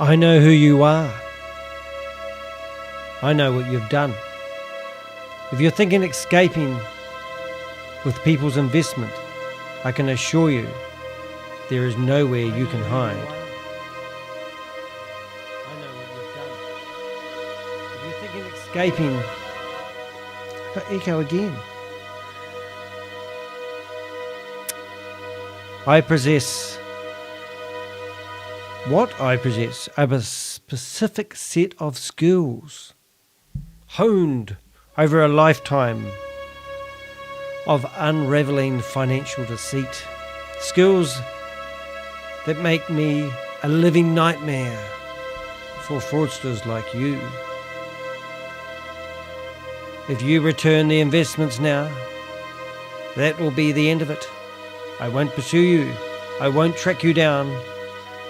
I know who you are. I know what you've done. If you're thinking escaping with people's investment, I can assure you there is nowhere you can hide. I know what you've done. If you're thinking escaping, echo again. I possess a specific set of skills honed over a lifetime of unraveling financial deceit. Skills that make me a living nightmare for fraudsters like you. If you return the investments now, that will be the end of it. I won't pursue you. I won't track you down.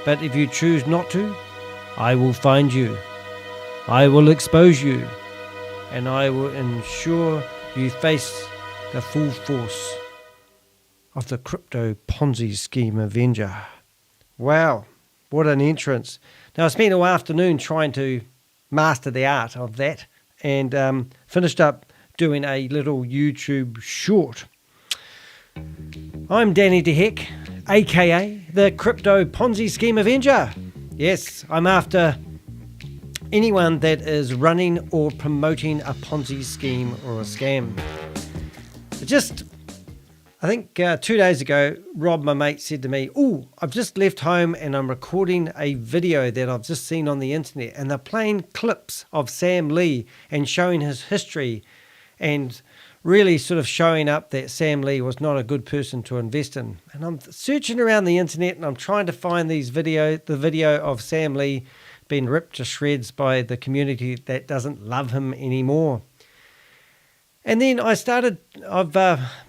But if you choose not to, I will find you. I will expose you. And I will ensure you face the full force of the Crypto Ponzi Scheme Avenger. Wow, what an entrance. Now, I spent all afternoon trying to master the art of that and finished up doing a little YouTube short. I'm Danny DeHeck, a.k.a. the Crypto Ponzi Scheme Avenger. Yes, I'm after anyone that is running or promoting a Ponzi scheme or a scam. I think 2 days ago, Rob, my mate, said to me, I've just left home and I'm recording a video that I've just seen on the internet, and they're playing clips of Sam Lee and showing his history and really sort of showing up that Sam Lee was not a good person to invest in. And I'm searching around the internet and I'm trying to find the video of Sam Lee being ripped to shreds by the community that doesn't love him anymore. And then I've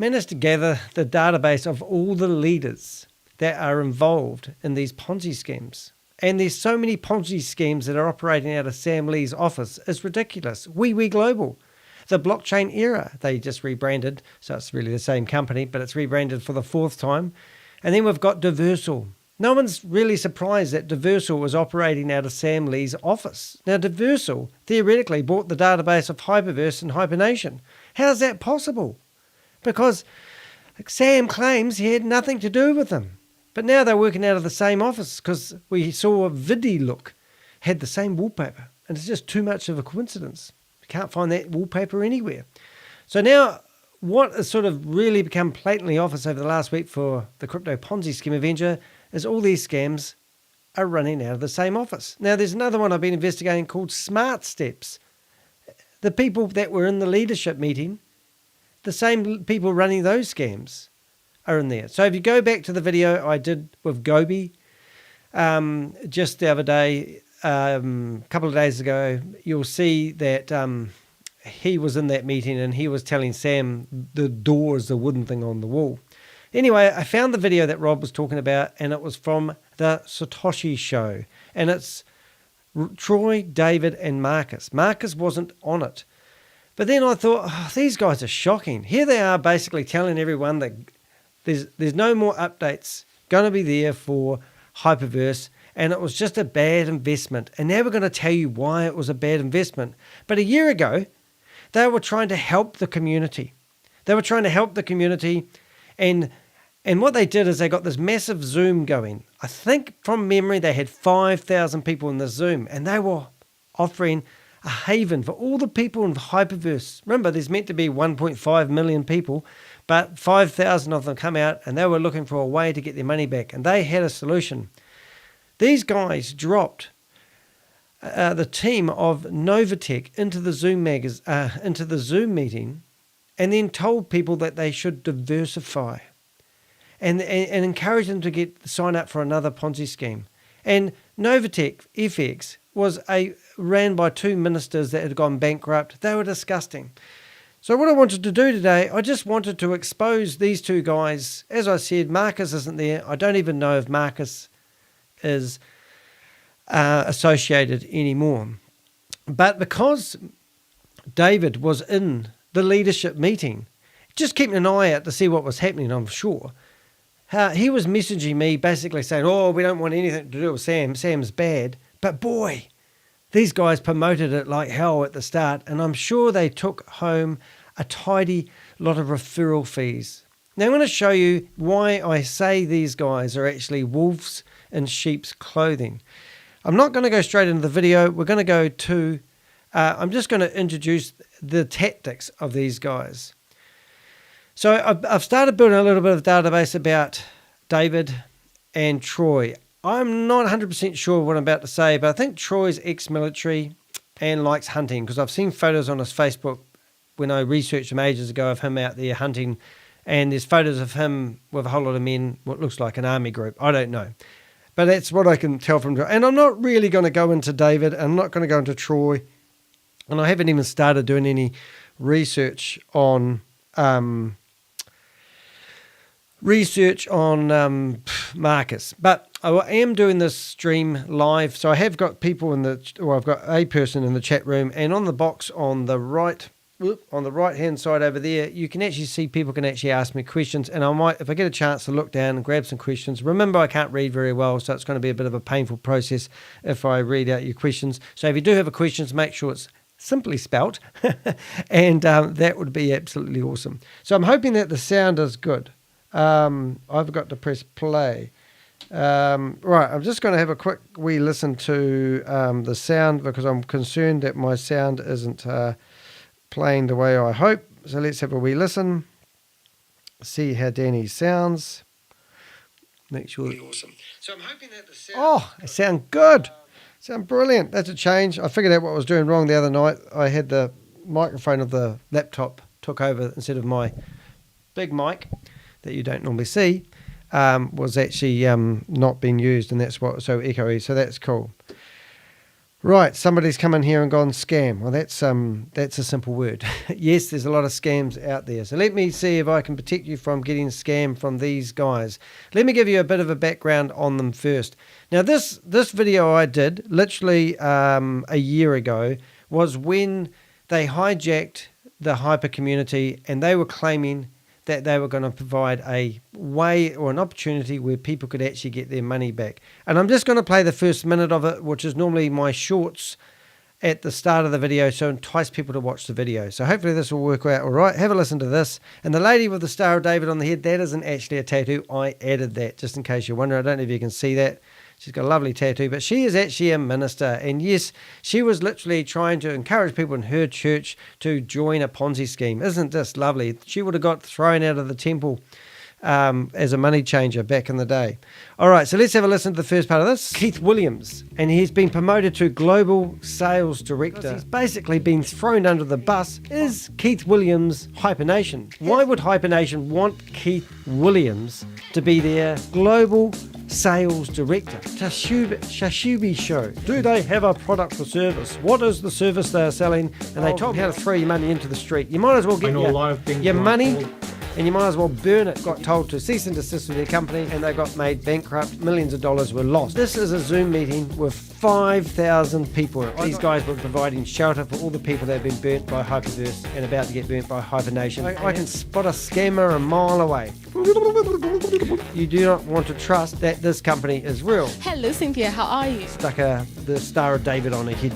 managed to gather the database of all the leaders that are involved in these Ponzi schemes. And there's so many Ponzi schemes that are operating out of Sam Lee's office. It's ridiculous. We Global. The blockchain era, they just rebranded, so it's really the same company, but it's rebranded for the fourth time. And then we've got Diversal. No one's really surprised that Diversal was operating out of Sam Lee's office. Now, Diversal theoretically bought the database of Hyperverse and Hypernation. How's that possible? Because Sam claims he had nothing to do with them. But now they're working out of the same office because we saw VidiLook had the same wallpaper. And it's just too much of a coincidence. You can't find that wallpaper anywhere. So now what has sort of really become blatantly obvious over the last week for the Crypto Ponzi Scheme Avenger is all these scams are running out of the same office. Now there's another one I've been investigating called Smart Steps. The people that were in the leadership meeting, the same people running those scams are in there. So if you go back to the video I did with Gobi just the other day, a couple of days ago, you'll see that he was in that meeting and he was telling Sam the door is the wooden thing on the wall. Anyway, I found the video that Rob was talking about, and it was from the Satoshi Show. And it's Troy, David, and Marcus. Marcus wasn't on it. But then I thought, these guys are shocking. Here they are basically telling everyone that there's no more updates going to be there for Hyperverse, and it was just a bad investment. And now we're going to tell you why it was a bad investment. But a year ago, they were trying to help the community. And what they did is they got this massive Zoom going. I think from memory they had 5,000 people in the Zoom, and they were offering a haven for all the people in Hyperverse. Remember, there's meant to be 1.5 million people, but 5,000 of them come out and they were looking for a way to get their money back, and they had a solution. These guys dropped the team of Novatech into the Zoom meeting, and then told people that they should diversify and encourage them to sign up for another Ponzi scheme. And Novatech FX was ran by two ministers that had gone bankrupt. They were disgusting. So what I wanted to do today, I just wanted to expose these two guys. As I said, Marcus isn't there. I don't even know if Marcus is associated anymore. But because David was in the leadership meeting, just keeping an eye out to see what was happening, I'm sure, he was messaging me basically saying, we don't want anything to do with Sam. Sam's bad. But boy, these guys promoted it like hell at the start, and I'm sure they took home a tidy lot of referral fees. Now I'm going to show you why I say these guys are actually wolves in sheep's clothing. I'm not going to go straight into the video. We're going to go to, I'm just going to introduce the tactics of these guys. So I've started building a little bit of database about David and Troy. I'm not 100% sure what I'm about to say, but I think Troy's ex-military and likes hunting, because I've seen photos on his Facebook when I researched him ages ago of him out there hunting, and there's photos of him with a whole lot of men, what looks like an army group. I don't know. But that's what I can tell from... And I'm not really going to go into David. I'm not going to go into Troy. And I haven't even started doing any research on... Marcus. But I am doing this stream live. So I have got people in the... Or I've got a person in the chat room. And on the box on the right hand side over there, you can actually see people can actually ask me questions, and I might, if I get a chance to look down and grab some questions. Remember, I can't read very well, so it's going to be a bit of a painful process if I read out your questions. So if you do have a questions, make sure it's simply spelt, and that would be absolutely awesome. So I'm hoping that the sound is good. I've got to press play. Right, I'm just going to have a quick wee listen to the sound, because I'm concerned that my sound isn't playing the way I hope. So let's have a wee listen, see how Danny sounds. Make sure. Awesome. So I'm hoping that the sound. Oh, it sounds good. Sound brilliant. That's a change. I figured out what I was doing wrong the other night. I had the microphone of the laptop took over instead of my big mic that you don't normally see. Was actually not being used, and that's what so echoey. So that's cool. Right, somebody's come in here and gone scam. Well, that's a simple word. Yes, there's a lot of scams out there. So let me see if I can protect you from getting scammed from these guys. Let me give you a bit of a background on them first. Now, this video I did literally a year ago was when they hijacked the hyper community, and they were claiming that they were going to provide a way or an opportunity where people could actually get their money back. And I'm just going to play the first minute of it, which is normally my shorts at the start of the video, so entice people to watch the video. So hopefully this will work out all right. Have a listen to this. And the lady with the Star of David on the head, that isn't actually a tattoo. I added that, just in case you're wondering. I don't know if you can see that. She's got a lovely tattoo, but she is actually a minister. And yes, she was literally trying to encourage people in her church to join a Ponzi scheme. Isn't this lovely? She would have got thrown out of the temple as a money changer back in the day. All right, so let's have a listen to the first part of this. Keith Williams, and he's been promoted to global sales director. He's basically been thrown under the bus. Is Keith Williams Hypernation? Why would Hypernation want Keith Williams to be their global sales director? Satoshi Show. Do they have a product or service? What is the service they are selling? And they told me how to throw your money into the street. You might as well get your money, and you might as well burn it. Got told to cease and desist with their company, and they got made bankrupt. Millions of dollars were lost. This is a Zoom meeting with 5,000 people. These guys were providing shelter for all the people that have been burnt by Hyperverse and about to get burnt by Hibernation. I can spot a scammer a mile away. You do not want to trust that this company is real. Hello, Cynthia. How are you? Stuck the Star of David on her head.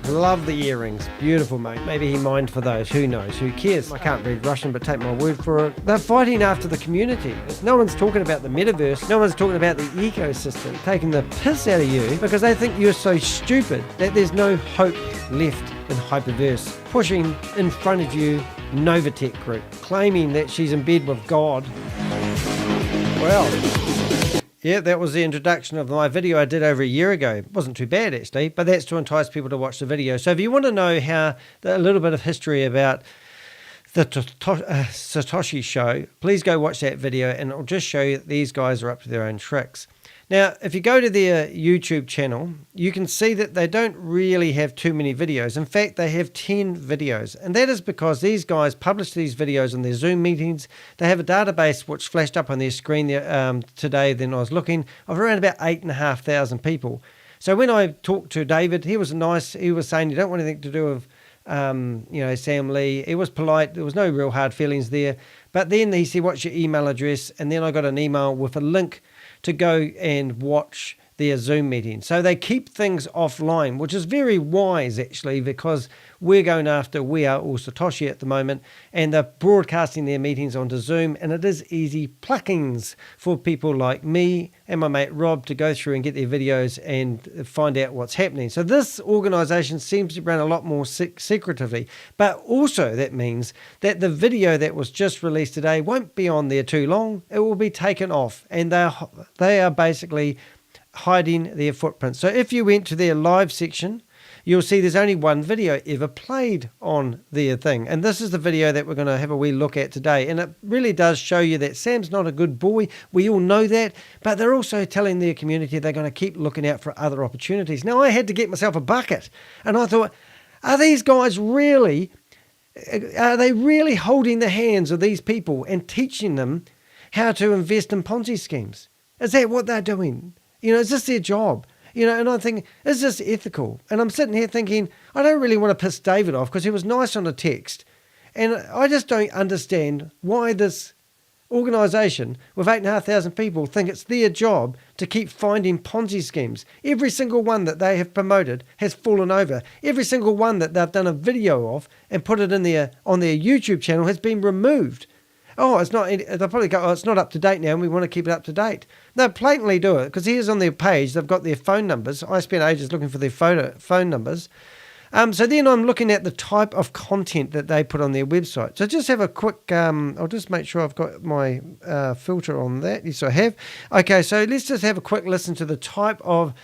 Love the earrings. Beautiful, mate. Maybe he mined for those. Who knows? Who cares? I can't read Russian, but take my word for it. They're fighting after the community. No one's talking about the metaverse. No one's talking about the ecosystem. Taking the piss out of you because they think you're so stupid that there's no hope left in Hyperverse. Pushing in front of you Novatech Group, claiming that she's in bed with God. Well, yeah, that was the introduction of my video I did over a year ago. It wasn't too bad, actually, but that's to entice people to watch the video. So if you want to know a little bit of history about the Satoshi Show, please go watch that video, and it'll just show you that these guys are up to their own tricks. Now, if you go to their YouTube channel, you can see that they don't really have too many videos. In fact, they have 10 videos. And that is because these guys publish these videos in their Zoom meetings. They have a database which flashed up on their screen there, today, then I was looking, of around about 8,500 people. So when I talked to David, he was nice. He was saying you don't want anything to do with Sam Lee. He was polite. There was no real hard feelings there. But then he said, what's your email address? And then I got an email with a link to go and watch their Zoom meetings. So they keep things offline, which is very wise actually, because we are all Satoshi at the moment, and they're broadcasting their meetings onto Zoom, and it is easy pluckings for people like me and my mate Rob to go through and get their videos and find out what's happening. So this organization seems to run a lot more secretively, but also that means that the video that was just released today won't be on there too long. It will be taken off, and they are basically hiding their footprint. So if you went to their live section, you'll see there's only one video ever played on their thing. And this is the video that we're going to have a wee look at today. And it really does show you that Sam's not a good boy. We all know that. But they're also telling their community they're going to keep looking out for other opportunities. Now, I had to get myself a bucket. And I thought, are they really holding the hands of these people and teaching them how to invest in Ponzi schemes? Is that what they're doing? Is this their job? And I think, is this ethical? And I'm sitting here thinking, I don't really want to piss David off because he was nice on a text. And I just don't understand why this organisation with 8,500 people think it's their job to keep finding Ponzi schemes. Every single one that they have promoted has fallen over. Every single one that they've done a video of and put it on their YouTube channel has been removed. Oh, it's not. They'll probably go, oh, it's not up to date now, and we want to keep it up to date. They blatantly do it, because here's on their page, they've got their phone numbers. I spent ages looking for their phone numbers. So then I'm looking at the type of content that they put on their website. So just have a quick, I'll just make sure I've got my filter on that. Yes, I have. Okay, so let's just have a quick listen to the type of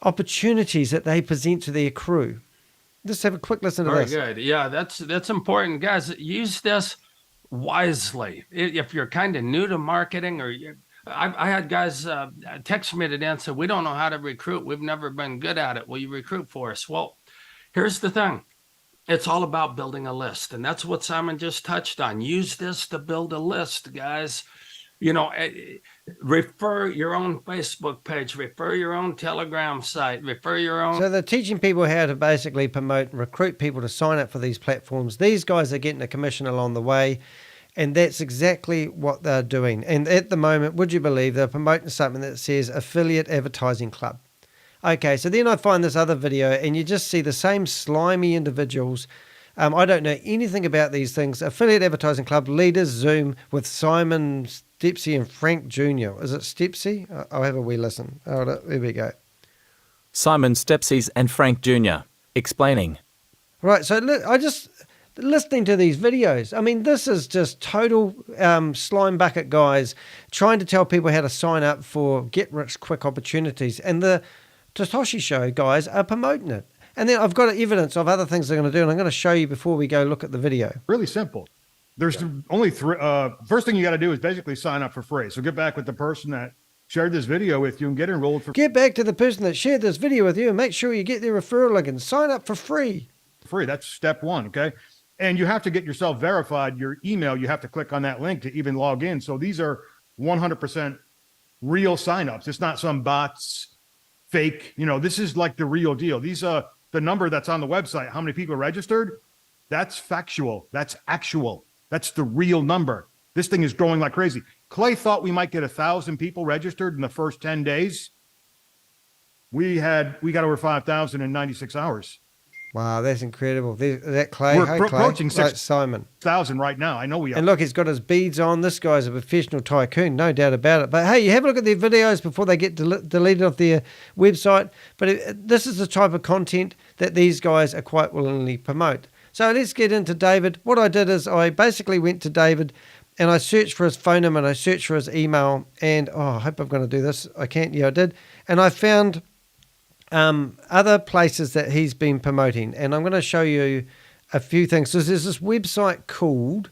opportunities that they present to their crew. Just have a quick listen to this. Very good. Yeah, that's important. Guys, use this wisely. If you're kind of new to marketing, or I had guys text me today and said, we don't know how to recruit. We've never been good at it. Will you recruit for us? Well, here's the thing. It's all about building a list. And that's what Simon just touched on. Use this to build a list, guys. Refer your own Facebook page, refer your own Telegram site, refer your own. So they're teaching people how to basically promote and recruit people to sign up for these platforms. These guys are getting a commission along the way, and that's exactly what they're doing. And at the moment, would you believe, they're promoting something that says Affiliate Advertising Club. Okay, so then I find this other video, and you just see the same slimy individuals. I don't know anything about these things. Affiliate Advertising Club leaders Zoom with Simon Stepsy and Frank Jr. Is it Stepsy? I'll have a wee listen. Oh, there we go. Simon Stepsy and Frank Jr. explaining. Right, so I just listening to these videos. I mean, this is just total slime bucket guys trying to tell people how to sign up for get-rich-quick opportunities. And the Satoshi Show guys are promoting it. And then I've got evidence of other things they're going to do, and I'm going to show you before we go look at the video. Really simple. There's only three. First thing you got to do is basically sign up for free. So get back with the person that shared this video with you and get enrolled for free. Get back to the person that shared this video with you and make sure you get their referral link and sign up for free. Free. That's step one. Okay. And you have to get yourself verified. Your email, you have to click on that link to even log in. So these are 100% real signups. It's not some bots, fake. This is like the real deal. These the number that's on the website, how many people are registered, that's factual. That's actual. That's the real number. This thing is growing like crazy. Clay thought we might get 1,000 people registered in the first 10 days. We got over 5,000 in 96 hours. Wow, that's incredible. That Clay, we're approaching 6,000 right now. I know we are. And look, he's got his beads on. This guy's a professional tycoon, no doubt about it. But hey, you have a look at their videos before they get deleted off their website. But this is the type of content that these guys are quite willingly promote. So let's get into David. What I did is I basically went to David and I searched for his phone number and I searched for his email. And I hope I'm going to do this. I can't. Yeah, I did. And I found other places that he's been promoting, and I'm going to show you a few things. So there's this website called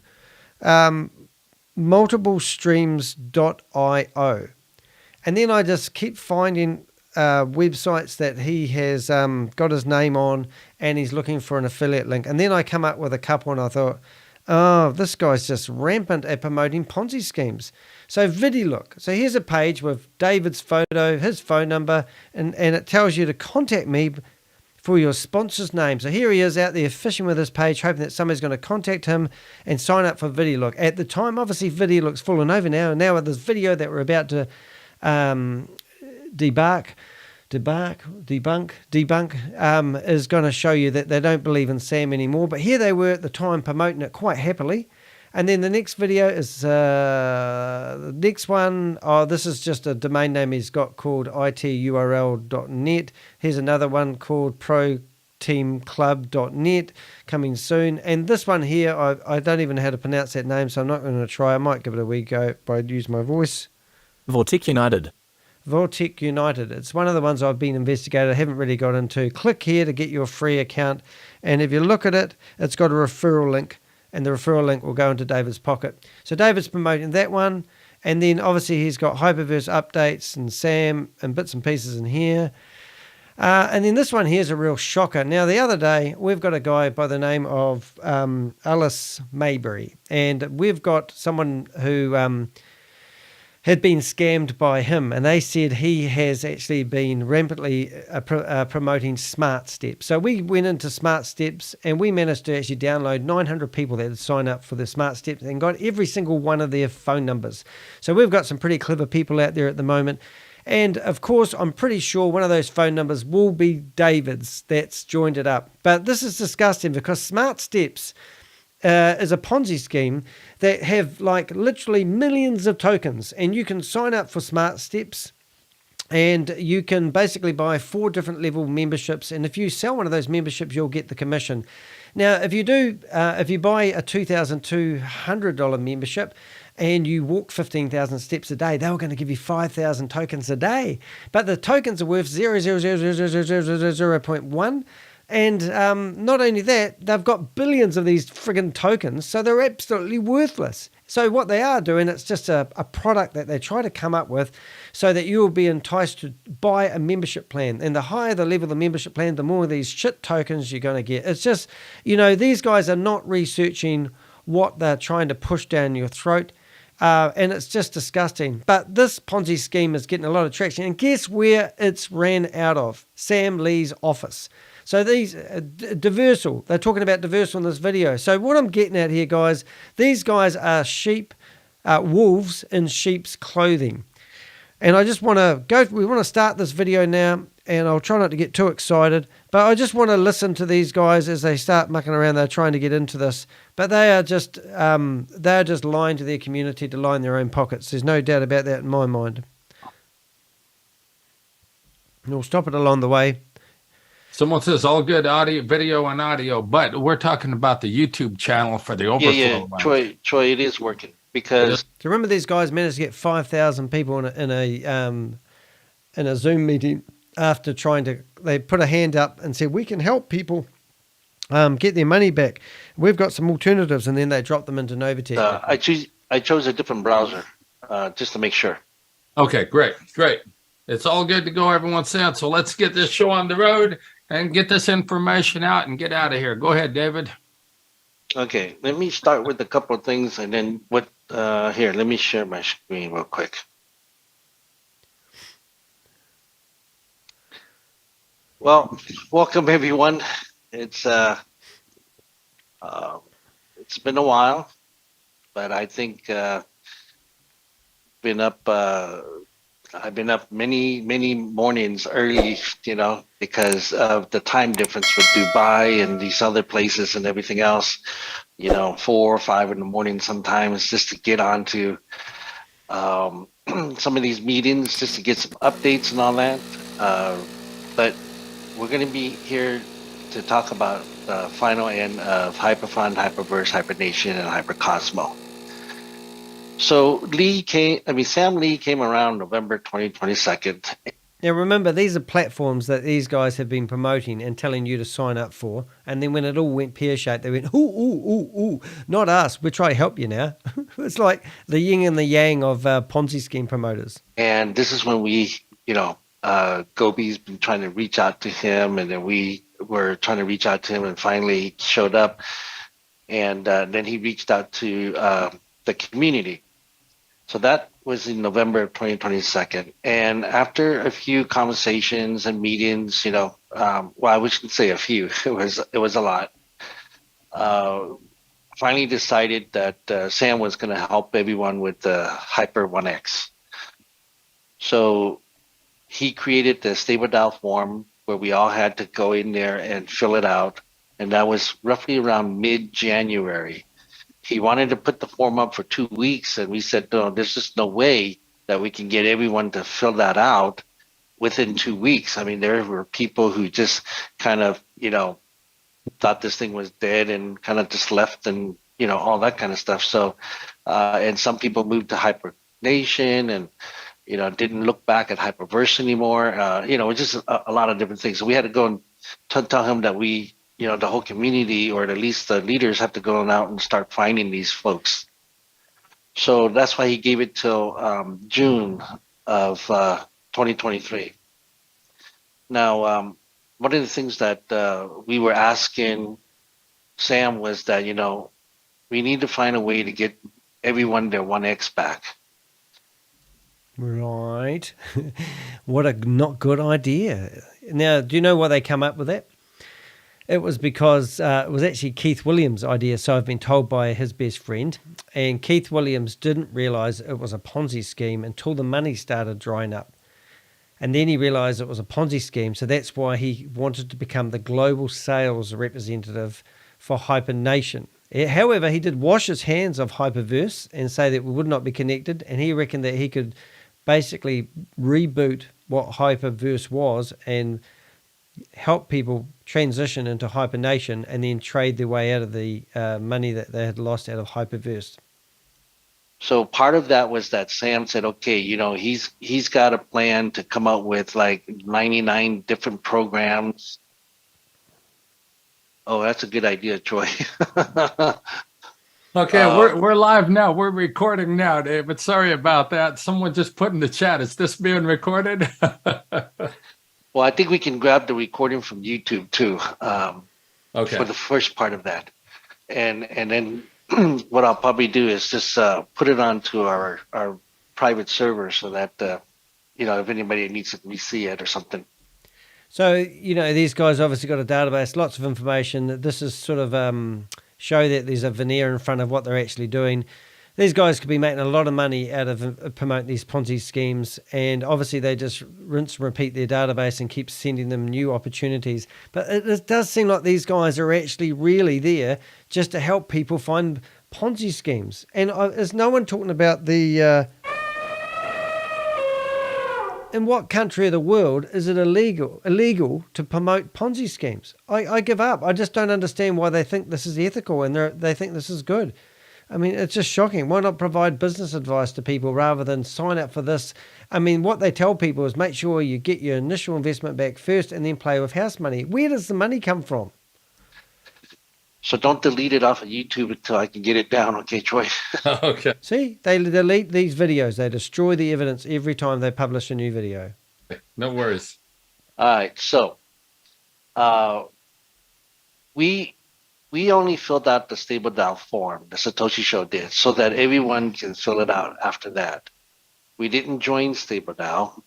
multiplestreams.io, and then I just keep finding websites that he has got his name on, and he's looking for an affiliate link, and then I come up with a couple, and I thought, oh, this guy's just rampant at promoting Ponzi schemes. So VidiLook. So here's a page with David's photo, his phone number, and it tells you to contact me for your sponsor's name. So here he is out there fishing with his page, hoping that somebody's going to contact him and sign up for VidiLook. At the time, obviously, VidiLook's fallen over now, and now with this video that we're about to debark, debunk is going to show you that they don't believe in Sam anymore. But here they were at the time promoting it quite happily. And then the next video is the next one. Oh, this is just a domain name he's got called iturl.net. Here's another one called proteamclub.net coming soon. And this one here, I don't even know how to pronounce that name, so I'm not going to try. I might give it a wee go by use my voice. Vortic United. Vortic United. It's one of the ones I've been investigating. I haven't really got into. Click here to get your free account. And if you look at it, it's got a referral link. And the referral link will go into David's pocket. So David's promoting that one. And then obviously he's got Hyperverse updates and Sam and bits and pieces in here. And then this one here is a real shocker. Now, the other day, we've got a guy by the name of Alice Mayberry. And we've got someone who had been scammed by him, and they said he has actually been rampantly promoting Smart Steps. So we went into Smart Steps, and we managed to actually download 900 people that had signed up for the Smart Steps and got every single one of their phone numbers. So we've got some pretty clever people out there at the moment. And of course, I'm pretty sure one of those phone numbers will be David's that's joined it up. But this is disgusting because Smart Steps is a Ponzi scheme that have like literally millions of tokens, and you can sign up for Smart Steps and you can basically buy 4 different level memberships, and if you sell one of those memberships you'll get the commission. Now if you buy a $2,200 membership and you walk 15,000 steps a day, they were going to give you 5,000 tokens a day, but the tokens are worth 0.00000.1. And not only that, they've got billions of these friggin' tokens, so they're absolutely worthless. So what they are doing, it's just a product that they try to come up with so that you will be enticed to buy a membership plan. And the higher the level of the membership plan, the more of these shit tokens you're going to get. It's just, these guys are not researching what they're trying to push down your throat. And it's just disgusting. But this Ponzi scheme is getting a lot of traction. And guess where it's ran out of? Sam Lee's office. So these, Diversal, they're talking about Diversal in this video. So what I'm getting at here, guys, these guys are wolves in sheep's clothing. And I just want to we want to start this video now, and I'll try not to get too excited, but I just want to listen to these guys as they start mucking around. They're trying to get into this, but they are just lying to their community to line their own pockets. There's no doubt about that in my mind. And we'll stop it along the way. Someone says all good audio, video, and audio, but we're talking about the YouTube channel for the overflow. Yeah. Troy, it is working because. So remember, these guys managed to get 5,000 people in a Zoom meeting after they put a hand up and said we can help people get their money back. We've got some alternatives, and then they dropped them into Novatech. I chose a different browser just to make sure. Okay, great. It's all good to go, everyone said. So let's get this show on the road and get this information out and get out of here. Go ahead, David. Okay, let me start with a couple of things, and then here, let me share my screen real quick. Well, welcome everyone. It's been a while, but I think I've been up many mornings early, because of the time difference with Dubai and these other places and everything else, 4 or 5 in the morning sometimes, just to get onto some of these meetings, just to get some updates and all that. But we're going to be here to talk about the final end of Hyperfund, Hyperverse, Hypernation, and Hypercosmo. So Sam Lee came around November 2022. Now remember, these are platforms that these guys have been promoting and telling you to sign up for. And then when it all went pear-shaped, they went, ooh, not us. We're trying to help you now. It's like the yin and the yang of Ponzi scheme promoters. And this is when we, Gobi's been trying to reach out to him, and then we were trying to reach out to him, and finally showed up. And then he reached out to the community. So that was in November of 2022. And after a few conversations and meetings, I shouldn't say a few, it was a lot. Finally decided that Sam was going to help everyone with the Hyper 1X. So he created the stable dial form where we all had to go in there and fill it out. And that was roughly around mid-January. He wanted to put the form up for 2 weeks, and we said, no, there's just no way that we can get everyone to fill that out within 2 weeks. I mean, there were people who just kind of, thought this thing was dead and kind of just left and, all that kind of stuff. So, and some people moved to hibernation and, didn't look back at Hyperverse anymore. Just a lot of different things. So we had to go and tell him that we, the whole community, or at least the leaders, have to go out and start finding these folks. So that's why he gave it till June of 2023. Now, one of the things that we were asking Sam was that, we need to find a way to get everyone their 1X back. Right. What a not good idea. Now, do you know why they come up with that? It was because it was actually Keith Williams' idea, so I've been told by his best friend. And Keith Williams didn't realize it was a Ponzi scheme until the money started drying up. And then he realized it was a Ponzi scheme, so that's why he wanted to become the global sales representative for Hypernation. However, he did wash his hands of Hyperverse and say that we would not be connected, and he reckoned that he could basically reboot what Hyperverse was and help people transition into Hypernation and then trade their way out of the money that they had lost out of Hyperverse. So part of that was that Sam said, okay, he's got a plan to come up with like 99 different programs. Oh, that's a good idea, Troy. Okay, we're live now. We're recording now, David. Sorry about that. Someone just put in the chat, is this being recorded? Well, I think we can grab the recording from YouTube too. Okay. For the first part of that. And then what I'll probably do is just put it onto our private server so that, if anybody needs to re-see it or something. So, these guys obviously got a database, lots of information. This is sort of show that there's a veneer in front of what they're actually doing. These guys could be making a lot of money out of promoting these Ponzi schemes, and obviously they just rinse and repeat their database and keep sending them new opportunities. But it does seem like these guys are actually really there just to help people find Ponzi schemes. And is no one talking about the... in what country of the world is it illegal to promote Ponzi schemes? I give up. I just don't understand why they think this is ethical and they think this is good. I mean, it's just shocking. Why not provide business advice to people rather than sign up for this? I mean, what they tell people is make sure you get your initial investment back first and then play with house money. Where does the money come from? So don't delete it off of YouTube until I can get it down, okay, Troy? Okay. See, they delete these videos. They destroy the evidence every time they publish a new video. No worries. All right, so we only filled out the stable dial form, the Satoshi Show did, so that everyone can fill it out after that. We didn't join stable dial.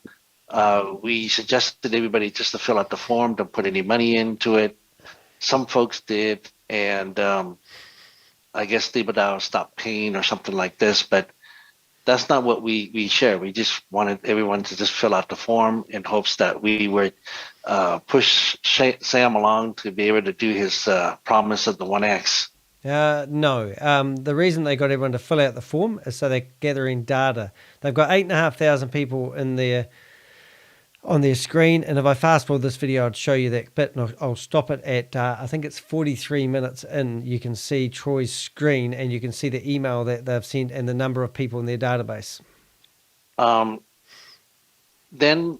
We suggested everybody just to fill out the form, don't put any money into it. Some folks did, and I guess stable dial stopped paying or something like this, but that's not what we share. We just wanted everyone to just fill out the form in hopes that we would push Sam along to be able to do his promise of the 1X. No. The reason they got everyone to fill out the form is so they're gathering data. They've got 8,500 people in there on their screen, and if I fast forward this video, I'd show you that bit, and I'll stop it at, I think it's 43 minutes in. You can see Troy's screen, and you can see the email that they've sent and the number of people in their database. Then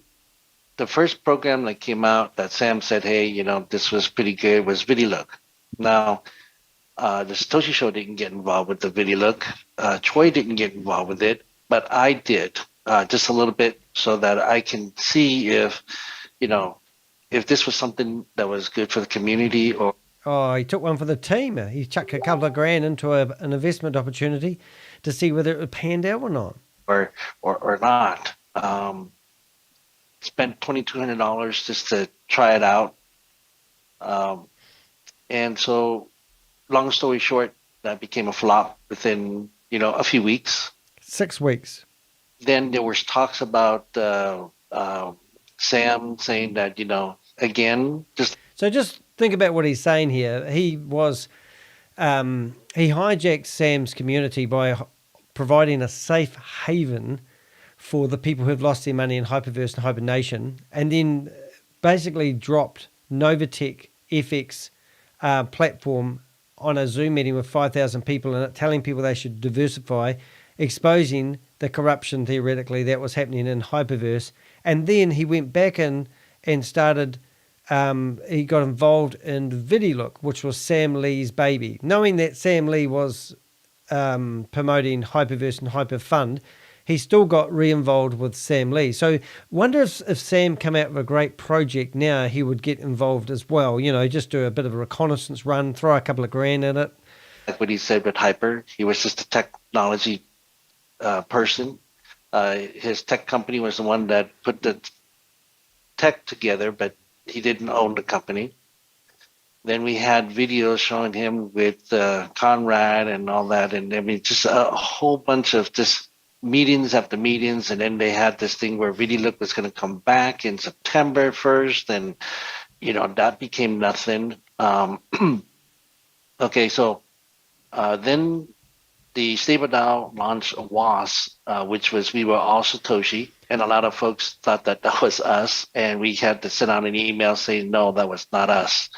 the first program that came out that Sam said, hey, this was pretty good, was VideoLook. Now, the Satoshi Show didn't get involved with the VideoLook. Troy didn't get involved with it, but I did. Just a little bit so that I can see if this was something that was good for the community or... Oh, he took one for the team. He chucked a couple of grand into an investment opportunity to see whether it would pan out or not. Or not. Spent $2,200 just to try it out. And so, long story short, that became a flop within, a few weeks. 6 weeks. Then there was talks about Sam saying that, again, just So just think about what he's saying here. He hijacked Sam's community by providing a safe haven for the people who have lost their money in Hyperverse and Hibernation, and then basically dropped Novatech FX platform on a Zoom meeting with 5,000 people in it, telling people they should diversify, exposing the corruption theoretically that was happening in Hyperverse. And then he went back in and started, he got involved in VidiLook, which was Sam Lee's baby. Knowing that Sam Lee was promoting Hyperverse and Hyperfund, he still got re-involved with Sam Lee. So wonder if Sam come out with a great project now, he would get involved as well. Just do a bit of a reconnaissance run, throw a couple of grand in it. like what he said with Hyper. He was just a technology person. His tech company was the one that put the tech together, but he didn't own the company. Then we had videos showing him with Conrad and all that. And I mean, just a whole bunch of just meetings after meetings. And then they had this thing where VidiLook was going to come back in September 1st. And, that became nothing. Okay, so then the Stable DAO launched a WAS, which was we were all Satoshi. And a lot of folks thought that was us. And we had to send out an email saying, no, that was not us.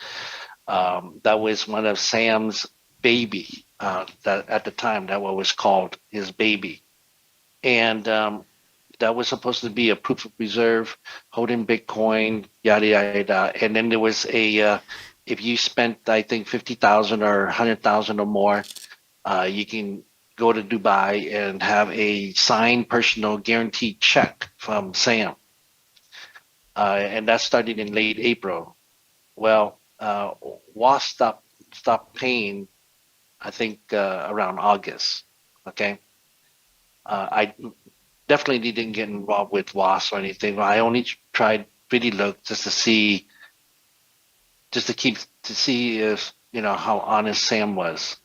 That was one of Sam's baby. That at the time that was called his baby, and that was supposed to be a proof of reserve, holding Bitcoin, yada yada yada. And then there was a if you spent I think 50,000 or 100,000 or more, you can go to Dubai and have a signed personal guaranteed check from Sam, and that started in late April. Well, WAS stopped paying, I think, around August. Okay, I definitely didn't get involved with WAS or anything. I only tried VidiLook just to see if how honest Sam was.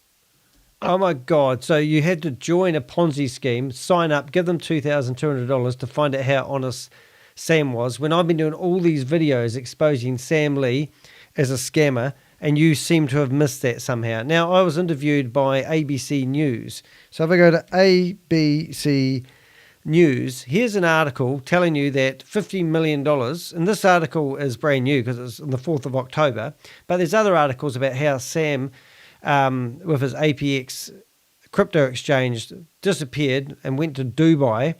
Oh my God. So you had to join a Ponzi scheme, sign up, give them $2,200 to find out how honest Sam was, when I've been doing all these videos exposing Sam Lee as a scammer, and you seem to have missed that somehow. Now, I was interviewed by ABC News. So if I go to ABC News, here's an article telling you that $50 million, and this article is brand new because it's on the 4th of October, but there's other articles about how Sam, with his APX crypto exchange, disappeared and went to Dubai.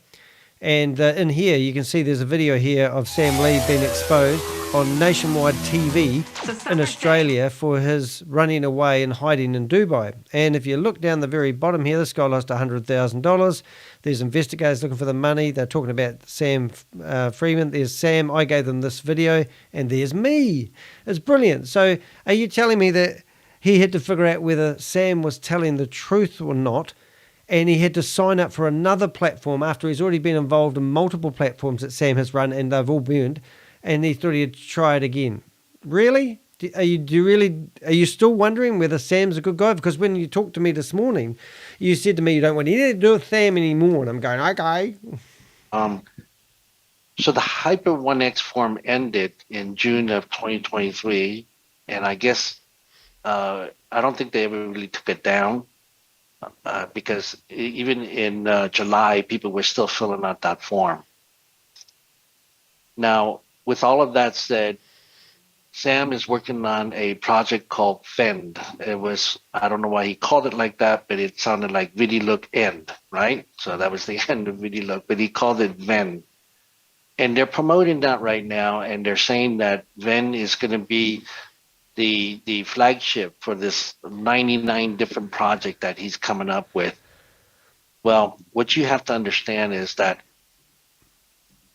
And in here, you can see there's a video here of Sam Lee being exposed on nationwide TV in Australia for his running away and hiding in Dubai. And if you look down the very bottom here, this guy lost $100,000. There's investigators looking for the money. They're talking about Sam Freeman. There's Sam. I gave them this video. And there's me. It's brilliant. So are you telling me that he had to figure out whether Sam was telling the truth or not, and he had to sign up for another platform after he's already been involved in multiple platforms that Sam has run and they've all burned, and he thought he'd try it again? Really? Are you still wondering whether Sam's a good guy? Because when you talked to me this morning, you said to me you don't want anything to do with Sam anymore, and I'm going, okay. So the Hyper 1X forum ended in June of 2023, and I guess I don't think they ever really took it down. Because even in July, people were still filling out that form. Now, with all of that said, Sam is working on a project called Fend. I don't know why he called it like that, but it sounded like VidiLook End, right? So that was the end of VidiLook, but he called it Ven. And they're promoting that right now, and they're saying that Ven is going to be the flagship for this 99 different project that he's coming up with. Well, what you have to understand is that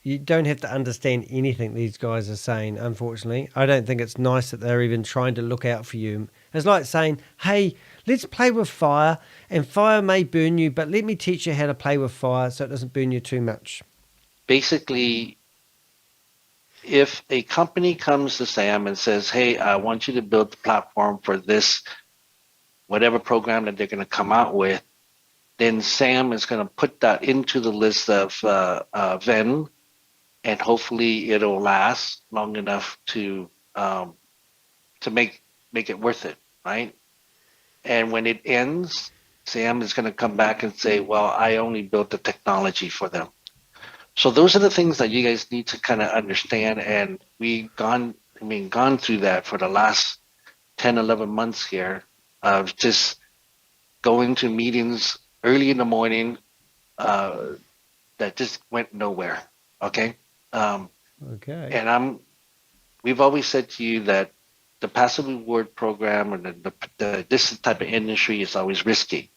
you don't have to understand anything these guys are saying, unfortunately. I don't think it's nice that they're even trying to look out for you. It's like saying, hey, let's play with fire, and fire may burn you, but let me teach you how to play with fire so it doesn't burn you too much. Basically, if a company comes to Sam and says, hey, I want you to build the platform for this, whatever program that they're going to come out with, then Sam is going to put that into the list of Ven, and hopefully it'll last long enough to make it worth it, right? And when it ends, Sam is going to come back and say, "Well, I only built the technology for them." So those are the things that you guys need to kind of understand. And gone through that for the last 10, 11 months here of just going to meetings early in the morning that just went nowhere. Okay. Okay. And we've always said to you that the passive reward program or this type of industry is always risky.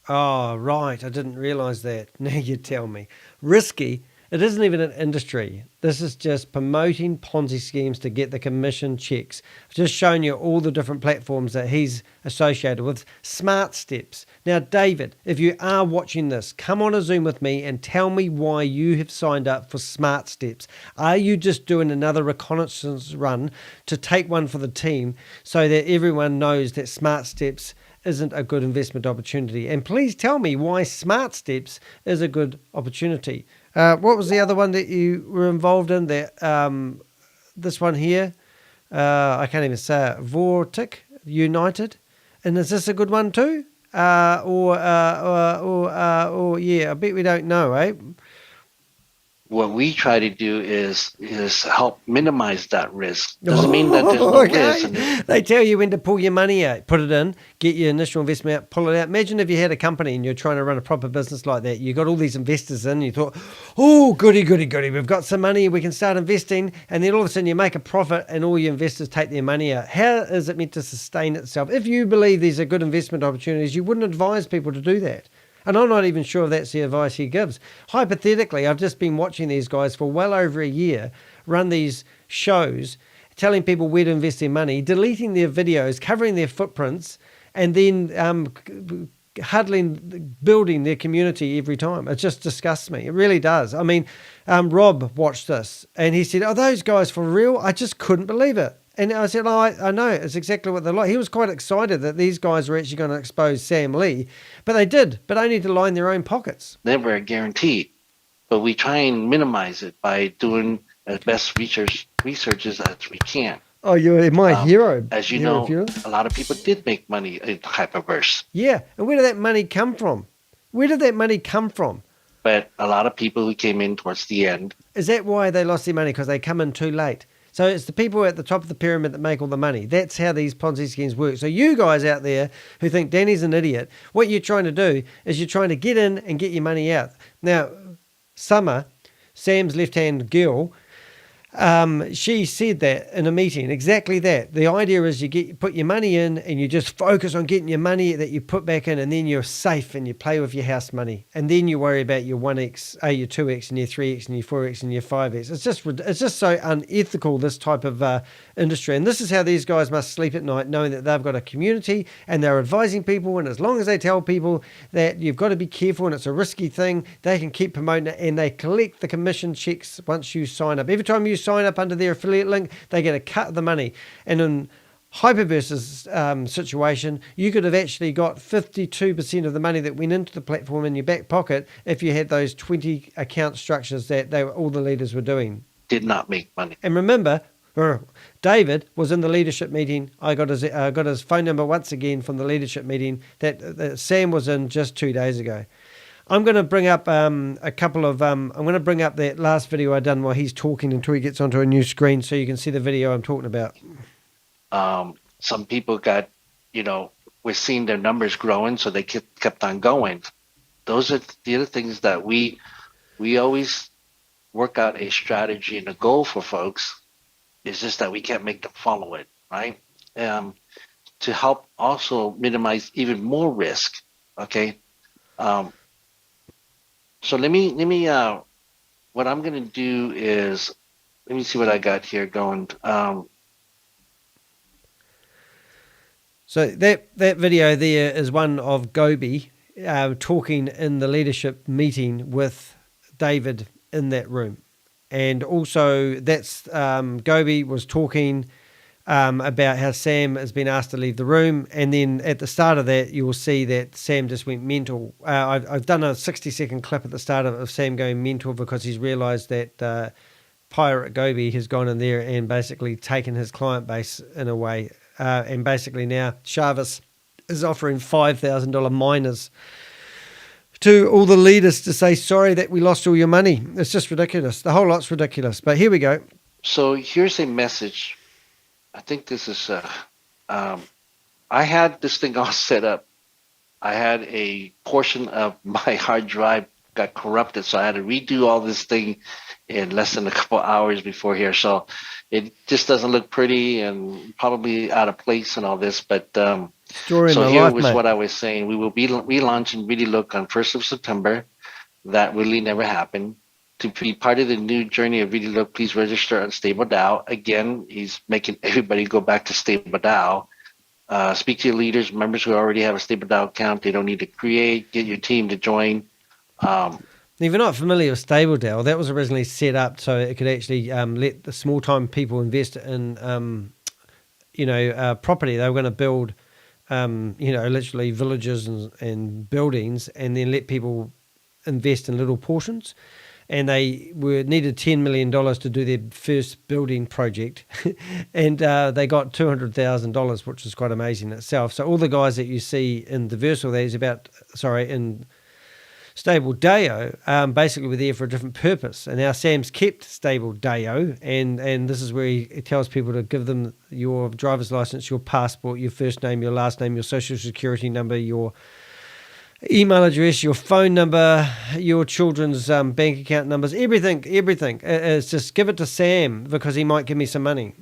Oh, right. I didn't realize that. Now you tell me. Risky. It isn't even an industry. This is just promoting Ponzi schemes to get the commission checks. I've just shown you all the different platforms that he's associated with. Smart Steps. Now, David, if you are watching this, come on a Zoom with me and tell me why you have signed up for Smart Steps. Are you just doing another reconnaissance run to take one for the team so that everyone knows that Smart Steps isn't a good investment opportunity? And please tell me why Smart Steps is a good opportunity. What was the other one that you were involved in? This one here, I can't even say it. Vortic United, and is this a good one too? Or yeah, I bet we don't know, eh? What we try to do is help minimize that risk. Doesn't mean that there's no risk. They tell you when to pull your money out, put it in, get your initial investment out, pull it out. Imagine if you had a company and you're trying to run a proper business like that. You got all these investors in, you thought, oh, goody, we've got some money, we can start investing, and then all of a sudden you make a profit and all your investors take their money out. How is it meant to sustain itself? If you believe these are good investment opportunities, you wouldn't advise people to do that. And I'm not even sure if that's the advice he gives. Hypothetically, I've just been watching these guys for well over a year run these shows, telling people where to invest their money, deleting their videos, covering their footprints, and then building their community every time. It just disgusts me. It really does. I mean, Rob watched this and he said, "Are those guys for real?" I just couldn't believe it. And I said, "Oh, I know, it's exactly what they're like." He was quite excited that these guys were actually going to expose Sam Lee, but they did, but only to line their own pockets. Never a guarantee, but we try and minimize it by doing as best researches as we can. Oh, you're my hero. As you know, a lot of people did make money in Hyperverse. Yeah, and where did that money come from? But a lot of people who came in towards the end. Is that why they lost their money? Because they come in too late? So it's the people at the top of the pyramid that make all the money. That's how these Ponzi schemes work. So you guys out there who think Danny's an idiot, what you're trying to do is you're trying to get in and get your money out. Now, Summer, Sam's left-hand girl, she said that in a meeting, exactly that. The idea is you put your money in and you just focus on getting your money that you put back in, and then you're safe and you play with your house money. And then you worry about your 1x, your 2x and your 3x and your 4x and your 5x. It's just so unethical, this type of industry. And this is how these guys must sleep at night, knowing that they've got a community and they're advising people. And as long as they tell people that you've got to be careful and it's a risky thing, they can keep promoting it, and they collect the commission checks once you sign up. Every time you sign up under their affiliate link, they get a cut of the money. And in Hyperverse's situation, you could have actually got 52% of the money that went into the platform in your back pocket if you had those 20 account structures that all the leaders were doing. Did not make money. And remember, David was in the leadership meeting. I got his phone number once again from the leadership meeting that Sam was in just 2 days ago. I'm going to bring up I'm going to bring up that last video I done while he's talking until he gets onto a new screen so you can see the video I'm talking about. Some people got, we're seeing their numbers growing, so they kept on going. Those are the other things that we always work out a strategy and a goal for folks. It's just that we can't make them follow it, right? To help also minimize even more risk, okay? So let me what I'm going to do is, let me see what I got here going. So that video there is one of Gobi talking in the leadership meeting with David in that room. And also that's Gobi was talking about how Sam has been asked to leave the room. And then at the start of that, you will see that Sam just went mental. I've done a 60-second clip at the start of Sam going mental because he's realized that pirate Gobi has gone in there and basically taken his client base in a way. And basically now Chavis is offering $5,000 miners to all the leaders to say, sorry that we lost all your money. It's just ridiculous. The whole lot's ridiculous. But here we go. So here's a message. I think this is, I had this thing all set up. I had a portion of my hard drive got corrupted, so I had to redo all this thing in less than a couple hours before here. So it just doesn't look pretty and probably out of place and all this. But Story of so my here life, was mate. what I was saying. We will be relaunching Really Look on 1st of September. That really never happened. To be part of the new journey of Really Look, please register on Stable DAO. Again, he's making everybody go back to Stable DAO. Speak to your leaders, members who already have a Stable DAO account. They don't need to create. Get your team to join. If you're not familiar with Stable DAO, that was originally set up so it could actually let the small time people invest in, property. They were going to build, literally villages and buildings, and then let people invest in little portions. And they needed $10 million to do their first building project. And they got $200,000, which is quite amazing in itself. So all the guys that you see in in Stable DAO, basically were there for a different purpose. And now Sam's kept Stable DAO, and this is where he tells people to give them your driver's license, your passport, your first name, your last name, your social security number, your email address, your phone number, your children's bank account numbers, everything. It's just give it to Sam because he might give me some money.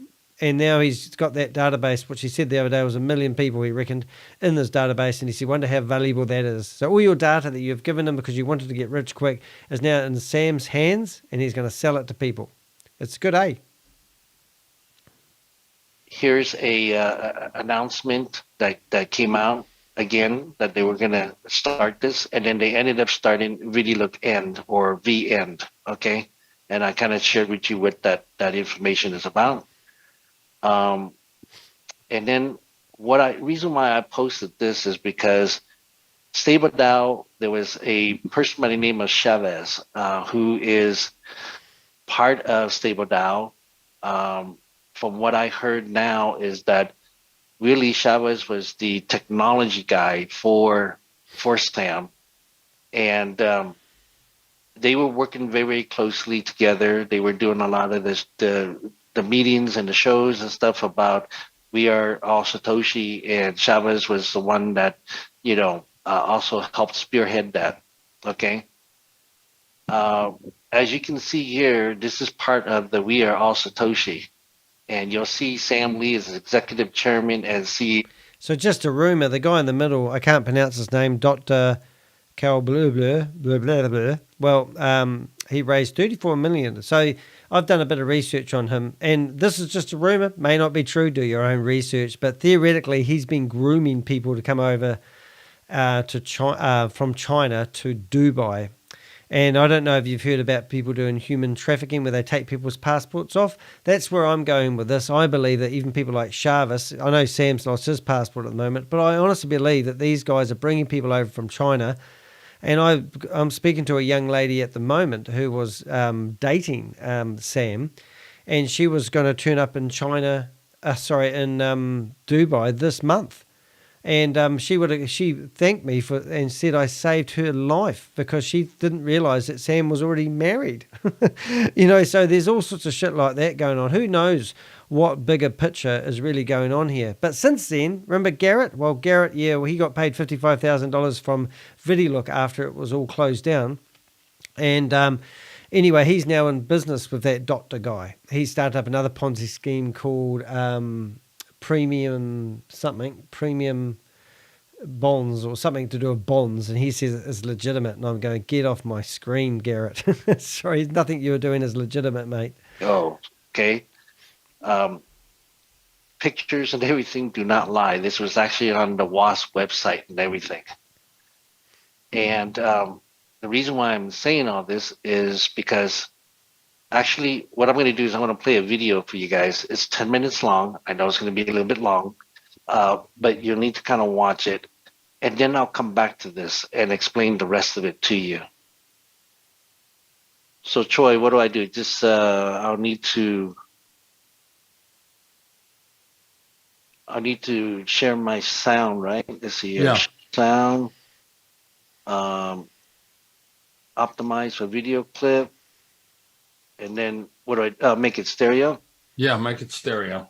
And now he's got that database, which he said the other day was 1 million people, he reckoned, in this database. And he said, wonder how valuable that is. So all your data that you've given him because you wanted to get rich quick is now in Sam's hands, and he's going to sell it to people. It's good, eh? Here's a announcement that came out again that they were going to start this, and then they ended up starting Really Look End or V End. Okay, and I kind of shared with you what that information is about. And then reason why I posted this is because Stable DAO, there was a person by the name of Chavez, who is part of Stable DAO. From what I heard now is that really Chavez was the technology guy for Sam, and they were working very, very closely together. They were doing a lot of the meetings and the shows and stuff about We Are All Satoshi, and Chavez was the one that also helped spearhead that. Okay. As you can see here, this is part of the We Are All Satoshi. And you'll see Sam Lee as executive chairman and CEO. So just a rumor, the guy in the middle, I can't pronounce his name, Dr. Cal blah, blah, blah, blah, blah. Well, he raised 34 million. So I've done a bit of research on him, and this is just a rumor, may not be true, do your own research, but theoretically he's been grooming people to come over from China to Dubai. And I don't know if you've heard about people doing human trafficking where they take people's passports off. That's where I'm going with this. I believe that even people like Chavis, I know Sam's lost his passport at the moment, but I honestly believe that these guys are bringing people over from China. And I'm speaking to a young lady at the moment who was dating Sam, and she was going to turn up in Dubai this month. And she thanked me and said I saved her life because she didn't realize that Sam was already married. So there's all sorts of shit like that going on. Who knows what bigger picture is really going on here? But since then, remember Garrett? Well, Garrett, he got paid $55,000 from VideoLook after it was all closed down. And anyway, he's now in business with that doctor guy. He started up another Ponzi scheme called premium bonds or something to do with bonds, and he says it's legitimate, and I'm going, get off my screen, Garrett. Sorry, nothing you were doing is legitimate, mate. Oh, okay. Pictures and everything do not lie. This was actually on the WASP website and everything. And the reason why I'm saying all this is because actually, what I'm going to do is I'm going to play a video for you guys. It's 10 minutes long. I know it's going to be a little bit long, but you'll need to kind of watch it. And then I'll come back to this and explain the rest of it to you. So Troy, what do I do? Just I'll need to share my sound, right? Let's see here. Yeah. Sound, optimize for video clip, and then what do I make it stereo? Yeah, make it stereo.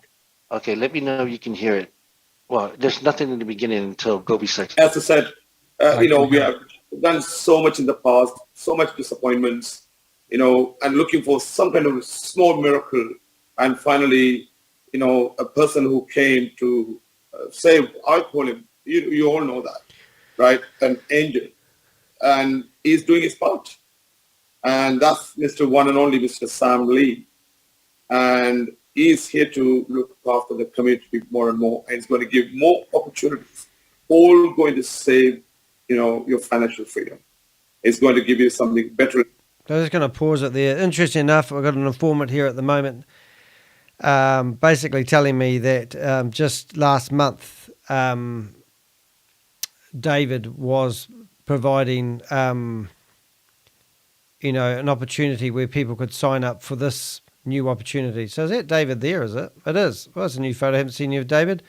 Okay, let me know if you can hear it. Well, there's nothing in the beginning until Gobi section. As I said, we have done so much in the past, so much disappointments, and looking for some kind of small miracle. And finally, a person who came to save, I call him, you all know that, right? An angel. And he's doing his part. And that's Mr. One and only Mr. Sam Lee. And he's here to look after the community more and more. And he's going to give more opportunities. All going to save, your financial freedom. It's going to give you something better. So I'm just going to pause it there. Interesting enough, I've got an informant here at the moment basically telling me that just last month, David was providing, an opportunity where people could sign up for this new opportunity. So is that David there, is it? It is. Well, it's a new photo. I haven't seen you of David.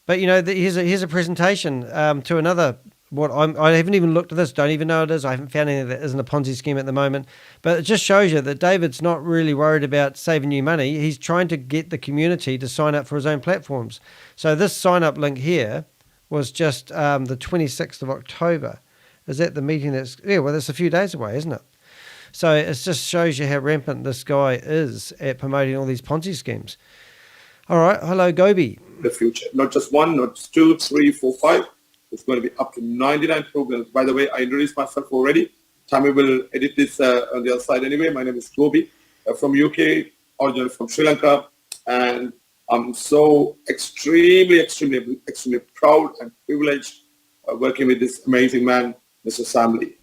But, here's a presentation to another... I haven't even looked at this, don't even know it is. I haven't found anything that isn't a Ponzi scheme at the moment. But it just shows you that David's not really worried about saving you money. He's trying to get the community to sign up for his own platforms. So this sign-up link here was just the 26th of October. Is that the meeting that's... Yeah, well, that's a few days away, isn't it? So it just shows you how rampant this guy is at promoting all these Ponzi schemes. All right. Hello, Gobi. The future. Not just one, not just 2, 3, 4, 5. It's going to be up to 99 programs. By the way, I introduced myself already. Tammy will edit this on the other side anyway. My name is Gobi from UK, originally from Sri Lanka. And I'm so extremely proud and privileged working with this amazing man, Mr. Sam Lee.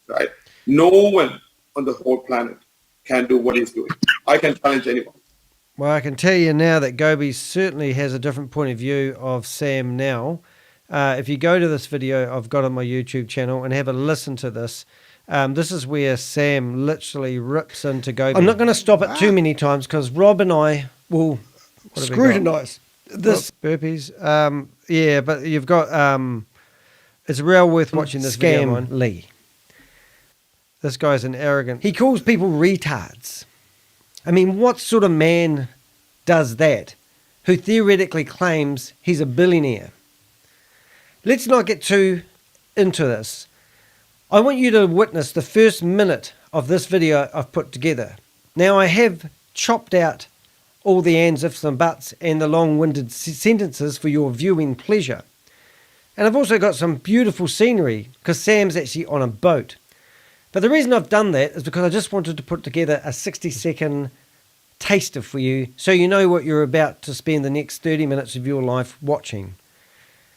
Right? No one on the whole planet can do what he's doing. I can challenge anyone. Well, I can tell you now that Gobi certainly has a different point of view of Sam now. If you go to this video I've got on my YouTube channel and have a listen to this, this is where Sam literally rips into Gobi. I'm not going to stop it too many times because Rob and I will scrutinise this. Burpees. Yeah, but you've got... it's real worth watching this video on Lee. This guy's an arrogant... He calls people retards. I mean, what sort of man does that who theoretically claims he's a billionaire? Let's not get too into this. I want you to witness the first minute of this video I've put together. Now, I have chopped out all the ands, ifs and buts and the long-winded sentences for your viewing pleasure. And I've also got some beautiful scenery because Sam's actually on a boat. But the reason I've done that is because I just wanted to put together a 60-second taster for you so you know what you're about to spend the next 30 minutes of your life watching.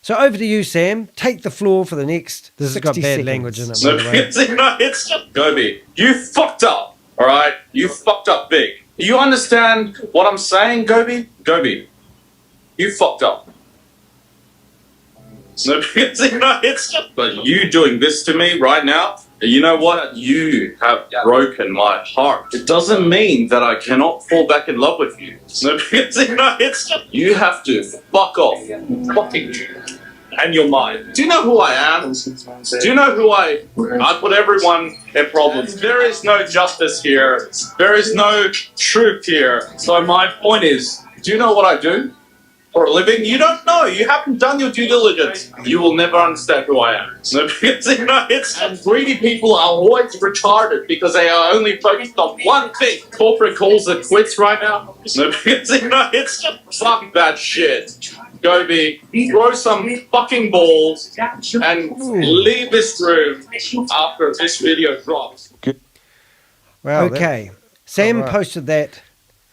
So over to you, Sam. Take the floor for the next 60 seconds. This has got bad language in it, by the way. No, it's just Gobi. You fucked up, all right? You fucked up big. Do you understand what I'm saying, Gobi? Gobi, you fucked up. No, it's just... But you doing this to me right now, you know what? You have broken my heart. It doesn't mean that I cannot fall back in love with you. No, it's just... You have to fuck off. Fucking you. And your mind. Do you know who I am? Do you know who I put everyone in problems. There is no justice here. There is no truth here. So my point is, do you know what I do for a living? You don't know. You haven't done your due diligence. You will never understand who I am. And greedy people are always retarded because they are only focused on one thing. Corporate calls it quits right now. It's just fuck that shit. Gobi, throw some fucking balls and leave this room after this video drops. Wow. Okay. Sam posted that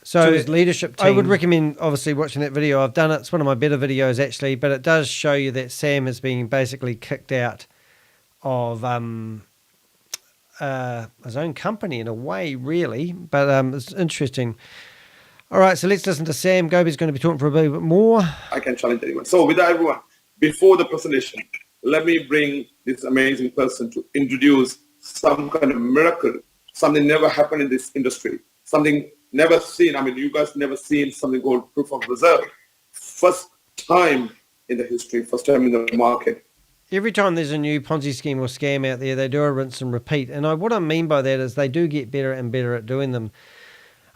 to his leadership team. I would recommend, obviously, watching that video. I've done it. It's one of my better videos, actually. But it does show you that Sam has been basically kicked out of his own company in a way, really. But it's interesting. All right, so let's listen to Sam. Gobi's going to be talking for a bit more. I can challenge anyone. So with everyone, before the presentation, let me bring this amazing person to introduce some kind of miracle, something never happened in this industry. Something never seen. I mean, you guys never seen something called proof of reserve. First time in the history, first time in the market. Every time there's a new Ponzi scheme or scam out there, they do a rinse and repeat. And what I mean by that is they do get better and better at doing them.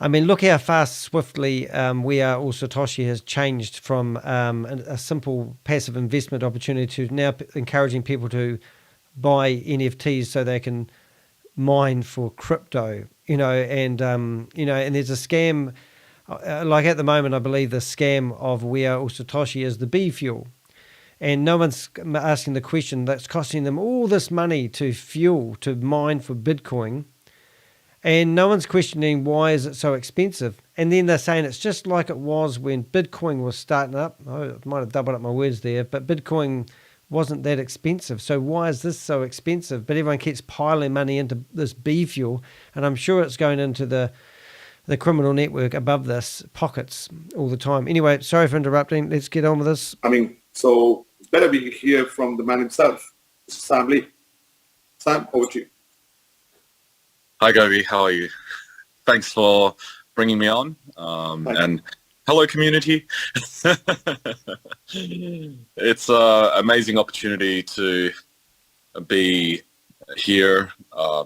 I mean, look how fast, swiftly We Are All Satoshi has changed from a simple passive investment opportunity to now encouraging people to buy NFTs so they can mine for crypto, and there's a scam, like at the moment, I believe the scam of We Are All Satoshi is the bee fuel. And no one's asking the question that's costing them all this money to fuel, to mine for Bitcoin. And no one's questioning why is it so expensive. And then they're saying it's just like it was when Bitcoin was starting up. I might have doubled up my words there, but Bitcoin wasn't that expensive. So why is this so expensive? But everyone keeps piling money into this bee fuel. And I'm sure it's going into the criminal network above this, pockets all the time. Anyway, sorry for interrupting. Let's get on with this. I mean, so it's better we hear from the man himself, Sam Lee. Sam, over to you. Hi, Gobi. How are you? Thanks for bringing me on. And hello, community. It's an amazing opportunity to be here,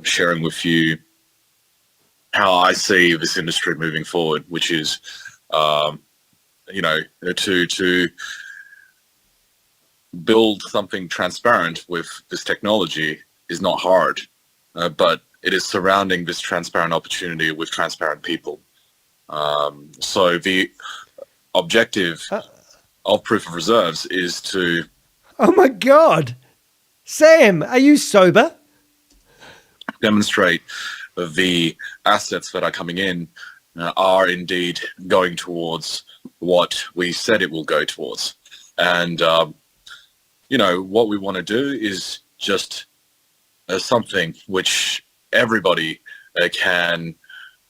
sharing with you how I see this industry moving forward, which is, to build something transparent with this technology is not hard, but it is surrounding this transparent opportunity with transparent people. So the objective of proof of reserves is to... Oh my God! Sam, are you sober? ...demonstrate the assets that are coming in are indeed going towards what we said it will go towards. And, what we want to do is just something which everybody can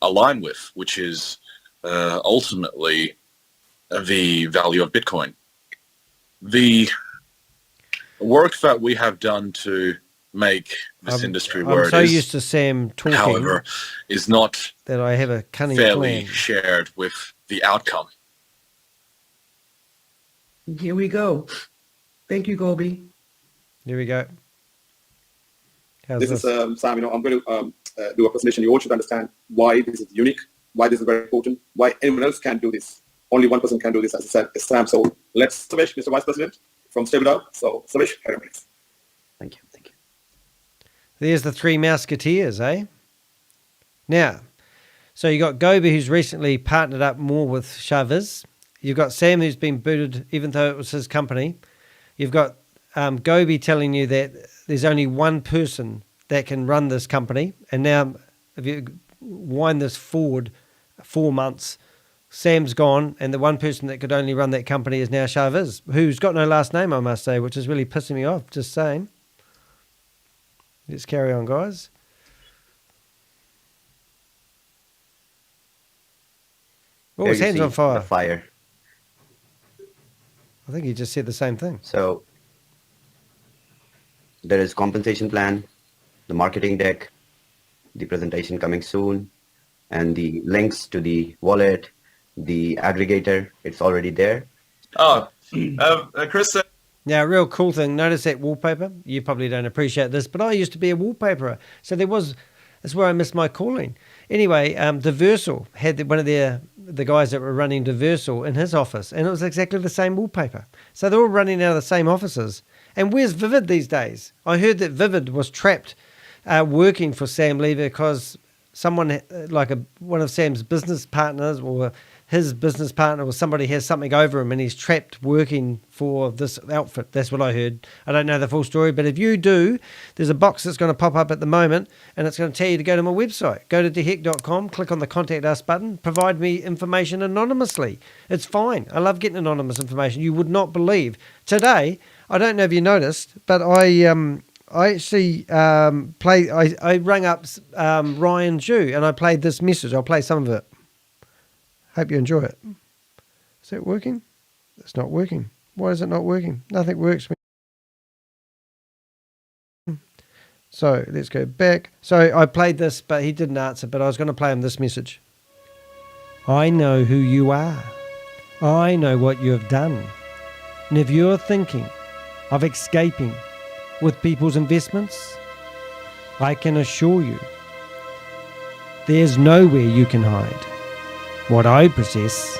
align with, which is ultimately the value of Bitcoin. The work that we have done to make this industry where I'm so used to Sam talking, however, is not that I have a cunning fairly plan. shared with the outcome. Here we go. Thank you, Gobi. Here we go. How's This is Sam. I'm going to do a presentation. You all should understand why this is unique, why this is very important, why anyone else can't do this. Only one person can do this, as I said, it's Sam. So let's, Savesh, Mr. Vice President from Stable. So Savesh, Thank you. Thank you. There's the three Musketeers, eh? Now, so you got Gobi, who's recently partnered up more with Chavez. You've got Sam, who's been booted, even though it was his company. You've got Gobi telling you that there's only one person that can run this company. And now, if you wind this forward 4 months, Sam's gone, and the one person that could only run that company is now Chavez, who's got no last name, I must say, which is really pissing me off, just saying. Let's carry on, guys. Oh, his hand's on fire. The fire. I think he just said the same thing. So there is compensation plan, the marketing deck, the presentation coming soon, and the links to the wallet, the aggregator. It's already there. Oh, Chris. Now, a real cool thing, notice that wallpaper. You probably don't appreciate this, but I used to be a wallpaperer. So that's where I missed my calling. Anyway, Diversal had one of the guys that were running Diversal in his office, and it was exactly the same wallpaper. So they're all running out of the same offices. And where's Vivid these days? I heard that Vivid was trapped working for Sam Lee because someone, like one of Sam's business partners or his business partner or somebody has something over him and he's trapped working for this outfit. That's what I heard. I don't know the full story, but if you do, there's a box that's going to pop up at the moment and it's going to tell you to go to my website. Go to deheck.com, click on the Contact Us button, provide me information anonymously. It's fine. I love getting anonymous information. You would not believe. Today, I don't know if you noticed, but I actually I rang up Ryan Zhu and I played this message. I'll play some of it. Hope you enjoy it. Is that working? It's not working. Why is it not working? Nothing works. So let's go back. So I played this, but he didn't answer, but I was going to play him this message. I know who you are. I know what you have done. And if you're thinking of escaping with people's investments, I can assure you there's nowhere you can hide. What I possess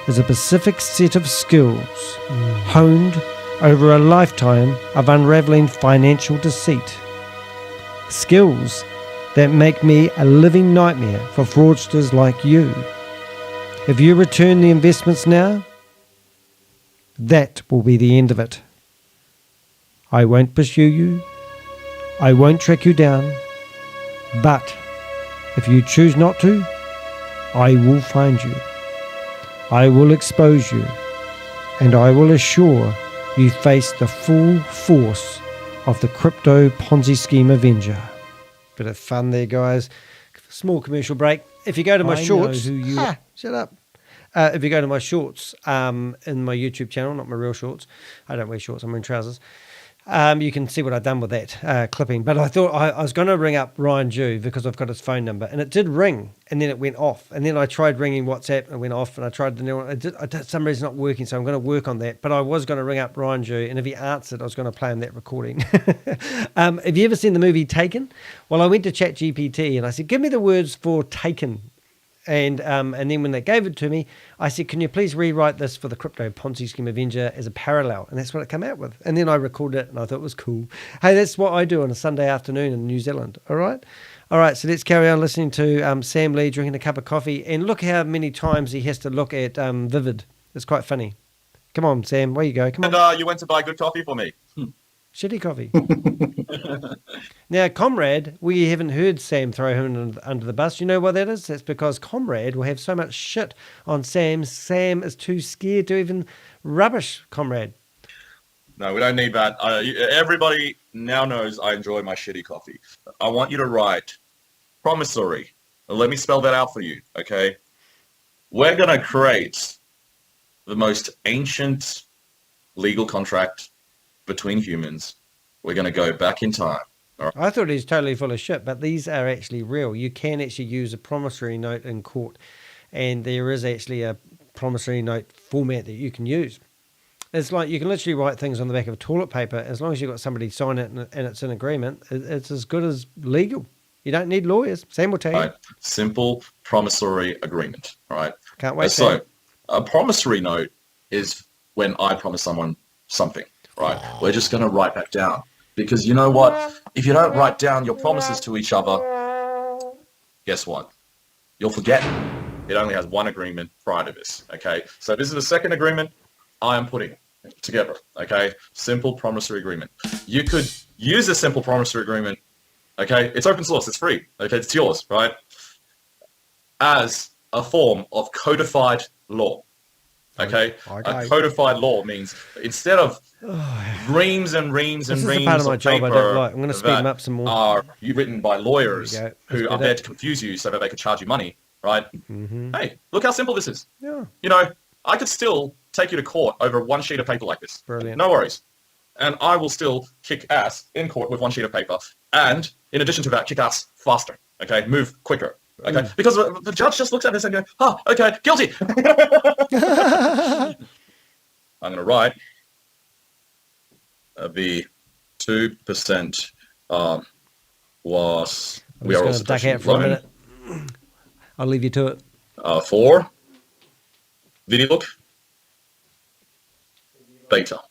is a specific set of skills honed over a lifetime of unraveling financial deceit. Skills that make me a living nightmare for fraudsters like you. If you return the investments now, that will be the end of it. I won't pursue you. I won't track you down. But if you choose not to, I will find you. I will expose you. And I will assure you face the full force of the Crypto Ponzi Scheme Avenger. Bit of fun there, guys. Small commercial break. If you go to my shorts... shut up. If you go to my shorts in my YouTube channel, not my real shorts. I don't wear shorts, I'm wearing trousers. You can see what I've done with that clipping. But I thought I was going to ring up Ryan Jew because I've got his phone number. And it did ring, and then it went off. And then I tried ringing WhatsApp, and it went off. And I tried the new one. For some reason, not working, so I'm going to work on that. But I was going to ring up Ryan Jew, and if he answered, I was going to play him that recording. Have you ever seen the movie Taken? Well, I went to ChatGPT, and I said, give me the words for Taken. And then when they gave it to me, I said, can you please rewrite this for the Crypto Ponzi Scheme Avenger as a parallel? And that's what it came out with. And then I recorded it, and I thought it was cool. Hey, that's what I do on a Sunday afternoon in New Zealand. All right? All right, so let's carry on listening to Sam Lee drinking a cup of coffee. And look how many times he has to look at Vivid. It's quite funny. Come on, Sam. Where you go? Come on. And you went to buy good coffee for me. Shitty coffee. Now, Comrade, we haven't heard Sam throw him under the bus. You know why that is? That's because Comrade will have so much shit on Sam. Sam is too scared to even rubbish Comrade. No, we don't need that. Everybody now knows I enjoy my shitty coffee. I want you to write promissory. Let me spell that out for you, okay? We're going to create the most ancient legal contract between humans. We're going to go back in time. All right. I thought he was totally full of shit, but these are actually real. You can actually use a promissory note in court, and there is actually a promissory note format that you can use. It's like you can literally write things on the back of toilet paper. As long as you've got somebody sign it and it's an agreement, it's as good as legal. You don't need lawyers. Sam will tell you. Right. Simple promissory agreement. All right. Can't wait. So a promissory note is when I promise someone something. Right, we're just going to write that down, because you know what? If you don't write down your promises to each other, guess what? You'll forget. It only has one agreement prior to this, okay? So this is the second agreement I am putting together, okay? Simple promissory agreement. You could use a simple promissory agreement, okay? It's open source, it's free, okay? It's yours, right? As a form of codified law. Okay, a codified law means instead of reams and reams and reams part of my of job I paper don't like. I'm going to speed them up some more. Are written by lawyers who are better. there to confuse you so that they could charge you money, right? Mm-hmm. Hey, look how simple this is. Yeah. You know, I could still take you to court over one sheet of paper like this. Brilliant. No worries. And I will still kick ass in court with one sheet of paper. And in addition to that, kick ass faster. Okay, move quicker. Okay, because the judge just looks at this and goes, "Oh, okay, guilty." I'm going to write the 2% was. We are also duck out for a minute. I'll leave you to it. For VidiLook beta.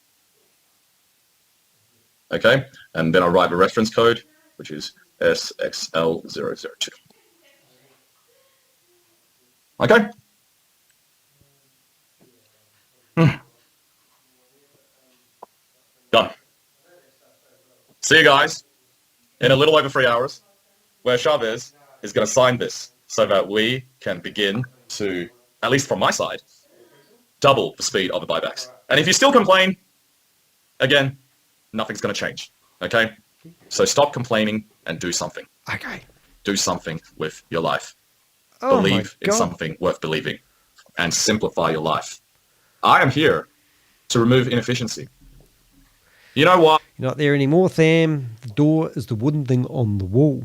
Okay, and then I write the reference code, which is SXL002. Okay. Done. See you guys in a little over 3 hours, where Chavez is going to sign this so that we can begin to, at least from my side, double the speed of the buybacks. And if you still complain, again, nothing's going to change. Okay? So stop complaining and do something. Okay. Do something with your life. Oh, Believe in something worth believing and simplify your life. I am here to remove inefficiency. You know why? You're not there anymore, Sam. The door is the wooden thing on the wall.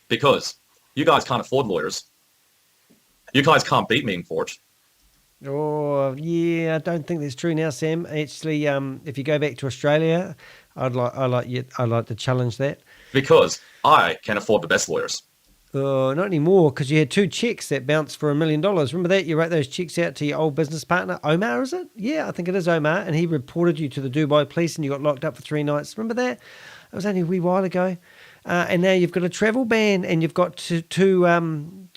Because you guys can't afford lawyers. You guys can't beat me in court. Oh, yeah, I don't think that's true now, Sam. Actually, if you go back to Australia, I'd like to challenge that. Because I can afford the best lawyers. Not anymore, because you had 2 checks that bounced for $1 million. Remember that? You wrote those checks out to your old business partner, Omar, is it? Yeah, I think it is Omar, and he reported you to the Dubai police and you got locked up for 3 nights. Remember that? It was only a wee while ago. And now you've got a travel ban and you've got two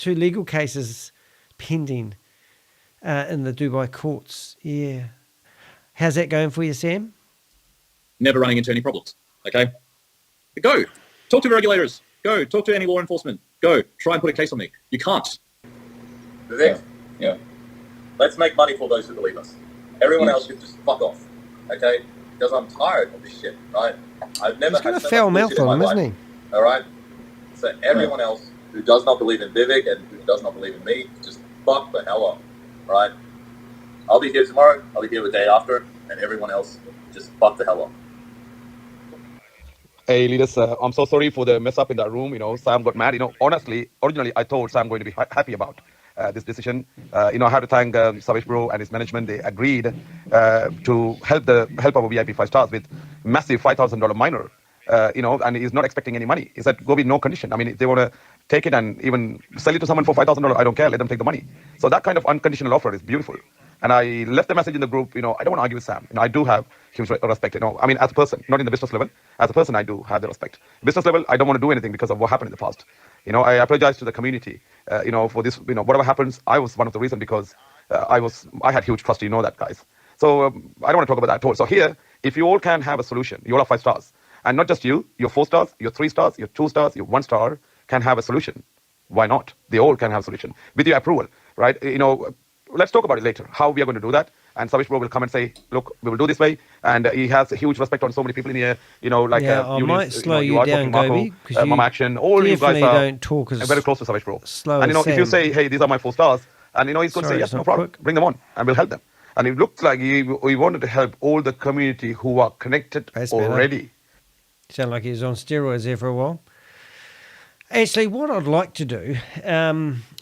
legal cases pending in the Dubai courts. Yeah. How's that going for you, Sam? Never running into any problems. Okay? Go. Talk to the regulators. Go. Talk to any law enforcement. Go. Try and put a case on me. You can't. Vivek, yeah. Let's make money for those who believe us. Everyone else can just fuck off. Okay? Because I'm tired of this shit, right? I've never He's got had a so foul much mouth bullshit in on him, my isn't life. he? All right? So everyone else who does not believe in Vivek and who does not believe in me, just fuck the hell off. All right? I'll be here tomorrow. I'll be here the day after. And everyone else, just fuck the hell off. Hey, leaders, I'm so sorry for the mess up in that room. Sam got mad. Honestly, originally I told Sam going to be happy about this decision. I had to thank Satoshi Bro and his management. They agreed to help our VIP 5 stars with massive $5,000 minor. And he's not expecting any money. He said, go with no condition. I mean, if they want to take it and even sell it to someone for $5,000, I don't care. Let them take the money. So that kind of unconditional offer is beautiful. And I left the message in the group, I don't want to argue with Sam. I do have huge respect, I mean, as a person, not in the business level. As a person, I do have the respect. Business level, I don't want to do anything because of what happened in the past. I apologize to the community, for this, whatever happens. I was one of the reasons because I had huge trust, that, guys. So I don't want to talk about that at all. So here, if you all can have a solution, you all have 5 stars. And not just you, your 4 stars, your 3 stars, your 2 stars, your 1 star can have a solution. Why not? They all can have a solution with your approval, right? Let's talk about it later, how we are going to do that. And Satoshi Bro will come and say, look, we will do this way. And he has a huge respect on so many people in here, like I might slow you down, Gobi, because Mama Action, all you guys are don't talk as very close to Satoshi Bro. slow And as if you Sam. say, hey, these are my 4 stars, and he's going to Sorry, say, yes, it's no not problem, quick. bring them on, and we'll help them. And it looks like he wanted to help all the community who are connected That's better. already. Sound like he was on steroids there for a while. Actually, what I'd like to do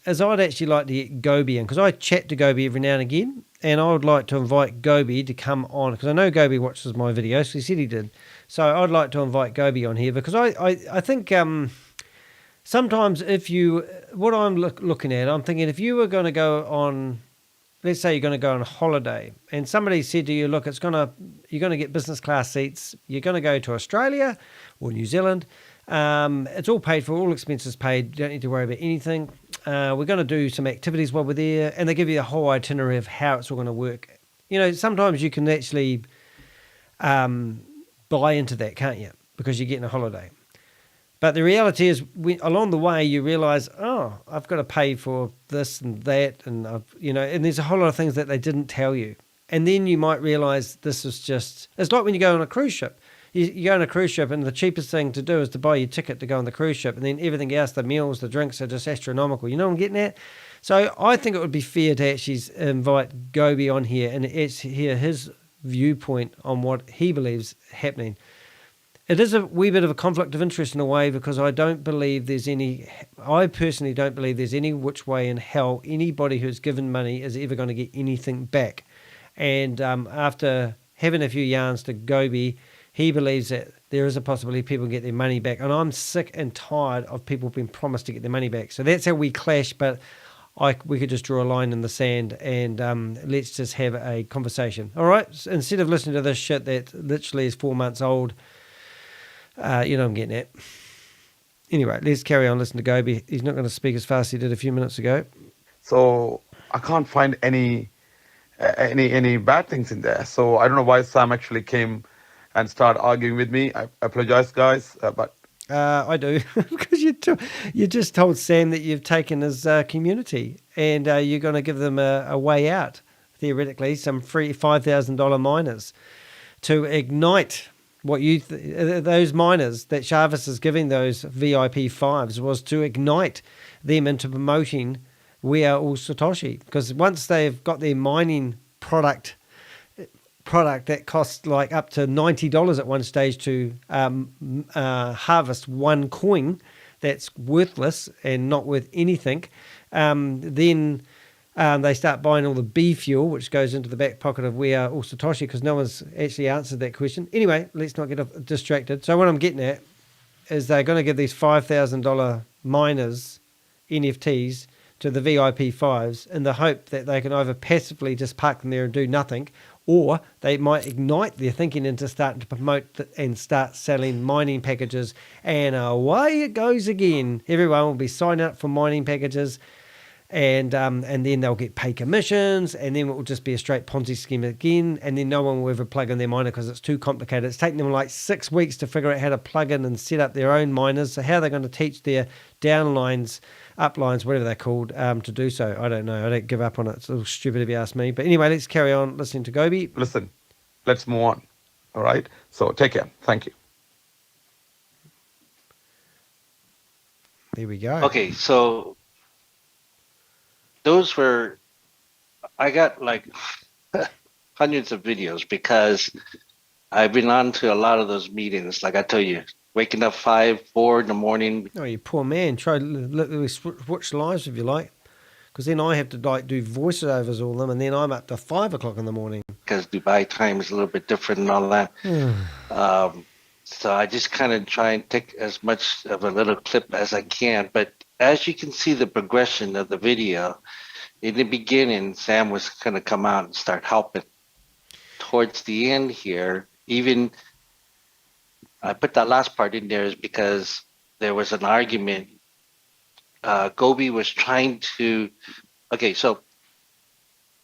is I'd actually like to get Gobi in, because I chat to Gobi every now and again, and I would like to invite Gobi to come on, because I know Gobi watches my videos, so he said he did. So I'd like to invite Gobi on here, because I think sometimes what I'm looking at, I'm thinking if you were going to go on, let's say you're going to go on holiday, and somebody said to you, look, you're going to get business class seats, you're going to go to Australia or New Zealand, it's all paid for, all expenses paid, you don't need to worry about anything. We're going to do some activities while we're there, and they give you a whole itinerary of how it's all going to work. Sometimes you can actually buy into that, can't you? Because you're getting a holiday. But the reality is, along the way, you realise, oh, I've got to pay for this and that, and and there's a whole lot of things that they didn't tell you. And then you might realise this is just, it's like when you go on a cruise ship. You go on a cruise ship, and the cheapest thing to do is to buy your ticket to go on the cruise ship, and then everything else, the meals, the drinks are just astronomical. You know what I'm getting at? So I think it would be fair to actually invite Gobi on here and hear his viewpoint on what he believes happening. It is a wee bit of a conflict of interest in a way, because I personally don't believe there's any which way in hell anybody who's given money is ever going to get anything back. And after having a few yarns to Gobi, he believes that there is a possibility people get their money back. And I'm sick and tired of people being promised to get their money back. So that's how we clash, but we could just draw a line in the sand and let's just have a conversation. All right? So instead of listening to this shit that literally is 4 months old, I'm getting at. Anyway, let's carry on listening to Gobi. He's not going to speak as fast as he did a few minutes ago. So I can't find any bad things in there. So I don't know why Sam actually came and started arguing with me. I apologize, guys, but I do, because you just told Sam that you've taken his community, and you're going to give them a way out, theoretically, some free $5,000 miners to ignite what those miners that Jarvis is giving those VIP 5s was to ignite them into promoting We Are All Satoshi, because once they've got their mining product product that costs like up to $90 at one stage to harvest one coin that's worthless and not worth anything. Then they start buying all the B fuel, which goes into the back pocket of We Are All Satoshi, because no one's actually answered that question. Anyway, let's not get distracted. So what I'm getting at is they're going to give these $5,000 miners NFTs to the VIP 5s in the hope that they can either passively just park them there and do nothing, or they might ignite their thinking into starting to promote and start selling mining packages, and away it goes again. Everyone will be signing up for mining packages, and then they'll get paid commissions, and then it will just be a straight Ponzi scheme again, and then no one will ever plug in their miner because it's too complicated. It's taken them like 6 weeks to figure out how to plug in and set up their own miners. So how are they going to teach their downlines, uplines, whatever they're called, to do so? I don't know. I don't give up on it. It's a little stupid if you ask me. But anyway, let's carry on listening to Gobi. Listen, let's move on. All right. So take care. Thank you. There we go. Okay, so those were, I got like hundreds of videos because I've been on to a lot of those meetings. Like I tell you, waking up 5, 4 in the morning. Oh, you poor man. Try to switch lives if you like, because then I have to like do voiceovers all them, and then I'm up to 5 o'clock in the morning. Because Dubai time is a little bit different and all that. So I just kind of try and take as much of a little clip as I can. But as you can see the progression of the video, in the beginning, Sam was going to come out and start helping. Towards the end here, even I put that last part in there is because there was an argument. Gobi was trying to, okay, so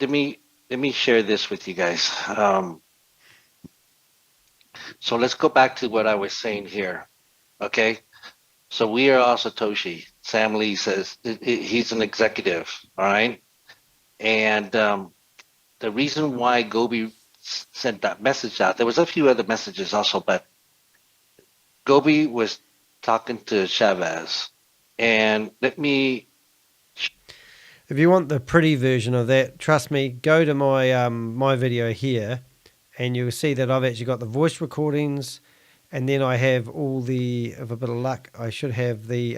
let me share this with you guys. So let's go back to what I was saying here. Okay. So We Are All Satoshi. Sam Lee says he's an executive. All right. And the reason why Gobi sent that message out, there was a few other messages also, but Gobi was talking to Chavez. And let me, if you want the pretty version of that, trust me, go to my my video here, and you'll see that I've actually got the voice recordings, and then I have all the, with a bit of luck, I should have the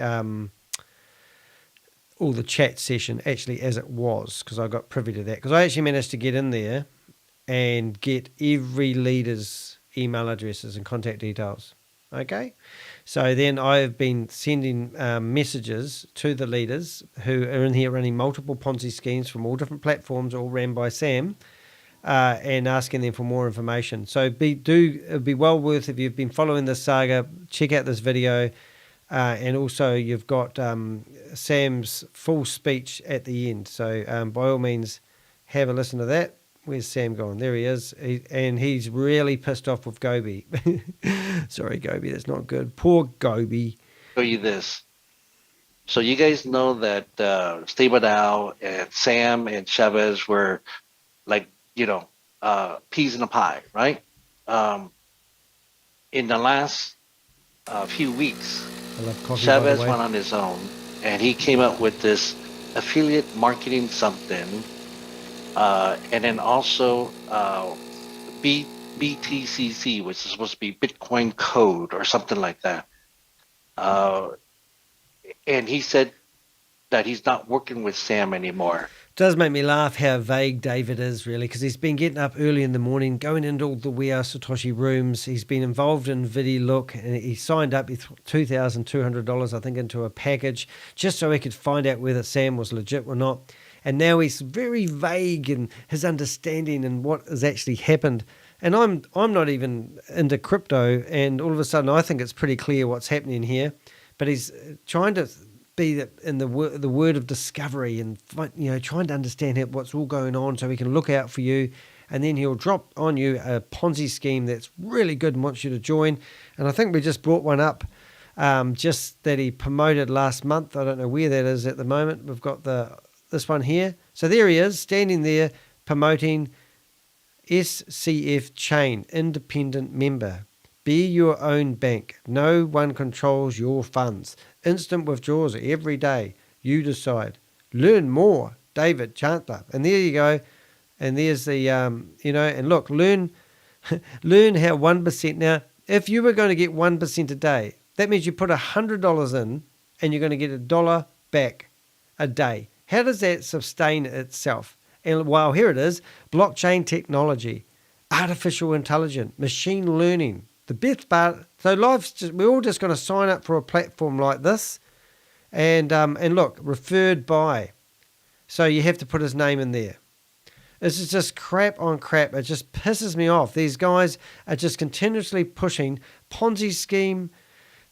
all the chat session actually as it was, because I got privy to that, because I actually managed to get in there and get every leader's email addresses and contact details. Okay, so then I've been sending messages to the leaders who are in here running multiple Ponzi schemes from all different platforms, all ran by Sam, and asking them for more information. So it'd be well worth, if you've been following this saga, check out this video, and also you've got Sam's full speech at the end. So by all means, have a listen to that. Where's Sam gone? There he is. And he's really pissed off with Gobi. Sorry, Gobi, that's not good. Poor Gobi. show you this. So you guys know that Steve Dow and Sam and Chavez were like, peas in a pie, right? In the last few weeks, Chavez went on his own, and he came up with this affiliate marketing something, and then also BTCC, which is supposed to be Bitcoin code or something like that. And he said that he's not working with Sam anymore. It does make me laugh how vague David is, really, because he's been getting up early in the morning, going into all the We Are Satoshi rooms. He's been involved in VidiLook, and he signed up with $2,200, I think, into a package just so he could find out whether Sam was legit or not. And now he's very vague in his understanding and what has actually happened. And I'm not even into crypto, and all of a sudden I think it's pretty clear what's happening here. But he's trying to be in the word of discovery, and trying to understand what's all going on so he can look out for you, and then he'll drop on you a Ponzi scheme that's really good and wants you to join. And I think we just brought one up just that he promoted last month. I don't know where that is at the moment. We've got this one here. So there he is, standing there promoting SCF Chain, independent member. Be your own bank. No one controls your funds. Instant withdrawals every day. You decide. Learn more. David Chandler. And there you go. And there's the, you know, and look, learn learn how 1%. Now, if you were going to get 1% a day, that means you put $100 in and you're going to get $1 back a day. How does that sustain itself? And well, here it is, blockchain technology, artificial intelligence, machine learning. The best part, so life's just, we're all just going to sign up for a platform like this and look, referred by. So you have to put his name in there. This is just crap on crap. It just pisses me off. These guys are just continuously pushing Ponzi scheme,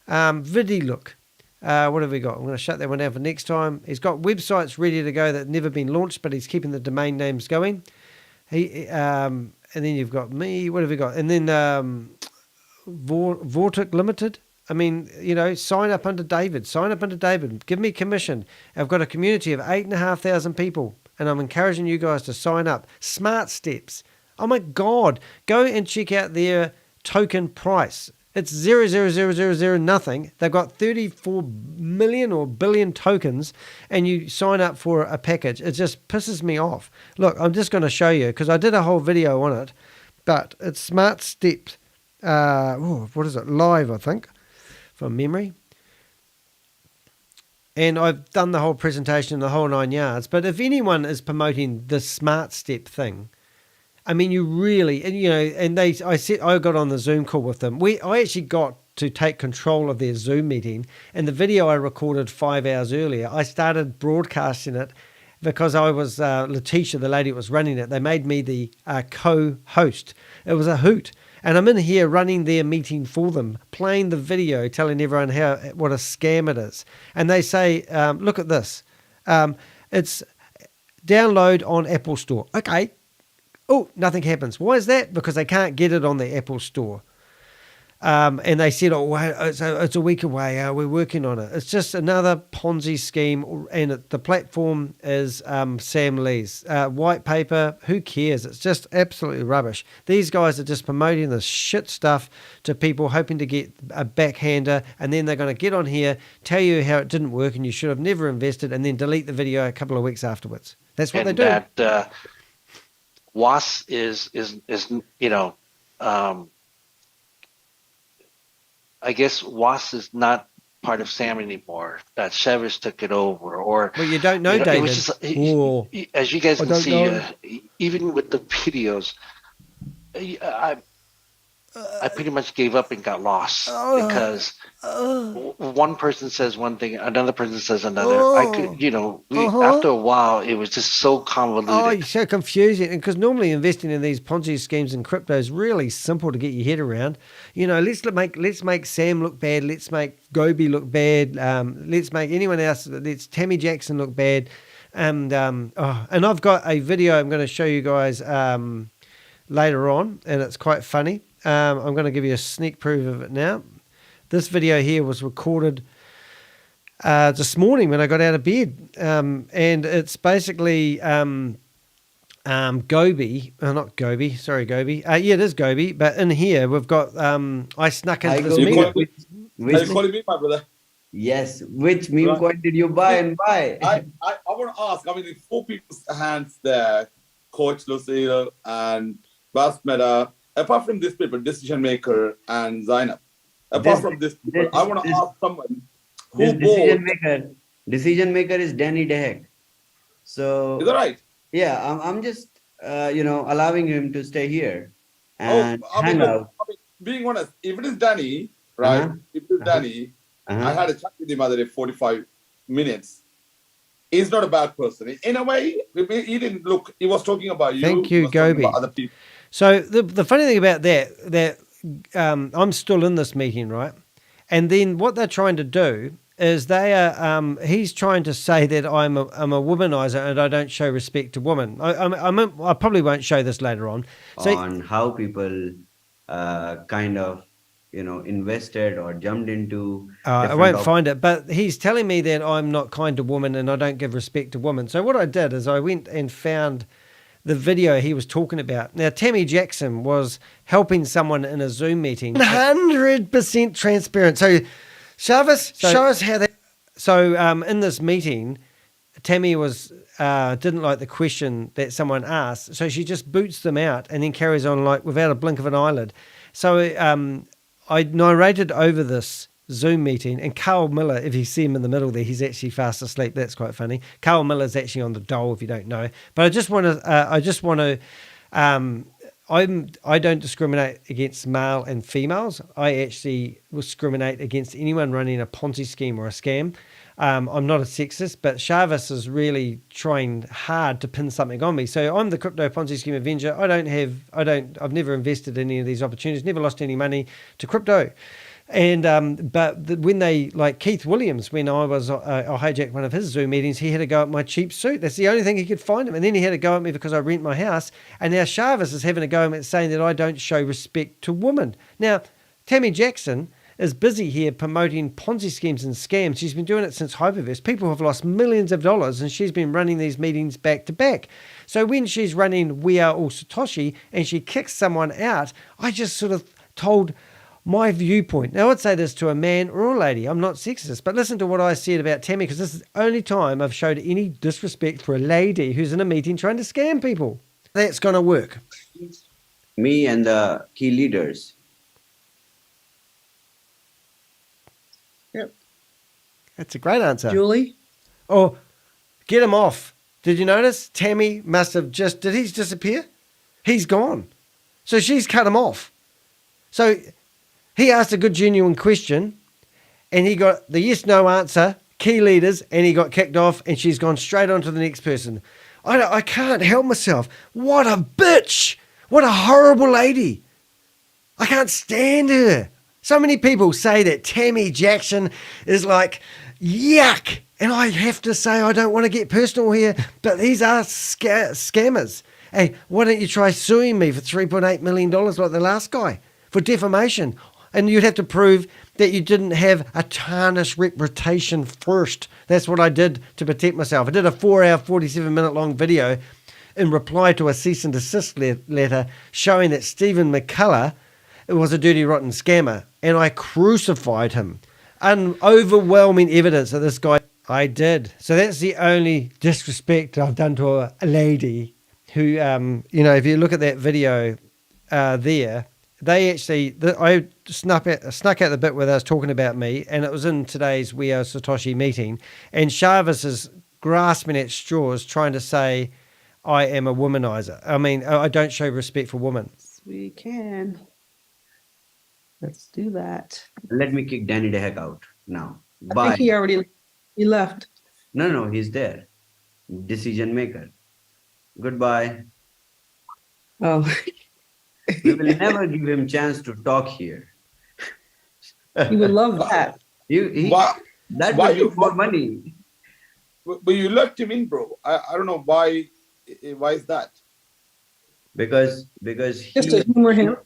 VidiLook. What have we got? I'm going to shut that one down for next time. He's got websites ready to go that have never been launched, but he's keeping the domain names going. And then you've got me. What have we got? And then Vortic Limited. I mean, you know, sign up under David. Sign up under David. Give me commission. I've got a community of 8,500 people, and I'm encouraging you guys to sign up. Smart Steps. Oh my God. Go and check out their token price. It's 0.0000 nothing. They've got 34 million or billion tokens, and you sign up for a package. It just pisses me off. Look, I'm just going to show you because I did a whole video on it, but it's Smart Steps. What is it? Live, I think, from memory. And I've done the whole presentation, the whole 9 yards. But if anyone is promoting the Smart Step thing, I mean, you really, and you know, and I got on the Zoom call with them. I actually got to take control of their Zoom meeting, and the video I recorded 5 hours earlier, I started broadcasting it because I was Letitia, the lady that was running it. They made me the co-host. It was a hoot, and I'm in here running their meeting for them, playing the video, telling everyone what a scam it is. And they say, look at this, it's download on Apple Store. Okay. Oh, nothing happens. Why is that? Because they can't get it on the Apple Store. And they said, it's a week away. We're working on it. It's just another Ponzi scheme. And the platform is Sam Lee's. White paper, who cares? It's just absolutely rubbish. These guys are just promoting this shit stuff to people, hoping to get a backhander. And then they're going to get on here, tell you how it didn't work and you should have never invested, and then delete the video a couple of weeks afterwards. That's what they do. That, WAS is you know, I guess WAS is not part of Sam anymore. That Chevers took it over, or well, you don't know, you know, David. it was just, as you guys can see, even with the videos, I pretty much gave up and got lost because one person says one thing, another person says another. I could, you know, after a while, it was just so convoluted. Oh, it's so confusing. And because normally investing in these Ponzi schemes and crypto is really simple to get your head around. You know, let's make Sam look bad. Let's make Gobi look bad. Let's make anyone else. Let's Tammy Jackson look bad. And I've got a video I'm going to show you guys later on, and it's quite funny. I'm going to give you a sneak preview of it now. This video here was recorded this morning when I got out of bed. And it's basically Gobi. Not Gobi, sorry, Gobi. Yeah, it is Gobi. But in here, we've got, I snuck into this meeting. Are you calling me, my brother? Yes. Which meme coin did you buy and buy? I want to ask, I mean, in 4 people's hands there, Coach Lucille and Bas Meta, apart from this people, Decision Maker and Signups, apart from this people, I want to ask someone who bought... Decision Maker is Danny Dehek. So... Is that right? Yeah, I'm just, allowing him to stay here and hang out. Being honest, if it is Danny, right? If it is Danny, I had a chat with him other day, 45 minutes. He's not a bad person. In a way, he didn't look, he was talking about you. Thank you, Gobi. Other people. So the funny thing about that I'm still in this meeting, right? And then what they're trying to do is he's trying to say that I'm a womanizer and I don't show respect to women. I probably won't show this later on. So, on how people kind of, invested or jumped into. I won't find it, but he's telling me that I'm not kind to women and I don't give respect to women. So what I did is I went and found the video he was talking about. Now, Tammy Jackson was helping someone in a Zoom meeting. 100% transparent. So, Shavis, show us how that... So, in this meeting, Tammy was didn't like the question that someone asked, so she just boots them out and then carries on like without a blink of an eyelid. So I narrated over this Zoom meeting, and Carl Miller, if you see him in the middle there, he's actually fast asleep. That's quite funny. Carl Miller's actually on the dole, if you don't know. But I just want to. I don't discriminate against male and females. I actually discriminate against anyone running a Ponzi scheme or a scam. I'm not a sexist, but Chavis is really trying hard to pin something on me. So I'm the Crypto Ponzi Scheme Avenger. I've never invested in any of these opportunities, never lost any money to crypto. And when they, like Keith Williams, when I hijacked one of his Zoom meetings, he had to go at my cheap suit. That's the only thing he could find him. And then he had to go at me because I rent my house. And now Chavis is having to go at me saying that I don't show respect to women. Now, Tammy Jackson is busy here promoting Ponzi schemes and scams. She's been doing it since Hyperverse. People have lost millions of dollars, and she's been running these meetings back to back. So when she's running We Are All Satoshi and she kicks someone out, I just sort of told my viewpoint. Now, I'd say this to a man or a lady. I'm not sexist, but listen to what I said about Tammy, because this is the only time I've showed any disrespect for a lady who's in a meeting trying to scam people. That's going to work. Me and the key leaders. Yep. That's a great answer. Julie? Oh, get him off. Did you notice? Tammy must have did he disappear? He's gone. So she's cut him off. So he asked a good, genuine question, and he got the yes-no answer, key leaders, and he got kicked off, and she's gone straight on to the next person. I can't help myself. What a bitch. What a horrible lady. I can't stand her. So many people say that Tammy Jackson is like, yuck. And I have to say, I don't want to get personal here, but these are scammers. Hey, why don't you try suing me for $3.8 million like the last guy for defamation? And you'd have to prove that you didn't have a tarnished reputation first. That's what I did to protect myself. I did a 4-hour, 47-minute long video in reply to a cease and desist letter showing that Stephen McCullough was a dirty, rotten scammer. And I crucified him. Overwhelming evidence that this guy, I did. So that's the only disrespect I've done to a lady who, if you look at that video there, they actually, I snuck out the bit where they was talking about me, and it was in today's We Are Satoshi meeting, and Chavis is grasping at straws trying to say I am a womanizer. I mean, I don't show respect for women. We can. Let's do that. Let me kick Danny the heck out now. I Bye. think he left. No, he's there. Decision maker. Goodbye. Oh. We will never give him chance to talk here. He would love that. That would be more money. But you let him in, bro. I don't know why. Why is that? Because just to humor him.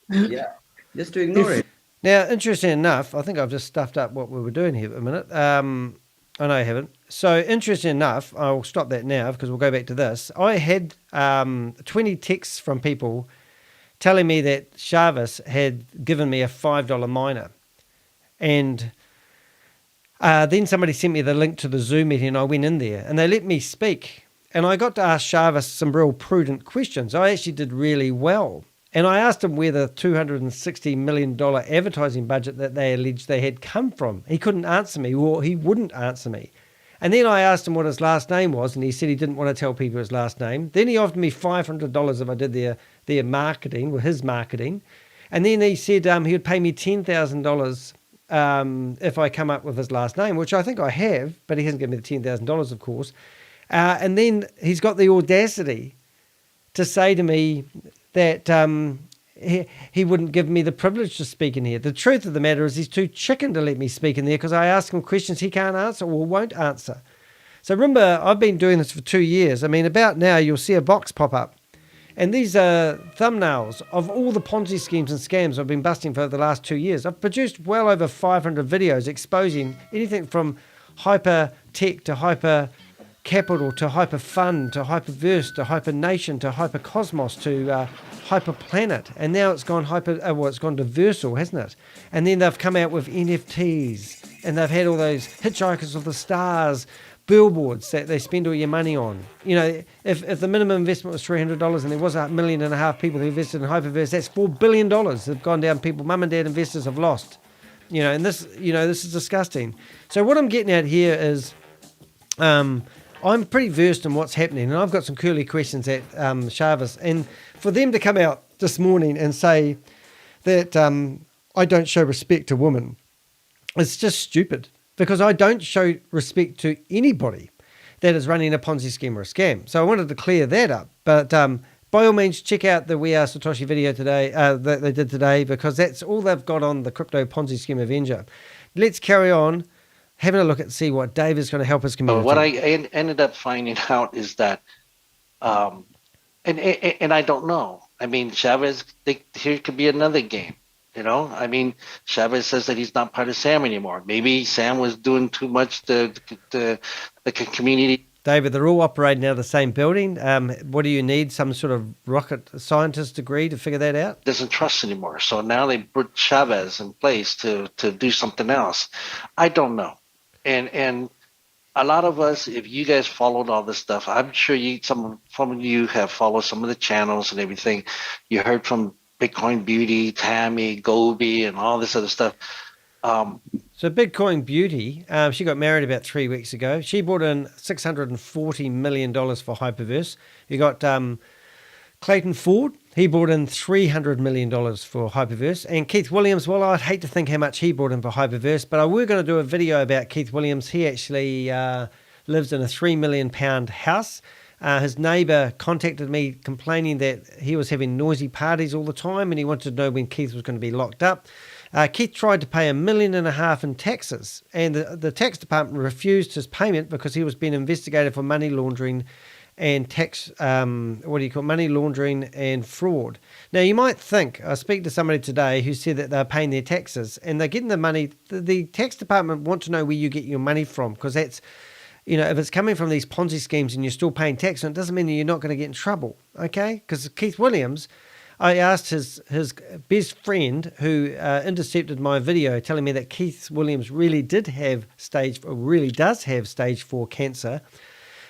Yeah, just to ignore it. Now, interesting enough, I think I've just stuffed up what we were doing here for a minute. I know I haven't. So interesting enough, I'll stop that now because we'll go back to this. I had 20 texts from people telling me that Chavis had given me a $5 miner. And then somebody sent me the link to the Zoom meeting, and I went in there, and they let me speak. And I got to ask Chavis some real prudent questions. I actually did really well. And I asked him where the $260 million advertising budget that they alleged they had come from. He couldn't answer me, or he wouldn't answer me. And then I asked him what his last name was, and he said he didn't want to tell people his last name. Then he offered me $500 if I did their marketing, or his marketing. And then he said he would pay me $10,000 if I come up with his last name, which I think I have, but he hasn't given me the $10,000, of course. And then he's got the audacity to say to me that he wouldn't give me the privilege to speak in here. The truth of the matter is he's too chicken to let me speak in there because I ask him questions he can't answer or won't answer. So remember, I've been doing this for 2 years. I mean, about now you'll see a box pop up. And these are thumbnails of all the Ponzi schemes and scams I've been busting for the last 2 years. I've produced well over 500 videos exposing anything from hyper tech to hyper capital to hyper fun to hyperverse to hyper nation to hyper cosmos to hyper planet, and now it's gone it's gone diversal, hasn't it? And then they've come out with NFTs, and they've had all those hitchhikers of the stars, billboards that they spend all your money on. You know, if the minimum investment was $300 and there was 1.5 million people who invested in Hyperverse, that's $4 billion that have gone down. People, mum and dad investors have lost. You know, and this is disgusting. So what I'm getting at here is, I'm pretty versed in what's happening, and I've got some curly questions at Chavez, and for them to come out this morning and say that I don't show respect to women, it's just stupid, because I don't show respect to anybody that is running a Ponzi scheme or a scam. So I wanted to clear that up. But by all means, check out the We Are Satoshi video today that they did today, because that's all they've got on the Crypto Ponzi Scheme Avenger. Let's carry on having a look at see what Dave is going to help his community. What I ended up finding out is that, and I don't know. I mean, Chavez, here could be another game. You know, I mean, Chavez says that he's not part of Sam anymore. Maybe Sam was doing too much to the community. David, they're all operating out of the same building. What do you need? Some sort of rocket scientist degree to figure that out? Doesn't trust anymore. So now they put Chavez in place to do something else. I don't know. And a lot of us, if you guys followed all this stuff, I'm sure some of you have followed some of the channels and everything. You heard from Bitcoin Beauty, Tammy, Gobi, and all this other stuff. So Bitcoin Beauty, she got married about 3 weeks ago. She brought in $640 million for Hyperverse. You got Clayton Ford. He brought in $300 million for Hyperverse. And Keith Williams, well, I'd hate to think how much he brought in for Hyperverse, but I were going to do a video about Keith Williams. He actually lives in a £3 million house. His neighbour contacted me complaining that he was having noisy parties all the time, and he wanted to know when Keith was going to be locked up. Keith tried to pay $1.5 million in taxes, and the tax department refused his payment because he was being investigated for money laundering and money laundering and fraud. Now, you might think, I speak to somebody today who said that they're paying their taxes and they're getting the money. The tax department want to know where you get your money from, because that's, you know, if it's coming from these Ponzi schemes and you're still paying tax, it doesn't mean that you're not going to get in trouble, okay? Because Keith Williams, I asked his best friend who intercepted my video telling me that Keith Williams really does have stage 4 cancer,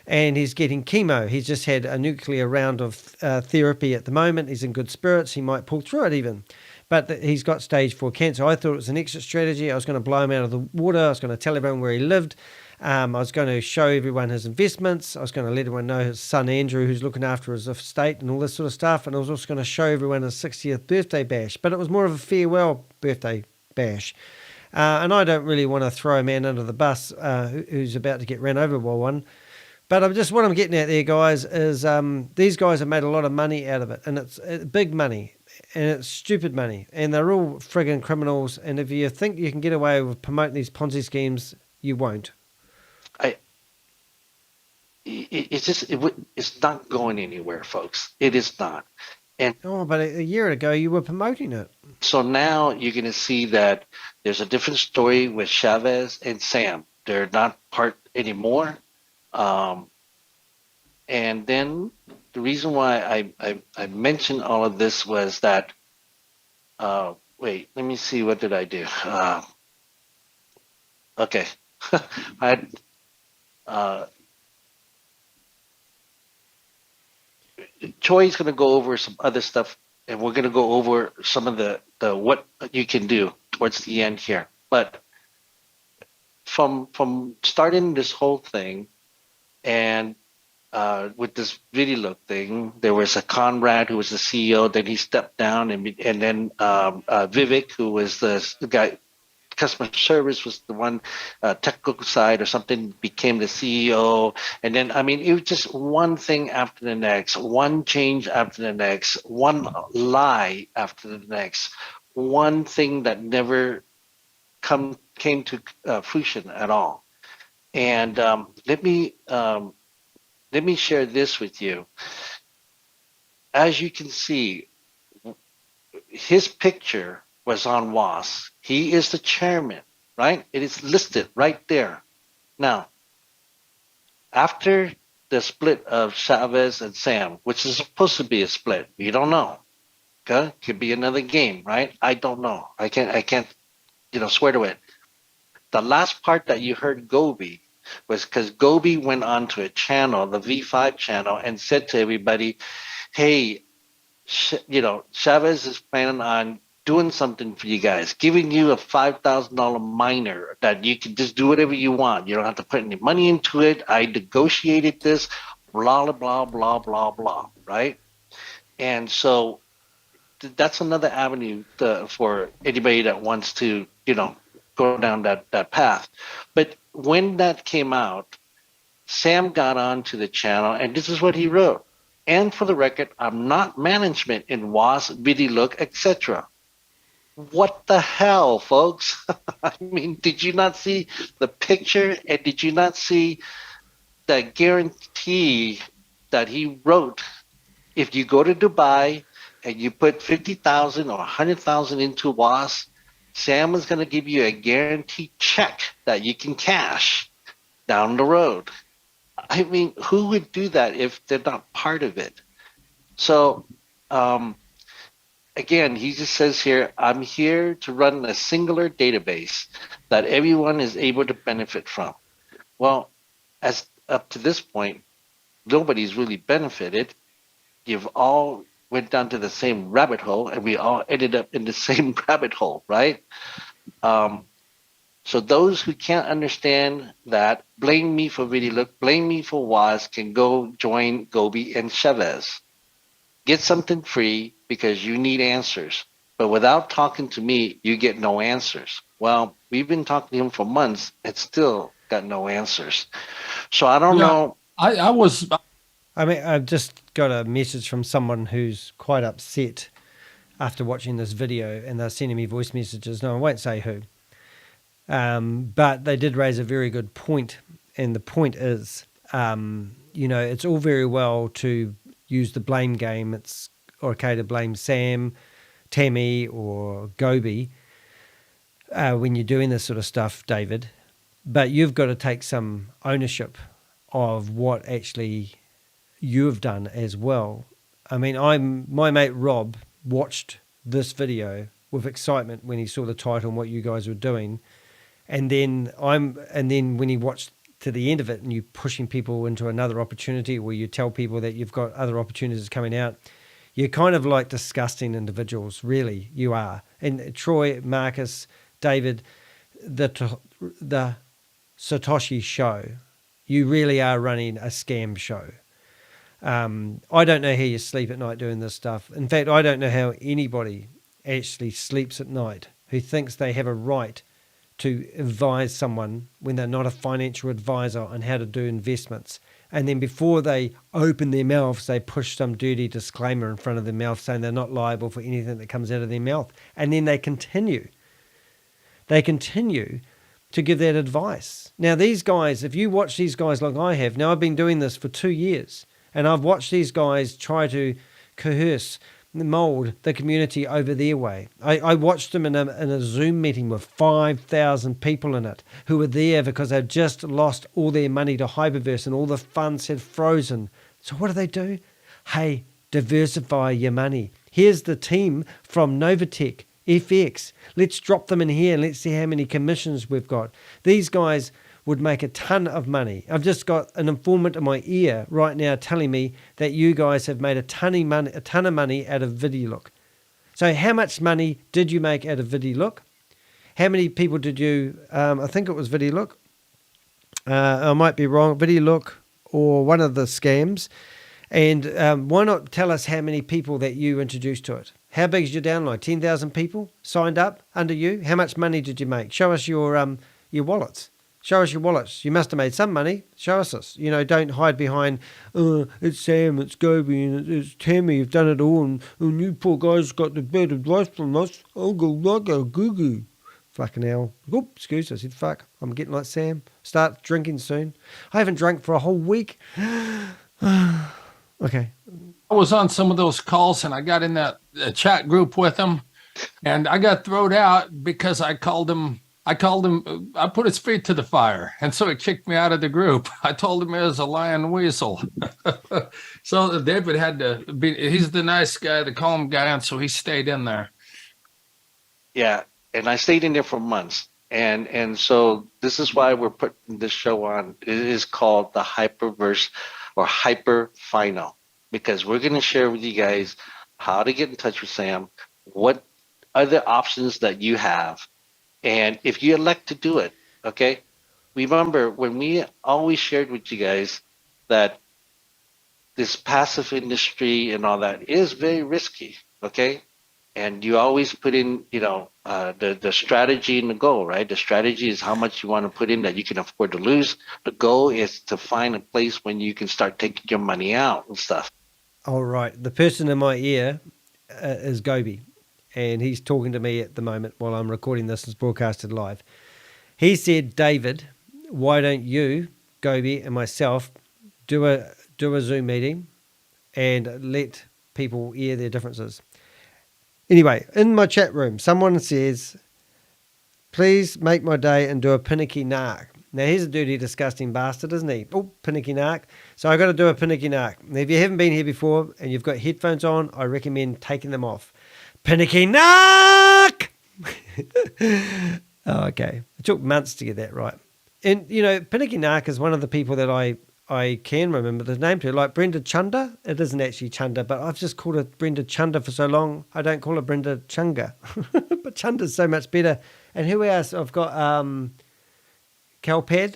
and he's getting chemo. He's just had a nuclear round of therapy at the moment. He's in good spirits. He might pull through it even. But he's got stage 4 cancer. I thought it was an exit strategy. I was going to blow him out of the water. I was going to tell everyone where he lived. I was going to show everyone his investments. I was going to let everyone know his son Andrew, who's looking after his estate and all this sort of stuff. And I was also going to show everyone his 60th birthday bash. But it was more of a farewell birthday bash. And I don't really want to throw a man under the bus who's about to get ran over by one. But what I'm getting at there, guys, is these guys have made a lot of money out of it. And it's big money. And it's stupid money. And they're all friggin' criminals. And if you think you can get away with promoting these Ponzi schemes, you won't. It's not going anywhere, folks. It is not. And but a year ago you were promoting it. So now you're going to see that there's a different story with Chavez and Sam. They're not part anymore. And then the reason why I mentioned all of this was that, wait, let me see, what did I do? Okay. Troy's going to go over some other stuff, and we're going to go over some of the what you can do towards the end here. But from starting this whole thing, and with this video look thing, there was a Conrad who was the CEO. Then he stepped down, and then Vivek, who was the guy. Customer service was the one, technical side or something, became the CEO. And then, I mean, it was just one thing after the next, one change after the next, one lie after the next, one thing that never came to fruition at all. And let me share this with you. As you can see, his picture was on WAS. He is the chairman, right? It is listed right there. Now, after the split of Chavez and Sam, which is supposed to be a split, we don't know. Okay, could be another game, right? I don't know. I can't, swear to it. The last part that you heard Gobi was because Gobi went onto a channel, the V5 channel, and said to everybody, hey, Chavez is planning on doing something for you guys, giving you a $5,000 miner that you can just do whatever you want. You don't have to put any money into it. I negotiated this, blah, blah, blah, blah, blah, right? And so that's another avenue for anybody that wants to, go down that path. But when that came out, Sam got onto the channel, and this is what he wrote. And for the record, I'm not management in WAS, VidiLook, etc. What the hell, folks? I mean, did you not see the picture, and did you not see the guarantee that he wrote? If you go to Dubai and you put 50,000 or 100,000 into WAS, Sam is going to give you a guaranteed check that you can cash down the road. I mean, who would do that if they're not part of it? So, again, he just says here, I'm here to run a singular database that everyone is able to benefit from. Well, as up to this point, nobody's really benefited. You've all went down to the same rabbit hole, and we all ended up in the same rabbit hole, right? So those who can't understand that, blame me for VidiLook, blame me for WAS, can go join Gobi and Chavez. Get something free because you need answers. But without talking to me, you get no answers. Well, we've been talking to him for months and still got no answers. So I don't know. I mean, I've just got a message from someone who's quite upset after watching this video, and they're sending me voice messages. No, I won't say who. But they did raise a very good point, and the point is, it's all very well to use the blame game. It's okay to blame Sam, Tammy, or Gobi when you're doing this sort of stuff, David. But you've got to take some ownership of what actually you have done as well. I mean, my mate Rob watched this video with excitement when he saw the title and what you guys were doing. And then when he watched to the end of it and you pushing people into another opportunity where you tell people that you've got other opportunities coming out, you're kind of like disgusting individuals, really, you are. And Troy, Marcus, David, the Satoshi Show, you really are running a scam show. I don't know how you sleep at night doing this stuff. In fact, I don't know how anybody actually sleeps at night who thinks they have a right to advise someone when they're not a financial advisor on how to do investments. And then before they open their mouths, they push some dirty disclaimer in front of their mouth saying they're not liable for anything that comes out of their mouth. And then they continue to give that advice. Now, these guys, if you watch these guys like I have, now I've been doing this for 2 years, and I've watched these guys try to coerce, mold the community over their way. I watched them in a Zoom meeting with 5,000 people in it who were there because they'd just lost all their money to Hyperverse and all the funds had frozen. So what do? Hey, diversify your money. Here's the team from Novatech, FX. Let's drop them in here and let's see how many commissions we've got. These guys would make a ton of money. I've just got an informant in my ear right now telling me that you guys have made a ton of money out of VidiLook. So how much money did you make out of VidiLook? How many people did you, I think it was VidiLook. I might be wrong, VidiLook or one of the scams. And why not tell us how many people that you introduced to it? How big is your download? 10,000 people signed up under you? How much money did you make? Show us your wallets. Show us your wallets. You must have made some money. Show us this. Don't hide behind, it's Sam, it's Gobi, and it's Tammy. You've done it all, and you poor guys got the bad advice from us. I'll go goo-goo. Fucking hell. Oop, excuse, I said fuck. I'm getting like Sam. Start drinking soon. I haven't drunk for a whole week. Okay. I was on some of those calls, and I got in that chat group with them, and I got thrown out because I put his feet to the fire, and so he kicked me out of the group. I told him he was a lying weasel. So David had to he's the nice guy, the calm guy, and so he stayed in there. Yeah, and I stayed in there for months. And so this is why we're putting this show on. It is called the Hyperverse or Hyper Final, because we're going to share with you guys how to get in touch with Sam, what other options that you have, and if you elect to do it, okay? Remember, when we always shared with you guys that this passive industry and all that is very risky, okay? And you always put in, the strategy and the goal, right? The strategy is how much you want to put in that you can afford to lose. The goal is to find a place when you can start taking your money out and stuff. All right. The person in my ear is Gobi, and he's talking to me at the moment while I'm recording this. It's broadcasted live. He said, David, why don't you, Gobi, and myself do a Zoom meeting and let people hear their differences. Anyway, in my chat room, someone says, please make my day and do a pinicky narc. Now, he's a dirty, disgusting bastard, isn't he? Oh, pinicky narc. So I got to do a pinicky narc. Now, if you haven't been here before and you've got headphones on, I recommend taking them off. Pinicky narc! Oh, okay. It took months to get that right. And, pinicky narc is one of the people that I can remember the name to, like Brenda Chunda. It isn't actually Chunda, but I've just called her Brenda Chunda for so long, I don't call her Brenda Chunga. But Chunda's so much better. And who else? I've got Calpad.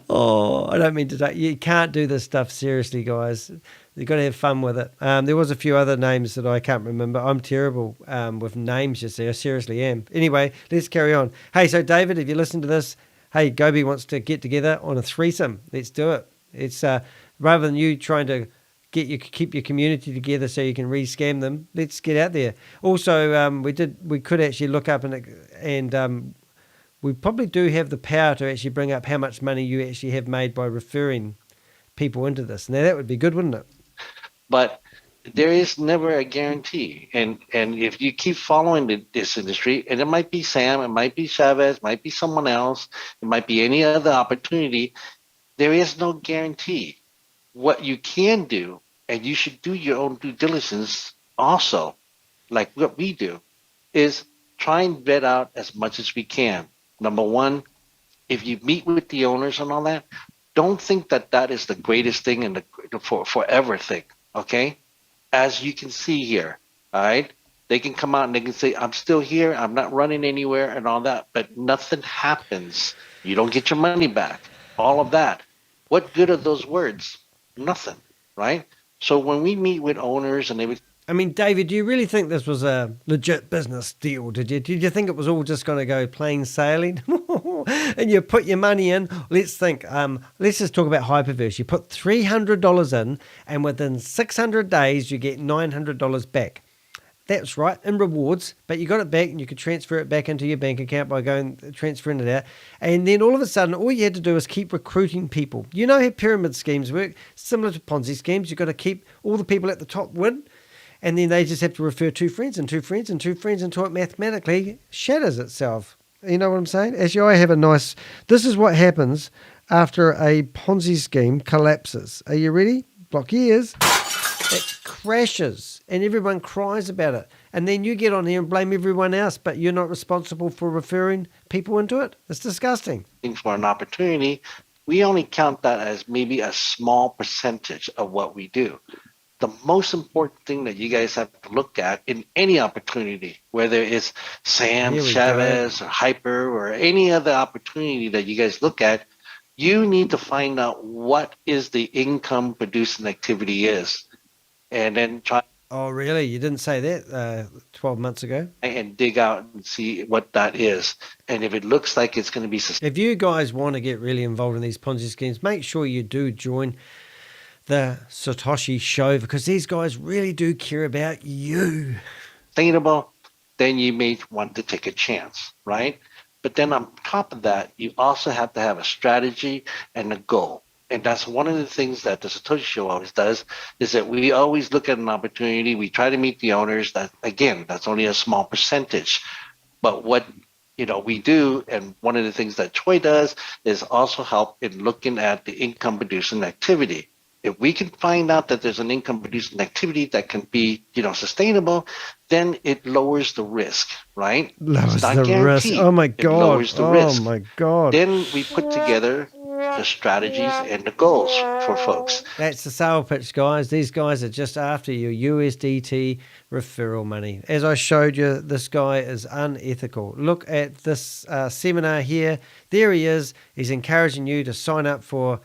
Oh, I don't mean to. You can't do this stuff seriously, guys. You've got to have fun with it. There was a few other names that I can't remember. I'm terrible with names, you see. I seriously am. Anyway, let's carry on. Hey, so David, if you listen to this, hey, Gobi wants to get together on a threesome. Let's do it. It's rather than you trying to keep your community together so you can re-scam them. Let's get out there. Also, we could actually look up and we probably do have the power to actually bring up how much money you actually have made by referring people into this. Now that would be good, wouldn't it? But there is never a guarantee. And if you keep following this industry, and it might be Sam, it might be Chavez, it might be someone else, it might be any other opportunity, there is no guarantee. What you can do, and you should do your own due diligence also, like what we do, is try and vet out as much as we can. Number one, if you meet with the owners and all that, don't think that that is the greatest thing and the forever thing, okay? As you can see here, all right? They can come out and they can say, I'm still here, I'm not running anywhere and all that, but nothing happens. You don't get your money back, all of that. What good are those words? Nothing, right? So when we meet with owners and everything, I mean, David, do you really think this was a legit business deal? Did you think it was all just going to go plain sailing? And you put your money in. Let's think. Let's just talk about Hyperverse. You put $300 in, and within 600 days, you get $900 back. That's right, in rewards, but you got it back and you could transfer it back into your bank account by transferring it out. And then all of a sudden, all you had to do is keep recruiting people. You know how pyramid schemes work? Similar to Ponzi schemes. You've got to keep all the people at the top win. And then they just have to refer two friends and two friends and two friends until it mathematically shatters itself. You know what I'm saying? Actually, I have this is what happens after a Ponzi scheme collapses. Are you ready? Block your ears. It crashes and everyone cries about it. And then you get on here and blame everyone else, but you're not responsible for referring people into it. It's disgusting. For an opportunity, we only count that as maybe a small percentage of what we do. The most important thing that you guys have to look at in any opportunity, whether it's Sam, Chavez, or Hyper, or any other opportunity that you guys look at, you need to find out what is the income producing activity is. And then try. Oh, really? You didn't say that 12 months ago? And dig out and see what that is. And if it looks like it's going to be If you guys want to get really involved in these Ponzi schemes, make sure you do join the Satoshi Show, because these guys really do care about you. Sustainable, then you may want to take a chance, right? But then on top of that, you also have to have a strategy and a goal. And that's one of the things that the Satoshi Show always does, is that we always look at an opportunity. We try to meet the owners. That, again, that's only a small percentage. But what we do, and one of the things that Choi does, is also help in looking at the income producing activity. If we can find out that there's an income producing activity that can be, sustainable, then it lowers the risk, right? Lowers It's not the risk. guaranteed. Oh my It God. lowers the Oh risk. my God. Then we put together the strategies and the goals for folks. That's the sale pitch, guys. These guys are just after your USDT referral money. As I showed you, this guy is unethical. Look at this seminar here. There he is. He's encouraging you to sign up for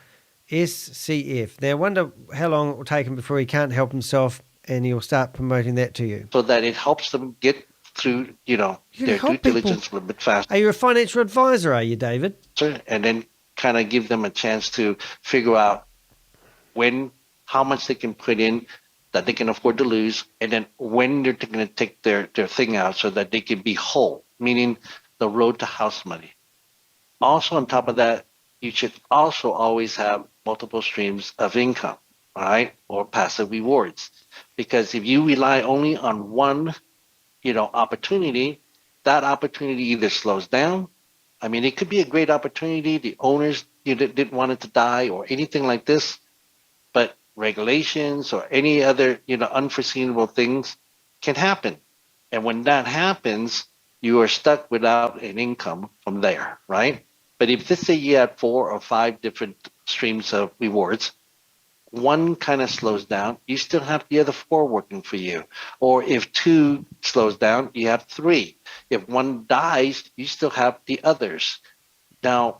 SCF. Now, I wonder how long it will take him before he can't help himself and he'll start promoting that to you. So that it helps them get through, their due diligence a little bit faster. Are you a financial advisor, are you, David? And then kind of give them a chance to figure out how much they can put in that they can afford to lose, and then when they're going to take their thing out so that they can be whole, meaning the road to house money. Also, on top of that, you should also always have multiple streams of income, all right, or passive rewards. Because if you rely only on one, opportunity, that opportunity either slows down. I mean, it could be a great opportunity. The owners didn't want it to die or anything like this, but regulations or any other, unforeseeable things can happen. And when that happens, you are stuck without an income from there, right? But if let's say you have 4 or 5 different streams of rewards, one kind of slows down, you still have the other 4 working for you. Or if 2 slows down, you have 3. If one dies, you still have the others. Now,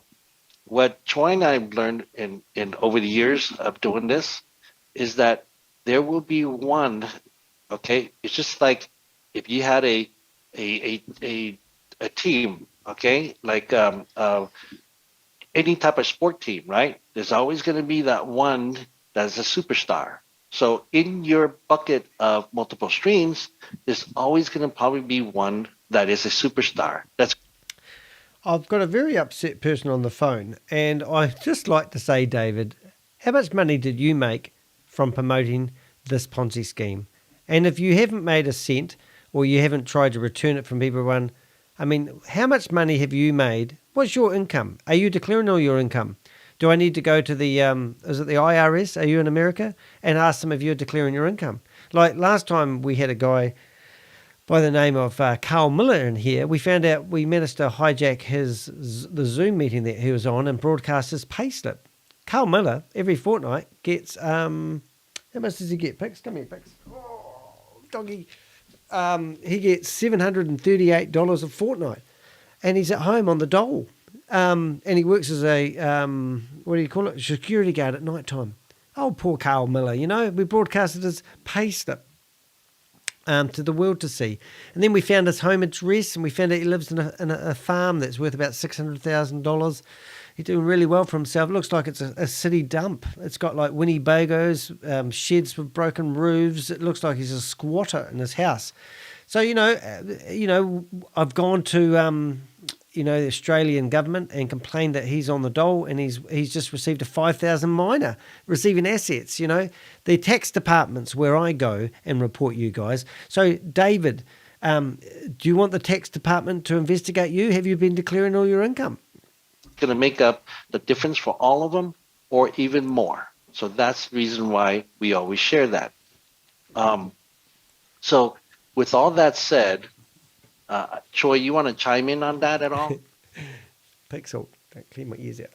what Troy and I have learned in over the years of doing this is that there will be one, okay? It's just like if you had a team, okay? Like any type of sport team, right? There's always going to be that one that's a superstar. So in your bucket of multiple streams, there's always going to probably be one that is a superstar. I've got a very upset person on the phone, and I'd just like to say, David, how much money did you make from promoting this Ponzi scheme? And if you haven't made a cent, or you haven't tried to return it from everyone, I mean, how much money have you made? What's your income? Are you declaring all your income? Do I need to go to the, is it the IRS? Are you in America? And ask them if you're declaring your income. Like last time we had a guy by the name of Carl Miller in here. We found out we managed to hijack the Zoom meeting that he was on and broadcast his payslip. Carl Miller, every fortnight, gets, how much does he get, Pix? Come here, Pix. Oh, doggy. He gets $738 a fortnight. And he's at home on the dole. And he works as a, what do you call it, security guard at night time. Oh, poor Carl Miller, we broadcasted his payslip to the world to see. And then we found his home address, and we found out he lives in a farm that's worth about $600,000. He's doing really well for himself. It looks like it's a city dump. It's got like Winnebagos, sheds with broken roofs. It looks like he's a squatter in his house. So, I've gone to, the Australian government and complained that he's on the dole, and he's just received a 5,000 minor receiving assets. The tax departments where I go and report you guys. So, David, do you want the tax department to investigate you? Have you been declaring all your income? Going to make up the difference for all of them or even more. So that's the reason why we always share that. So with all that said, Troy, you want to chime in on that at all? Pixel, don't clean my ears out.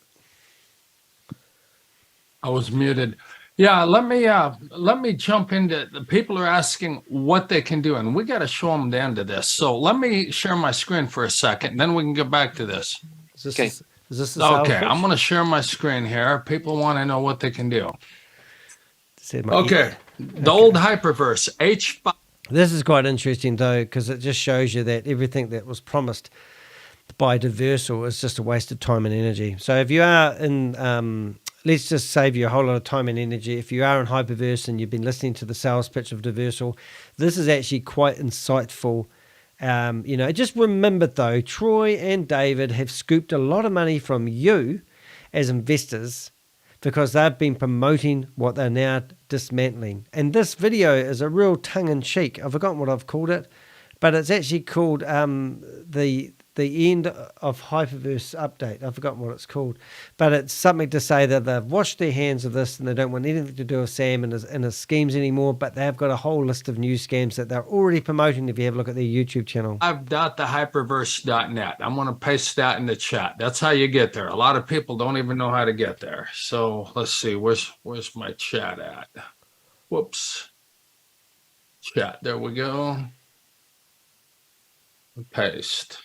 I was muted. Yeah, let me jump into, the people are asking what they can do, and we got to show them down to this. So let me share my screen for a second, then we can get back to this. Okay. Is this okay, I'm going to share my screen here. People want to know what they can do. Okay, the old hyperverse, H5. This is quite interesting, though, because it just shows you that everything that was promised by Diversal is just a waste of time and energy. So if you are in, let's just save you a whole lot of time and energy. If you are in Hyperverse and you've been listening to the sales pitch of Diversal, this is actually quite insightful. Just remember, though, Troy and David have scooped a lot of money from you as investors because they've been promoting what they're now dismantling. And this video is a real tongue-in-cheek. I've forgotten what I've called it, but it's actually called the the end of Hyperverse update. I've forgotten what it's called, but it's something to say that they've washed their hands of this and they don't want anything to do with Sam and his schemes anymore, but they've got a whole list of new scams that they're already promoting if you have a look at their YouTube channel. Hyperverse.net. I'm going to paste that in the chat. That's how you get there. A lot of people don't even know how to get there. So let's see. Where's my chat at? Whoops. Chat. There we go. Paste.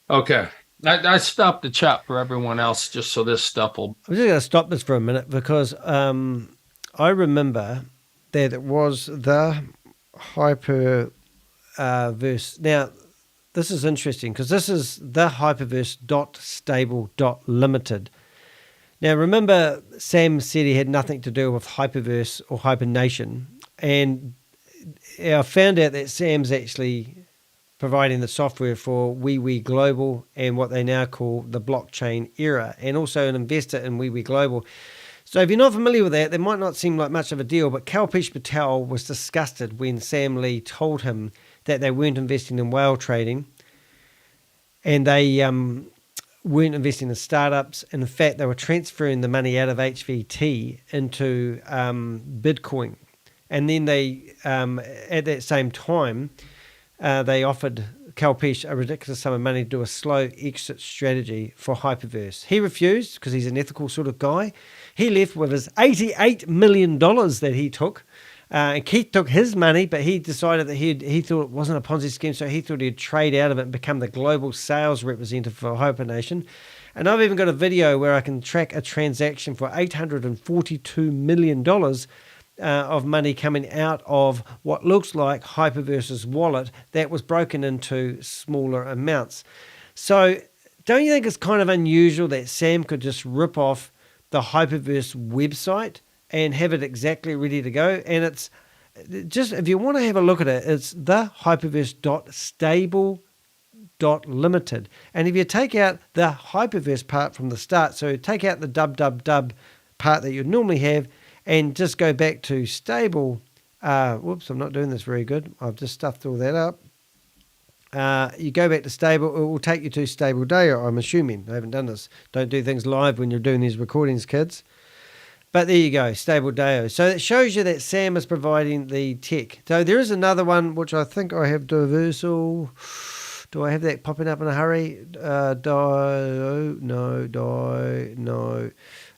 Okay. I stopped the chat for everyone else just so this stuff will... I'm just going to stop this for a minute because I remember that it was the Hyperverse. Now, this is interesting because this is the hyperverse.stable.limited. Now, remember Sam said he had nothing to do with Hyperverse or Hypernation, and I found out that Sam's actually providing the software for WeWe Global and what they now call the blockchain era, and also an investor in WeWe Global. So if you're not familiar with that, might not seem like much of a deal, but Kalpesh Patel was disgusted when Sam Lee told him that they weren't investing in whale trading and they weren't investing in startups. In fact, they were transferring the money out of HVT into Bitcoin. And then they, at that same time, they offered Kalpesh a ridiculous sum of money to do a slow exit strategy for Hyperverse. He refused because he's an ethical sort of guy. He left with his $88 million that he took. And Keith took his money, but he decided that he thought it wasn't a Ponzi scheme, so he thought he'd trade out of it and become the global sales representative for Hypernation. And I've even got a video where I can track a transaction for $842 million of money coming out of what looks like Hyperverse's wallet that was broken into smaller amounts. So don't you think it's kind of unusual that Sam could just rip off the Hyperverse website and have it exactly ready to go? And it's just, if you want to have a look at it, it's the hyperverse.stable.limited. And if you take out the Hyperverse part from the start, so take out the dub part that you'd normally have, and just go back to stable. Whoops, I'm not doing this very good. I've just stuffed all that up. You go back to stable. It will take you to stable day, I'm assuming. I haven't done this. Don't do things live when you're doing these recordings, kids. But there you go, stable Deo. So it shows you that Sam is providing the tech. So there is another one, which I think I have Diversal. Do I have that popping up in a hurry? No.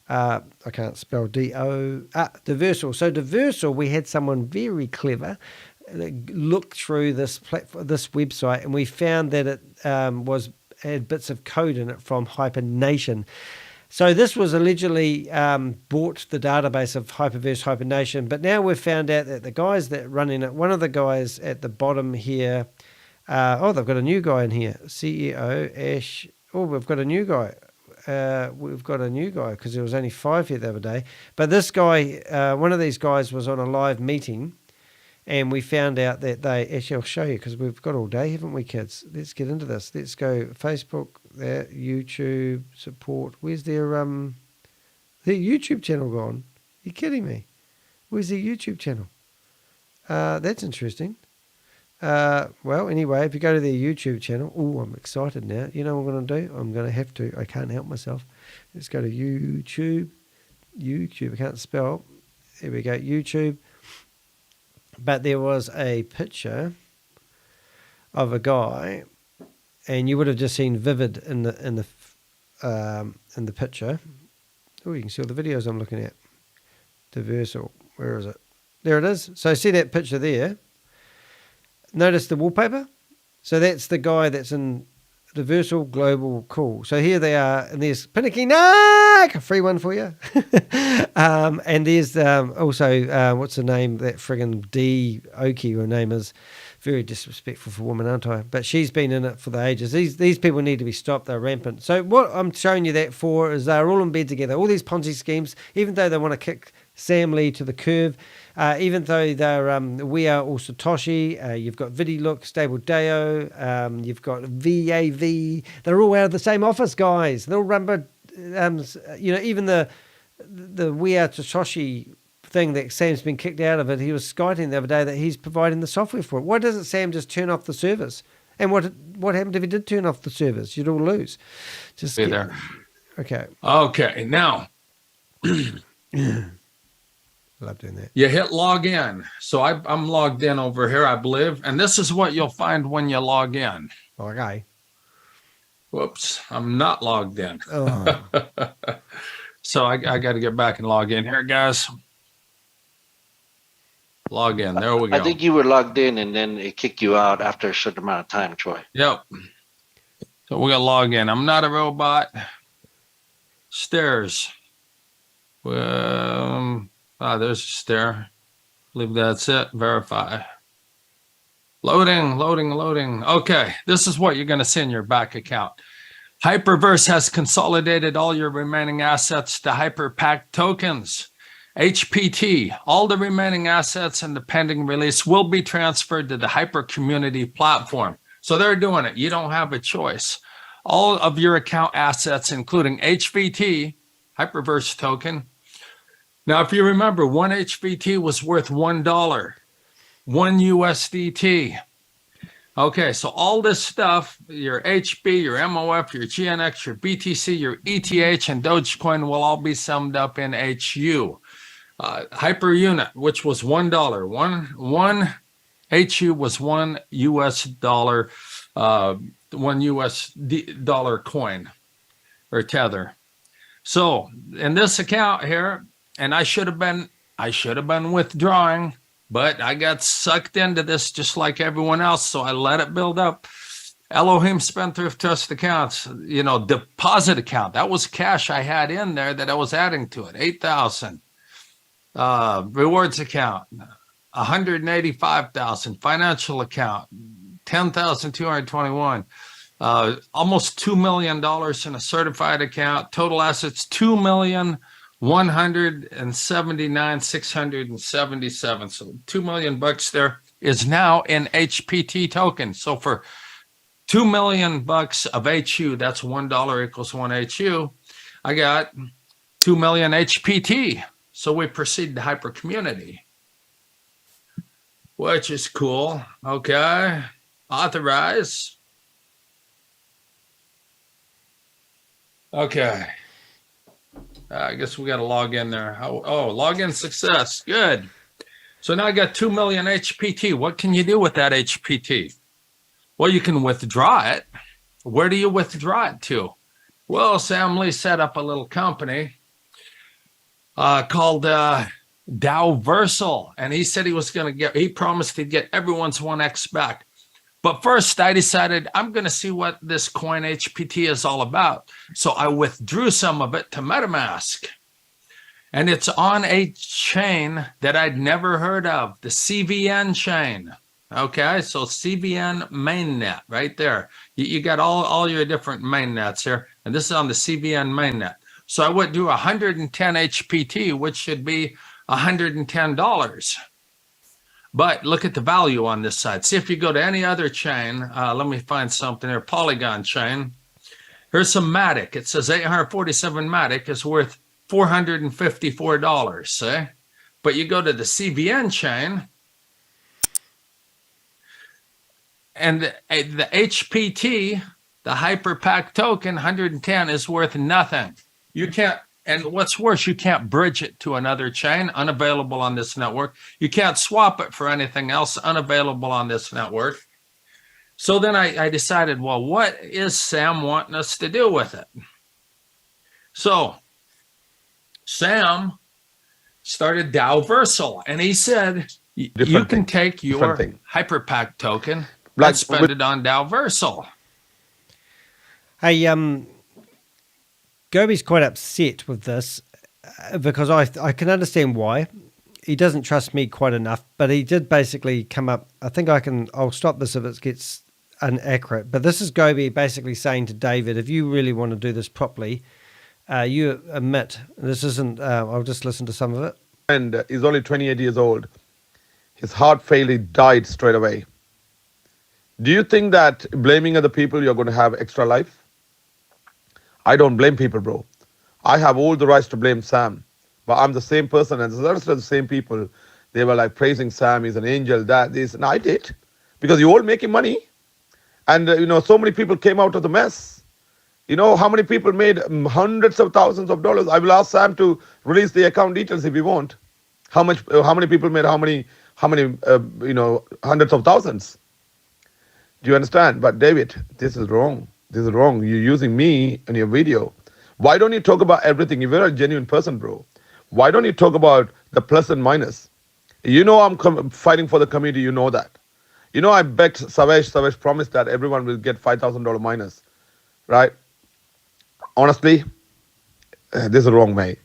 I can't spell D-O. Diversal. So Diversal, we had someone very clever look through this website, and we found that it had bits of code in it from Hypernation. So this was allegedly bought the database of Hyperverse Hypernation, but now we've found out that the guys that are running it, one of the guys at the bottom here, they've got a new guy in here, CEO Ash. Oh, we've got a new guy. Because there was only 5 here the other day. But this guy, one of these guys was on a live meeting, and we found out that actually I'll show you because we've got all day, haven't we, kids? Let's get into this. Let's go Facebook, there, YouTube, support. Where's their YouTube channel gone? Are you kidding me? Where's their YouTube channel? That's interesting. Well, anyway, if you go to their YouTube channel, I'm excited now. You know what I'm going to do? I'm going to have to. I can't help myself. Let's go to YouTube. I can't spell. There we go, YouTube. But there was a picture of a guy, and you would have just seen Vivid in the picture. Oh, you can see all the videos I'm looking at. Diversal. Where is it? There it is. So see that picture there. Notice the wallpaper? So that's the guy that's in Diversal Global Cool. So here they are, and there's Pinicky Nack, a free one for you. And there's also, what's the name, that friggin' D. Oki, her name is. Very disrespectful for a woman, aren't I? But she's been in it for the ages. These people need to be stopped. They're rampant. So what I'm showing you that for is they're all in bed together. All these Ponzi schemes, even though they want to kick Sam Lee to the curve, even though they're We Are All Satoshi, you've got VidiLook, Stable Deo, you've got VAV. They're all out of the same office, guys. They're all run by, even the We Are Satoshi thing that Sam's been kicked out of it. He was skiting the other day that he's providing the software for it. Why doesn't Sam just turn off the service And what happened if he did turn off the servers? You'd all lose. Just Be there. Okay. Okay, now Love doing that. you hit log in. So I'm logged in over here, I believe. And this is what you'll find when you log in. Okay. Whoops, I'm not logged in. Oh. So I got to get back and log in here, guys. Log in. There we go. I think you were logged in and then it kicked you out after a certain amount of time, Troy. Yep. So we got to log in. I'm not a robot. Stairs. Well, there's a stair. I believe that's it. Verify. Loading. Okay, this is what you're going to see in your back account. Hyperverse has consolidated all your remaining assets to HyperPack tokens. HPT, all the remaining assets and the pending release will be transferred to the Hyper Community platform. So they're doing it. You don't have a choice. All of your account assets, including HVT, Hyperverse token. Now, if you remember, one HVT was worth $1, one USDT. Okay, so all this stuff, your HB, your MOF, your GNX, your BTC, your ETH, and Dogecoin will all be summed up in HU. Hyper unit, which was $1. One HU was $1 US, $1 US dollar coin or tether. So in this account here, and I should have been withdrawing, but I got sucked into this just like everyone else, so I let it build up. Elohim Spendthrift Trust accounts, deposit account. That was cash I had in there that I was adding to it, 8,000. Rewards account, 185,000. Financial account, 10,221. Almost $2 million in a certified account. Total assets, 2,179,677. So $2 million there is now in HPT tokens. So for $2 million of HU, that's $1 equals 1 HU. I got 2 million HPT. So we proceed to Hyper Community, which is cool. Okay. Authorize. Okay. I guess we got to log in there. Oh, login success. Good. So now I got 2 million HPT. What can you do with that HPT? Well, you can withdraw it. Where do you withdraw it to? Well, Sam Lee set up a little company called Dowversal, and he said he promised he'd get everyone's 1x back. But first I decided I'm going to see what this coin HPT is all about. So I withdrew some of it to MetaMask, and it's on a chain that I'd never heard of, the CVN chain. Okay, so CVN mainnet right there. You got all your different mainnets here, and this is on the CVN mainnet. So I went to 110 HPT, which should be $110. But look at the value on this side. See if you go to any other chain. Let me find something here. Polygon chain. Here's some Matic. It says 847 Matic is worth $454. See? But you go to the CVN chain, and the HPT, the HyperPack token, 110 is worth nothing. You can't, and what's worse, you can't bridge it to another chain, unavailable on this network. You can't swap it for anything else, unavailable on this network. So then I decided, well, what is Sam wanting us to do with it? So Sam started Dowversal, and he said, you can take your HyperPack token and spend it on Dowversal. Hey, Gobi's quite upset with this because I can understand why. He doesn't trust me quite enough, but he did basically come up. I think I'll stop this if it gets inaccurate. But this is Gobi basically saying to David, if you really want to do this properly, you admit this isn't. I'll just listen to some of it. And he's only 28 years old. His heart failed. He died straight away. Do you think that blaming other people, you're going to have extra life? I don't blame people, bro. I have all the rights to blame Sam, but I'm the same person, and the rest of the same people, they were like praising Sam, he's an angel, that, this, and I did, because you're all making money, And, so many people came out of the mess. You know how many people made hundreds of thousands of dollars? I will ask Sam to release the account details if you want. How many people made how many, hundreds of thousands? Do you understand? But David, this is wrong. This is wrong. You're using me in your video. Why don't you talk about everything? If you're a genuine person, bro, why don't you talk about the plus and minus? You know I'm fighting for the community. You know that. You know I begged Savesh. Savesh promised that everyone will get $5,000 minus, right? Honestly, this is wrong, mate.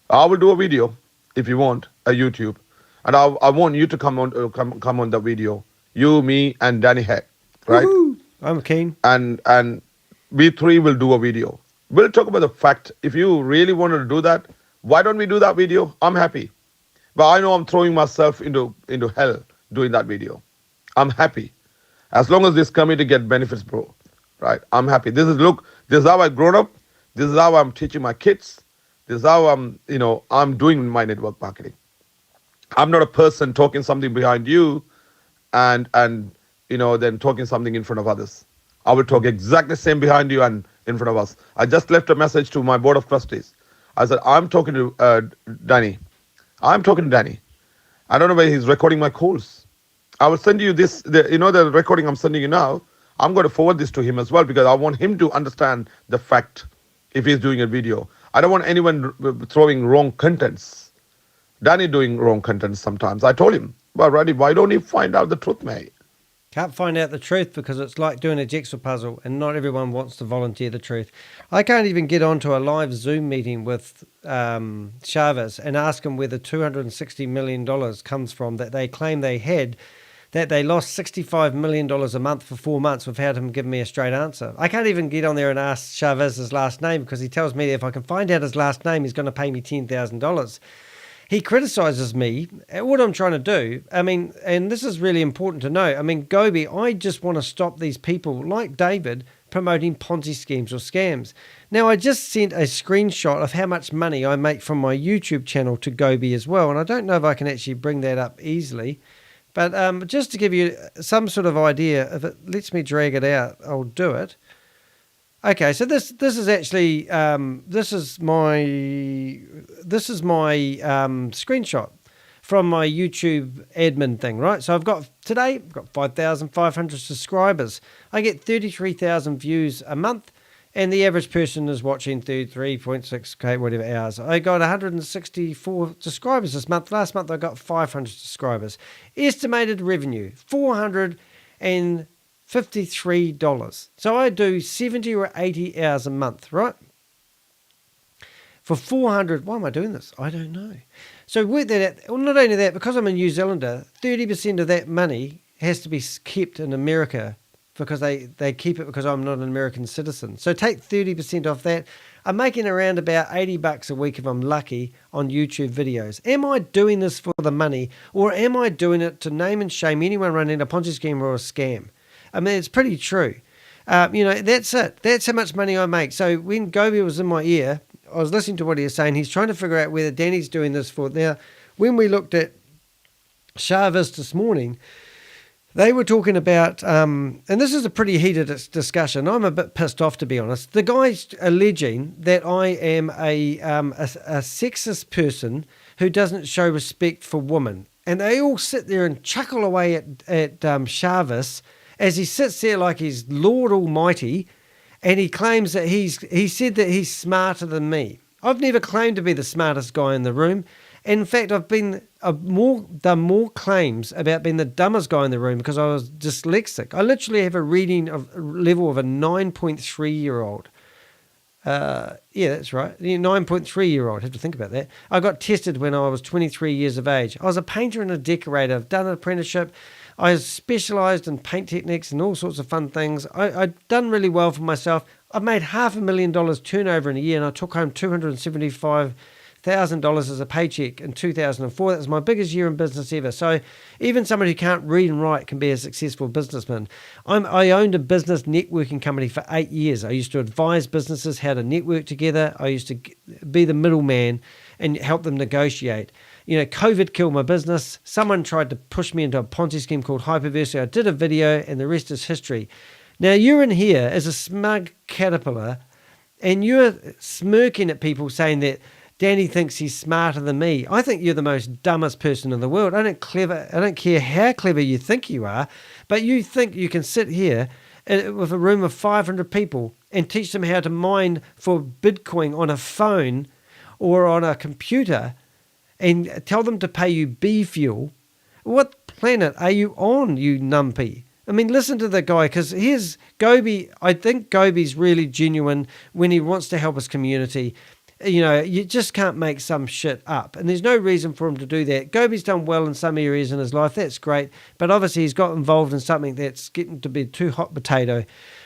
I will do a video if you want, a YouTube, and I want you to come on the video. You, me, and Danny Heck, right? Woohoo! I'm keen. And we three will do a video. We'll talk about the fact. If you really wanted to do that, why don't we do that video? I'm happy. But I know I'm throwing myself into hell doing that video. I'm happy. As long as this community get benefits, bro. Right? I'm happy. This is how I've grown up. This is how I'm teaching my kids. This is how I'm doing my network marketing. I'm not a person talking something behind you and then talking something in front of others. I will talk exactly the same behind you and in front of us. I just left a message to my board of trustees. I said, I'm talking to Danny. I'm talking to Danny. I don't know where he's recording my calls. I will send you this, the recording I'm sending you now. I'm going to forward this to him as well because I want him to understand the fact if he's doing a video. I don't want anyone throwing wrong contents. Danny doing wrong contents sometimes. I told him, well, Roddy, why don't you find out the truth, mate? Can't find out the truth because it's like doing a jigsaw puzzle and not everyone wants to volunteer the truth. I can't even get onto a live Zoom meeting with Chavez and ask him where the $260 million comes from that they claim they had, that they lost $65 million a month for 4 months without him giving me a straight answer. I can't even get on there and ask Chavez his last name because he tells me that if I can find out his last name, he's going to pay me $10,000. He criticizes me at what I'm trying to do. I mean, and this is really important to know. I mean, Gobi, I just want to stop these people like David promoting Ponzi schemes or scams. Now, I just sent a screenshot of how much money I make from my YouTube channel to Gobi as well. And I don't know if I can actually bring that up easily. But just to give you some sort of idea, if it lets me drag it out, I'll do it. Okay, so this is actually this is my screenshot from my YouTube admin thing, right? So I've got 5,500 subscribers. I get 33,000 views a month, and the average person is watching 33.6k whatever hours. I got 164 subscribers this month. Last month I got 500 subscribers. Estimated revenue $453. So I do 70 or 80 hours a month, right? For 400, why am I doing this? I don't know. So work that out. Well, not only that, because I'm a New Zealander, 30% of that money has to be kept in America because they keep it because I'm not an American citizen. So take 30% off that. I'm making around about $80 a week if I'm lucky on YouTube videos. Am I doing this for the money, or am I doing it to name and shame anyone running a Ponzi scheme or a scam? I mean, it's pretty true. That's it. That's how much money I make. So when Gobi was in my ear, I was listening to what he was saying. He's trying to figure out whether Danny's doing this for. Now, when we looked at Chavez this morning, they were talking about, and this is a pretty heated discussion. I'm a bit pissed off, to be honest. The guy's alleging that I am a sexist person who doesn't show respect for women. And they all sit there and chuckle away at Chavez as he sits there like he's Lord Almighty, and he claims that he said that he's smarter than me. I've never claimed to be the smartest guy in the room. In fact, I've done more claims about being the dumbest guy in the room because I was dyslexic. I literally have a reading level of a 9.3-year-old. Yeah, that's right. 9.3-year-old. Have to think about that. I got tested when I was 23 years of age. I was a painter and a decorator. I've done an apprenticeship. I specialised in paint techniques and all sorts of fun things. I'd done really well for myself. I've made $500,000 turnover in a year, and I took home $275,000 as a paycheck in 2004. That was my biggest year in business ever. So even someone who can't read and write can be a successful businessman. I owned a business networking company for 8 years. I used to advise businesses how to network together. I used to be the middleman and help them negotiate. COVID killed my business. Someone tried to push me into a Ponzi scheme called Hyperversity. I did a video, and the rest is history. Now, you're in here as a smug caterpillar and you're smirking at people saying that Danny thinks he's smarter than me. I think you're the most dumbest person in the world. I don't care how clever you think you are, but you think you can sit here with a room of 500 people and teach them how to mine for Bitcoin on a phone or on a computer and tell them to pay you bee fuel. What planet are you on, you numpy? I mean, listen to the guy, because here's Gobi. I think Gobi's really genuine when he wants to help his community. You know, you just can't make some shit up. And there's no reason for him to do that. Gobi's done well in some areas in his life. That's great. But obviously he's got involved in something that's getting to be too hot potato.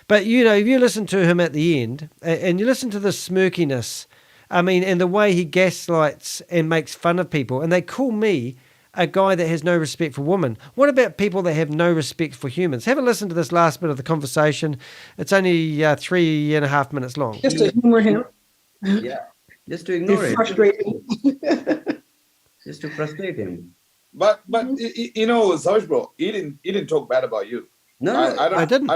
But, you know, if you listen to him at the end and you listen to the smirkiness, I mean, and the way he gaslights and makes fun of people, and they call me a guy that has no respect for women. What about people that have no respect for humans? Have a listen to this last bit of the conversation. It's only 3.5 minutes long. Just to humor him. Yeah, just to ignore It's it. frustrating. Just to frustrate him. But you know, Savish bro, he didn't talk bad about you. No, I didn't.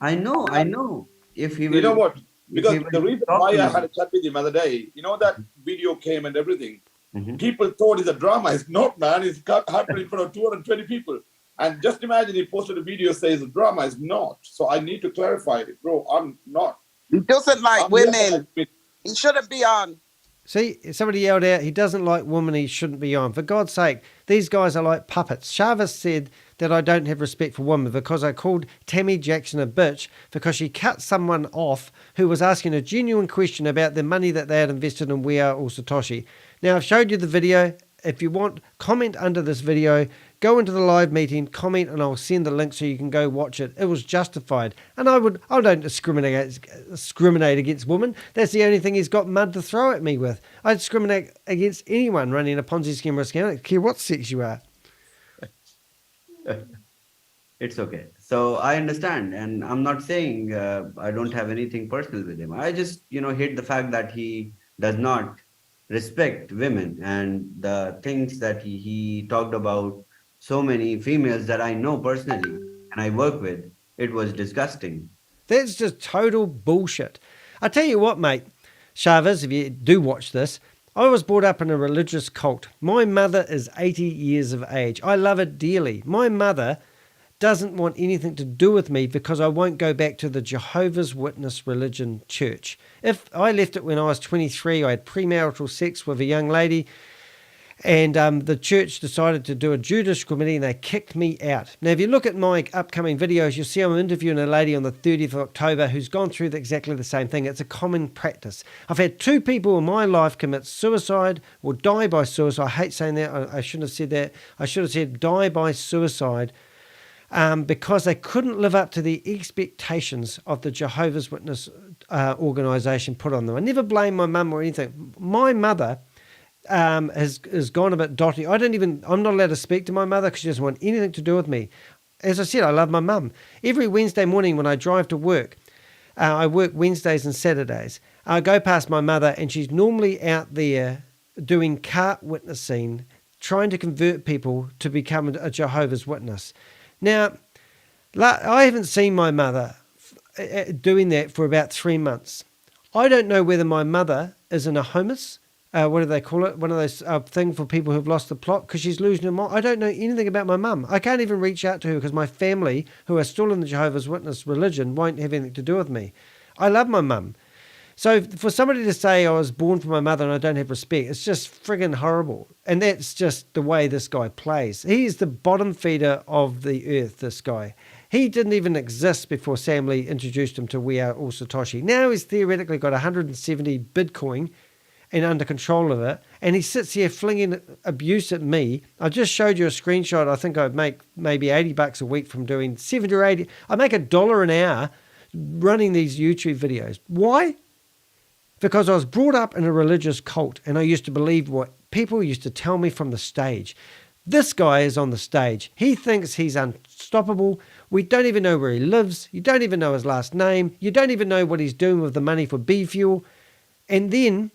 I know. If he will, You know what? Because he will the reason talk why to I me. had a chat with him other day, you know, that video came and everything. Mhm. People thought it's a drama. It's not, man. It's happening in front of 220 people. And just imagine he posted a video says a drama. It's not. So I need to clarify it, bro. I'm not. He doesn't like I'm here for women. my- He shouldn't be on. See, somebody yelled out, he doesn't like women, he shouldn't be on. For God's sake, these guys are like puppets. Chavez said that I don't have respect for women because I called Tammy Jackson a bitch because she cut someone off who was asking a genuine question about the money that they had invested in We Are All Satoshi. Now, I've showed you the video. If you want, comment under this video, go into the live meeting, comment, and I'll send the link so you can go watch it. It was justified. And I don't discriminate against women. That's the only thing he's got mud to throw at me with. I discriminate against anyone running a Ponzi scheme or a scam. I don't care what sex you are. It's okay. So I understand, and I'm not saying I don't have anything personal with him. I just, hate the fact that he does not respect women and the things that he talked about so many females that I know personally and I work with. It was disgusting. That's just total bullshit. I tell you what, mate, Chavez, if you do watch this, I was brought up in a religious cult. My mother is 80 years of age. I love it dearly. My mother doesn't want anything to do with me because I won't go back to the Jehovah's Witness religion church. If I left it when I was 23, I had premarital sex with a young lady, and the church decided to do a Judas committee and they kicked me out. Now, if you look at my upcoming videos, you'll see I'm interviewing a lady on the 30th of October who's gone through exactly the same thing. It's a common practice. I've had 2 people in my life commit suicide or die by suicide. I hate saying that. I shouldn't have said that. I should have said die by suicide. Because they couldn't live up to the expectations of the Jehovah's Witness organisation put on them. I never blame my mum or anything. My mother has gone a bit dotty. I'm not allowed to speak to my mother because she doesn't want anything to do with me. As I said, I love my mum. Every Wednesday morning when I drive to work, I work Wednesdays and Saturdays, I go past my mother and she's normally out there doing cart witnessing, trying to convert people to become a Jehovah's Witness. Now, I haven't seen my mother doing that for about 3 months. I don't know whether my mother is in a homeless, what do they call it? One of those things for people who've lost the plot because she's losing her mind. I don't know anything about my mum. I can't even reach out to her because my family, who are still in the Jehovah's Witness religion, won't have anything to do with me. I love my mum. So for somebody to say I was born for my mother and I don't have respect, it's just friggin' horrible. And that's just the way this guy plays. He is the bottom feeder of the earth, this guy. He didn't even exist before Sam Lee introduced him to We Are All Satoshi. Now he's theoretically got 170 Bitcoin and under control of it. And he sits here flinging abuse at me. I just showed you a screenshot. I think I'd make maybe $80 a week from doing 70 or 80. I make $1 an hour running these YouTube videos. Why? Because I was brought up in a religious cult and I used to believe what people used to tell me from the stage. This guy is on the stage. He thinks he's unstoppable. We don't even know where he lives. You don't even know his last name. You don't even know what he's doing with the money for bee fuel. And then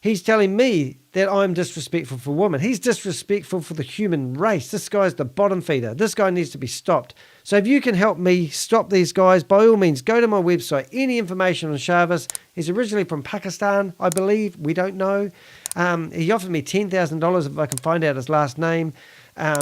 He's telling me that I'm disrespectful for women. He's disrespectful for the human race. This guy's the bottom feeder. This guy needs to be stopped. So if you can help me stop these guys, by all means, go to my website. Any information on Sharvis. He's originally from Pakistan, I believe. We don't know. He offered me $10,000 if I can find out his last name.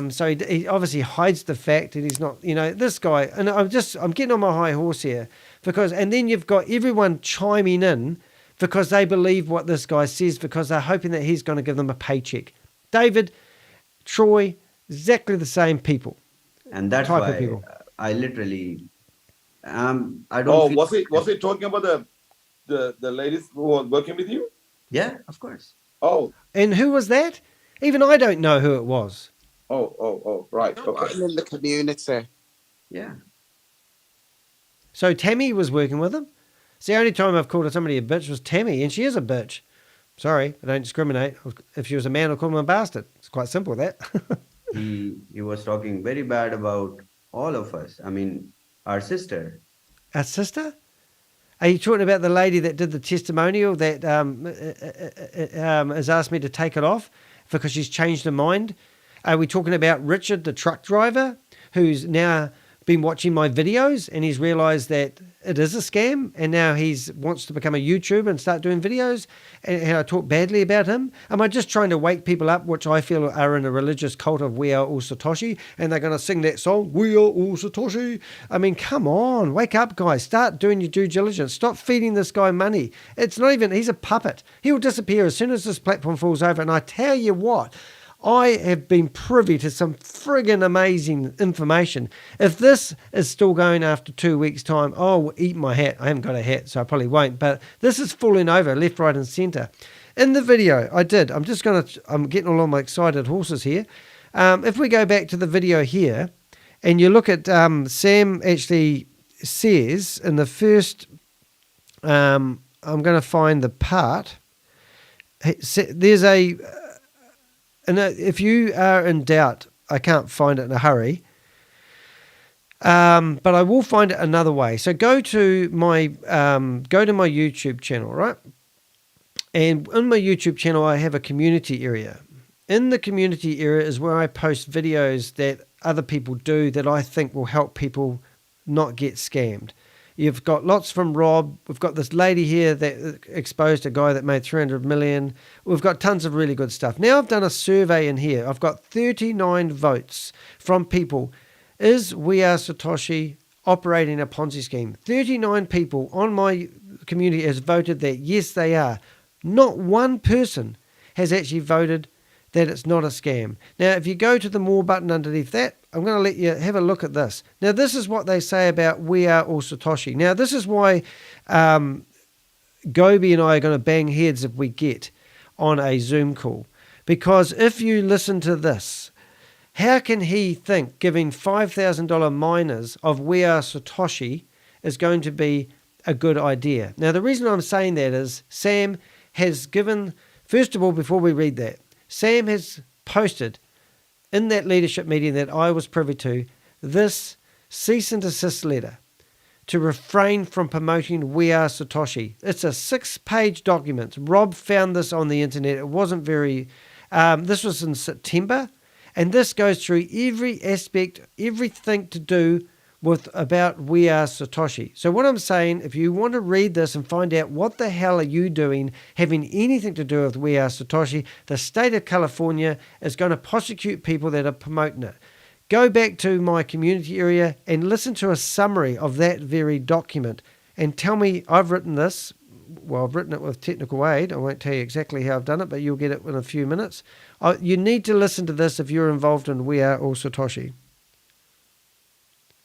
So he obviously hides the fact that he's not, this guy. And I'm getting on my high horse here and then you've got everyone chiming in because they believe what this guy says because they're hoping that he's going to give them a paycheck. David, Troy, exactly the same people. And that's type why of people. I literally, I don't. Oh, was he talking about the ladies who were working with you? Yeah, of course. Oh. And who was that? Even I don't know who it was. Oh, right. Okay. In the community. Yeah. So Tammy was working with him. It's the only time I've called somebody a bitch was Tammy, and she is a bitch. Sorry, I don't discriminate. If she was a man, I'll call him a bastard. It's quite simple, that. He was talking very bad about all of us. I mean, our sister. Our sister? Are you talking about the lady that did the testimonial that has asked me to take it off because she's changed her mind? Are we talking about Richard, the truck driver, who's now been watching my videos and he's realized that it is a scam and now he wants to become a YouTuber and start doing videos and I talk badly about him? Am I just trying to wake people up, which I feel are in a religious cult of We Are All Satoshi, and they're going to sing that song, We Are All Satoshi? I mean, come on, wake up, guys. Start doing your due diligence. Stop feeding this guy money. It's not even, he's a puppet. He will disappear as soon as this platform falls over. And I tell you what, I have been privy to some friggin' amazing information. If this is still going after 2 weeks' time, I'll eat my hat. I haven't got a hat, so I probably won't. But this is falling over left, right, and center. In the video, I'm getting all on my excited horses here. If we go back to the video here, and you look at Sam actually says in the first, I'm going to find the part. There's a... And if you are in doubt, I can't find it in a hurry, but I will find it another way. So go to my YouTube channel, right? And in my YouTube channel, I have a community area. In the community area is where I post videos that other people do that I think will help people not get scammed. You've got lots from Rob. We've got this lady here that exposed a guy that made 300 million. We've got tons of really good stuff. Now I've done a survey in here. I've got 39 votes from people. Is We Are Satoshi operating a Ponzi scheme? 39 people on my community has voted that yes, they are. Not one person has actually voted that it's not a scam. Now, if you go to the more button underneath that, I'm going to let you have a look at this. Now, this is what they say about We Are All Satoshi. Now, this is why Gobi and I are going to bang heads if we get on a Zoom call. Because if you listen to this, how can he think giving $5,000 miners of We Are Satoshi is going to be a good idea? Now, the reason I'm saying that is Sam has given, first of all, before we read that, Sam has posted in that leadership meeting that I was privy to this cease and desist letter to refrain from promoting We Are Satoshi. It's a 6-page document. Rob found this on the internet. It wasn't very, this was in September, and this goes through every aspect, everything to do with about We Are Satoshi. So what I'm saying, if you want to read this and find out what the hell are you doing having anything to do with We Are Satoshi, the state of California is going to prosecute people that are promoting it. Go back to my community area and listen to a summary of that very document and tell me, I've written this. Well, I've written it with technical aid. I won't tell you exactly how I've done it, but you'll get it in a few minutes. You need to listen to this if you're involved in We Are All Satoshi.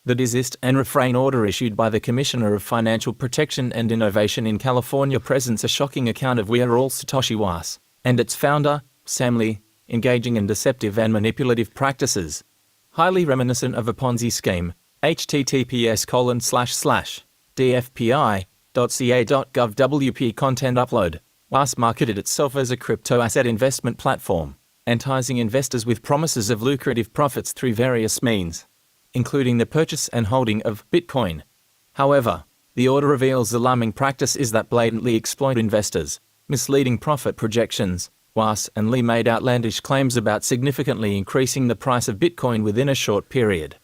The desist and refrain order issued by the Commissioner of Financial Protection and Innovation in California presents a shocking account of We Are All Satoshi Was and its founder, Sam Lee, engaging in deceptive and manipulative practices, highly reminiscent of a Ponzi scheme. https://dfpi.ca.gov content upload. Was marketed itself as a crypto asset investment platform, enticing investors with promises of lucrative profits through various means, including the purchase and holding of Bitcoin. However, the order reveals the alarming practice is that blatantly exploit investors misleading profit projections. Was and Lee made outlandish claims about significantly increasing the price of Bitcoin within a short period.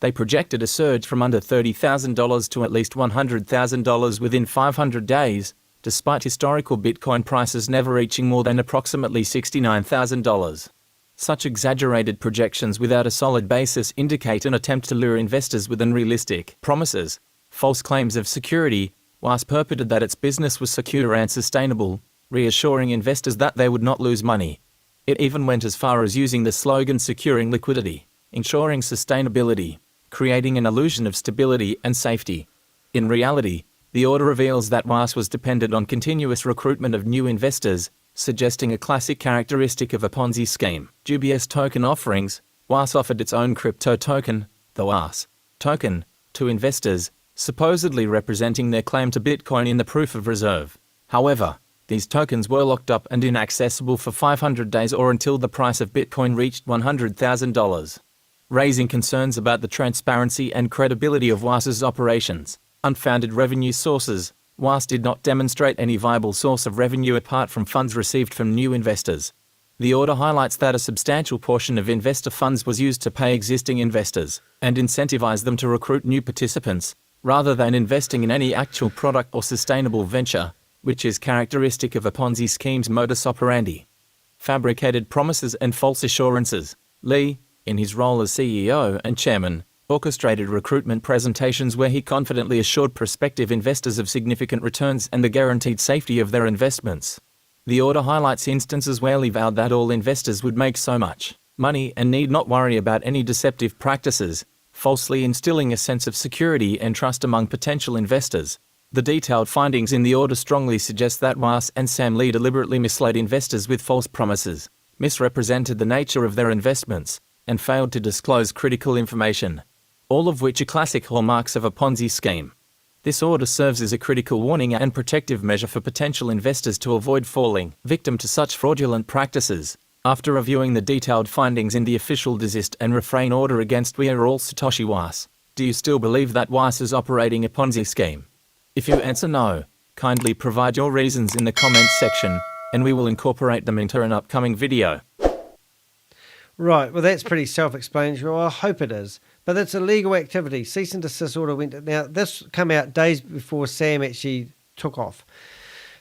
They projected a surge from under $30,000 to at least $100,000 within 500 days, despite historical Bitcoin prices never reaching more than approximately $69,000. Such exaggerated projections without a solid basis indicate an attempt to lure investors with unrealistic promises, false claims of security, whilst purported that its business was secure and sustainable, reassuring investors that they would not lose money. It even went as far as using the slogan securing liquidity, ensuring sustainability, creating an illusion of stability and safety. In reality, the order reveals that WAS was dependent on continuous recruitment of new investors, suggesting a classic characteristic of a Ponzi scheme. Dubious token offerings. WAS offered its own crypto token, the WAS token, to investors, supposedly representing their claim to Bitcoin in the proof of reserve. However, these tokens were locked up and inaccessible for 500 days or until the price of Bitcoin reached $100,000, raising concerns about the transparency and credibility of WAS's operations. Unfounded revenue sources. WAS did not demonstrate any viable source of revenue apart from funds received from new investors. The order highlights that a substantial portion of investor funds was used to pay existing investors and incentivize them to recruit new participants, rather than investing in any actual product or sustainable venture, which is characteristic of a Ponzi scheme's modus operandi. Fabricated promises and false assurances. Lee, in his role as CEO and chairman, orchestrated recruitment presentations where he confidently assured prospective investors of significant returns and the guaranteed safety of their investments. The order highlights instances where Lee vowed that all investors would make so much money and need not worry about any deceptive practices, falsely instilling a sense of security and trust among potential investors. The detailed findings in the order strongly suggest that Was and Sam Lee deliberately misled investors with false promises, misrepresented the nature of their investments, and failed to disclose critical information, all of which are classic hallmarks of a Ponzi scheme. This order serves as a critical warning and protective measure for potential investors to avoid falling victim to such fraudulent practices. After reviewing the detailed findings in the official desist and refrain order against We Are All Satoshi Was, do you still believe that Was is operating a Ponzi scheme? If you answer no, kindly provide your reasons in the comments section, and we will incorporate them into an upcoming video. Right, well that's pretty self-explanatory. Well, I hope it is. But it's a legal activity. Cease and desist order went... Now, this came out days before Sam actually took off.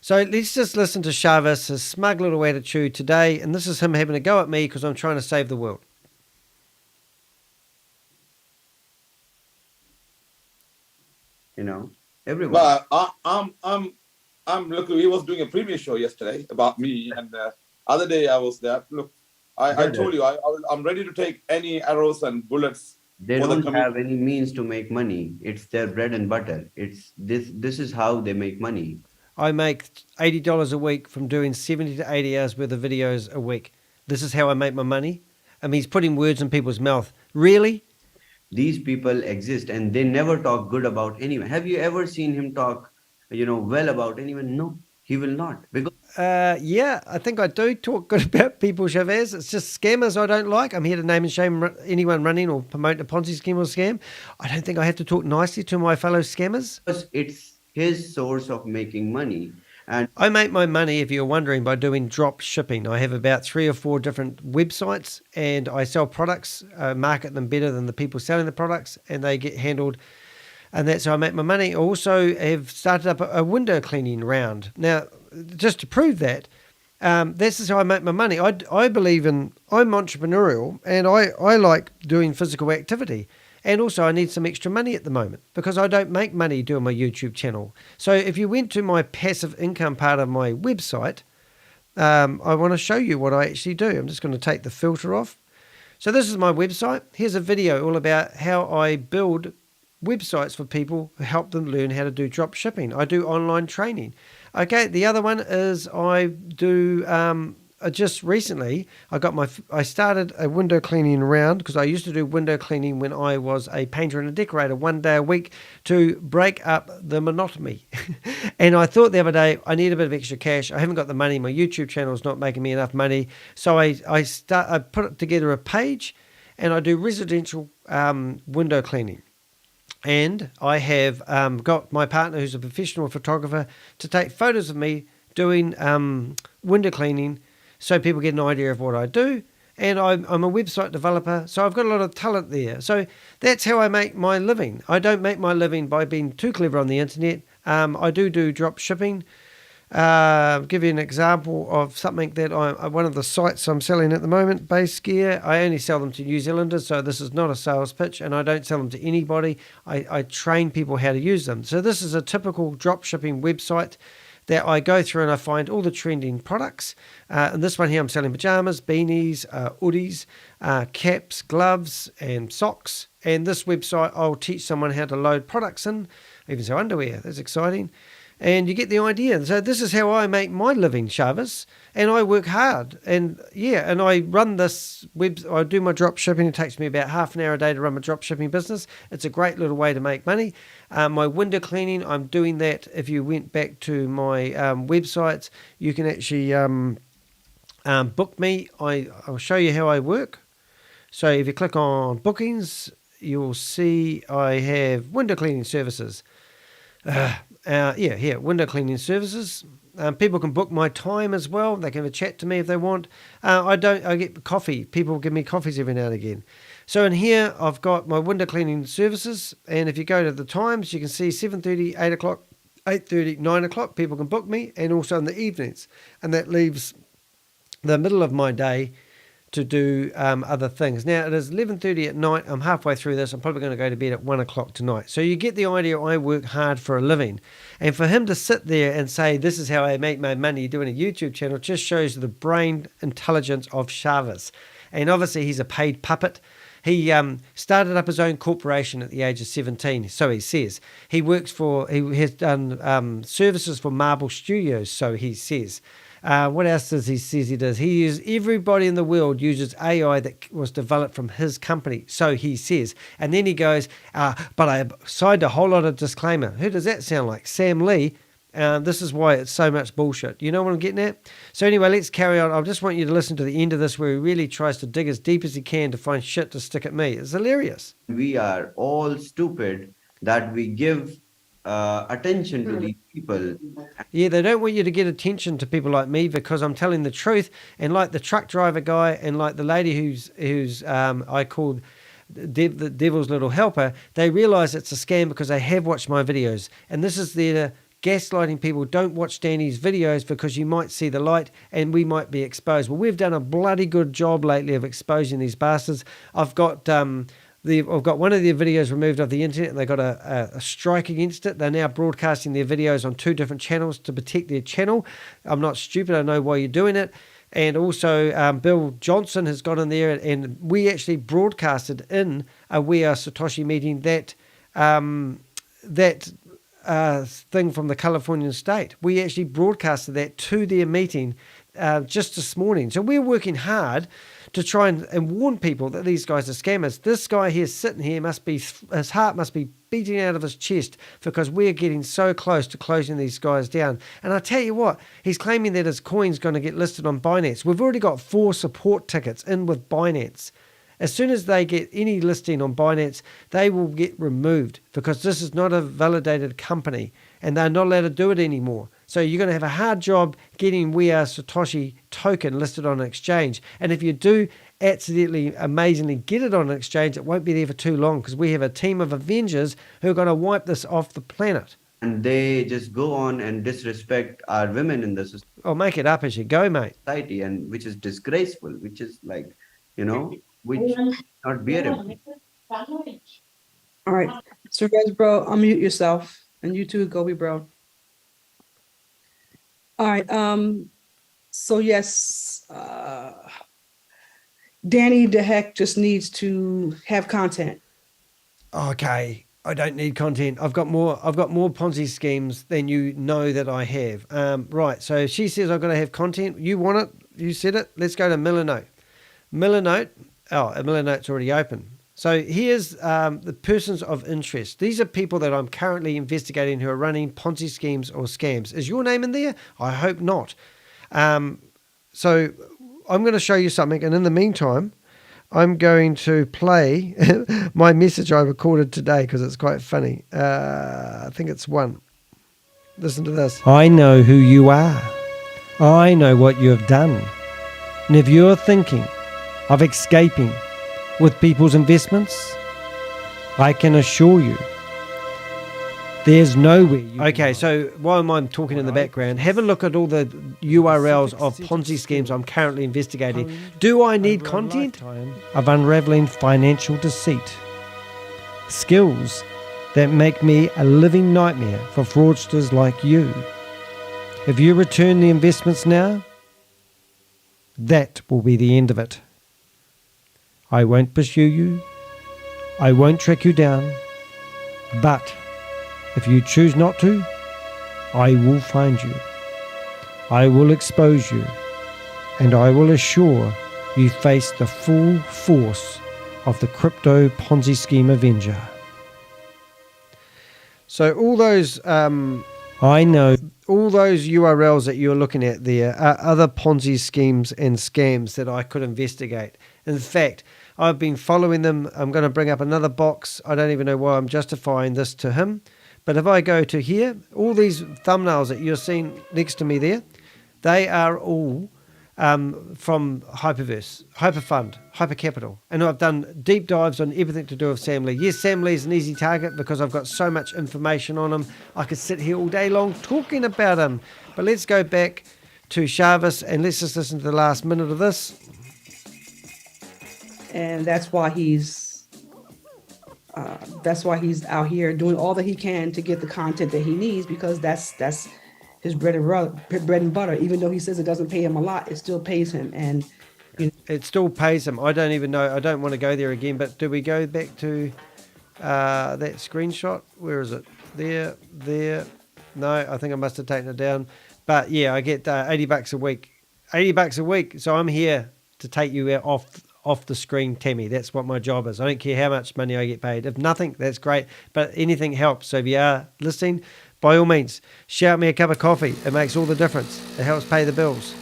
So let's just listen to Chavez, his smug little attitude today, and this is him having a go at me because I'm trying to save the world. You know, everyone. Well, I'm looking. He was doing a previous show yesterday about me, and other day I was there. Look, I told you I'm ready to take any arrows and bullets. They don't have any means to make money. It's their bread and butter. It's this is how they make money. I make $80 a week from doing 70 to 80 hours worth of videos a week. This is how I make my money. I mean, he's putting words in people's mouth. Really? These people exist and they never talk good about anyone. Have you ever seen him talk, well about anyone? No, he will not. Because yeah, I think I do talk good about people, Chavez. It's just scammers I don't like. I'm here to name and shame anyone running or promoting a Ponzi scheme or scam. I don't think I have to talk nicely to my fellow scammers. It's his source of making money. And I make my money, if you're wondering, by doing drop shipping. I have about 3 or 4 different websites and I sell products, market them better than the people selling the products, and they get handled. And that's how I make my money. I also have started up a window cleaning round. Now, just to prove that, this is how I make my money. I believe I'm entrepreneurial and I like doing physical activity. And also I need some extra money at the moment because I don't make money doing my YouTube channel. So if you went to my passive income part of my website, I want to show you what I actually do. I'm just going to take the filter off. So this is my website. Here's a video all about how I build websites for people who help them learn how to do drop shipping. I do online training. Okay, the other one is I do... just recently, I started a window cleaning round because I used to do window cleaning when I was a painter and a decorator 1 day a week to break up the monotony. And I thought the other day, I need a bit of extra cash. I haven't got the money. My YouTube channel is not making me enough money. So I put together a page and I do residential window cleaning. And I have got my partner who's a professional photographer to take photos of me doing window cleaning so people get an idea of what I do. And I'm a website developer, so I've got a lot of talent there. So that's how I make my living. I don't make my living by being too clever on the internet. I do drop shipping. Give you an example of something that one of the sites I'm selling at the moment, Base Gear. I only sell them to New Zealanders, so this is not a sales pitch, and I don't sell them to anybody. I train people how to use them. So this is a typical drop shipping website that I go through and I find all the trending products. And this one here, I'm selling pajamas, beanies, hoodies, caps, gloves, and socks. And this website, I'll teach someone how to load products in, even so underwear. That's exciting. And you get the idea. So this is how I make my living, Chavez. And I work hard. And yeah, and I run this I do my drop shipping. It takes me about half an hour a day to run my drop shipping business. It's a great little way to make money. My window cleaning, I'm doing that. If you went back to my websites, you can actually book me. I'll show you how I work. So if you click on bookings, you'll see I have window cleaning services. Window cleaning services. People can book my time as well. They can have a chat to me if they want. I get coffee. People give me coffees every now and again. So in here, I've got my window cleaning services. And if you go to the times, you can see 7:30, 8 o'clock, 8:30, 9 o'clock. People can book me, and also in the evenings. And that leaves the middle of my day to do other things. Now, it is 11:30 at night. I'm halfway through this. I'm probably going to go to bed at 1 o'clock tonight. So you get the idea. I work hard for a living. And for him to sit there and say, this is how I make my money doing a YouTube channel, just shows the brain intelligence of Chavez. And obviously, he's a paid puppet. He started up his own corporation at the age of 17, so he says. He has done services for Marvel Studios, so he says. What else does he says he does? Everybody in the world uses AI that was developed from his company, so he says. And then he goes, but I signed a whole lot of disclaimer. Who does that sound like? Sam Lee. This is why it's so much bullshit. You know what I'm getting at? So anyway, let's carry on. I just want you to listen to the end of this where he really tries to dig as deep as he can to find shit to stick at me. It's hilarious. We are all stupid that we give attention to these people. Yeah, they don't want you to get attention to people like me because I'm telling the truth. And like the truck driver guy and like the lady who's I called the devil's little helper, they realize it's a scam because they have watched my videos. And this is their gaslighting people. Don't watch Danny's videos because you might see the light and we might be exposed. Well, we've done a bloody good job lately of exposing these bastards. I've got one of their videos removed off the internet and they got a strike against it. They're now broadcasting their videos on 2 different channels to protect their channel. I'm not stupid. I know why you're doing it. And also Bill Johnson has got in there and we actually broadcasted in a We Are Satoshi meeting that thing from the Californian state. We actually broadcasted that to their meeting just this morning. So we're working hard to try and warn people that these guys are scammers. This guy here sitting here his heart must be beating out of his chest because we're getting so close to closing these guys down. And I tell you what, he's claiming that his coin's going to get listed on Binance. We've already got 4 support tickets in with Binance. As soon as they get any listing on Binance, they will get removed because this is not a validated company and they're not allowed to do it anymore. So you're going to have a hard job getting We Are Satoshi token listed on an exchange. And if you do accidentally, amazingly get it on an exchange, it won't be there for too long because we have a team of Avengers who are going to wipe this off the planet. And they just go on and disrespect our women in the society. Oh, make it up as you go, mate. And which is disgraceful, which is like, which is not bearable. All right. So guys, bro, unmute yourself. And you too, Gobi, bro. All right. So yes, Danny the Heck just needs to have content. Okay. I don't need content. I've got more Ponzi schemes than you know that I have. Right. So she says I've got to have content. You want it? You said it. Let's go to Millernote. Millernote. Oh, Millernote's already open. So here's the persons of interest. These are people that I'm currently investigating who are running Ponzi schemes or scams. Is your name in there? I hope not. So I'm going to show you something. And in the meantime, I'm going to play my message I recorded today because it's quite funny. I think it's 1. Listen to this. I know who you are. I know what you have done. And if you're thinking of escaping with people's investments, I can assure you there's nowhere you Okay, so while I'm talking in the background, have a look at all the URLs of Ponzi schemes I'm currently investigating. Do I need content of unraveling financial deceit? Skills that make me a living nightmare for fraudsters like you. If you return the investments now, that will be the end of it. I won't pursue you. I won't track you down. But if you choose not to, I will find you. I will expose you. And I will assure you face the full force of the Crypto Ponzi Scheme Avenger. So all those, I know, all those URLs that you're looking at there are other Ponzi schemes and scams that I could investigate. In fact, I've been following them. I'm going to bring up another box. I don't even know why I'm justifying this to him. But if I go to here, all these thumbnails that you're seeing next to me there, they are all from Hyperverse, Hyperfund, Hypercapital. And I've done deep dives on everything to do with Sam Lee. Yes, Sam Lee's an easy target because I've got so much information on him. I could sit here all day long talking about him. But let's go back to Chavis and let's just listen to the last minute of this. And that's why he's out here doing all that he can to get the content that he needs, because that's his bread and butter. Even though he says it doesn't pay him a lot, it still pays him. And it still pays him. I don't even know. I don't want to go there again. But do we go back to that screenshot? Where is it? There. No, I think I must have taken it down. But yeah, I get $80 a week. $80 a week. So I'm here to take you off the screen, Tammy. That's what my job is. I don't care how much money I get paid. If nothing, that's great. But anything helps. So if you are listening, by all means, shout me a cup of coffee. It makes all the difference. It helps pay the bills.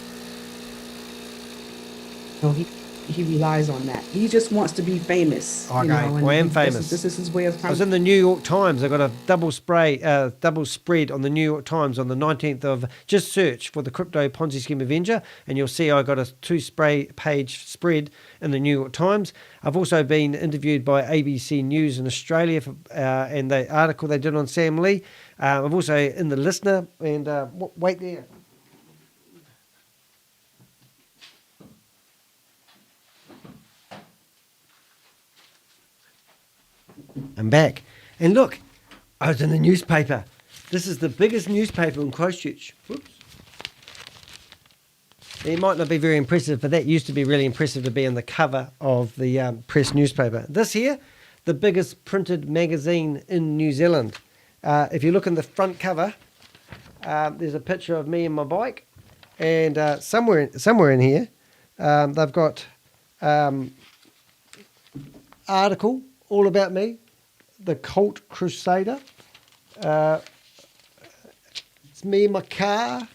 No, he relies on that. He just wants to be famous. Okay, I am famous. This is his way of. I was in the New York Times. I got a double spread on the New York Times on the 19th of. Just search for the Crypto Ponzi Scheme Avenger, and you'll see I got a 2-page spread in the New York Times. I've also been interviewed by ABC News in Australia for, and the article they did on Sam Lee. I'm also in the Listener, and wait there. I'm back. And look, I was in the newspaper. This is the biggest newspaper in Christchurch. Whoops. It might not be very impressive, but that used to be really impressive to be on the cover of the press newspaper. This here, the biggest printed magazine in New Zealand. If you look in the front cover, there's a picture of me and my bike. And somewhere in here, they've got article all about me. The Cult Crusader. It's me in my car.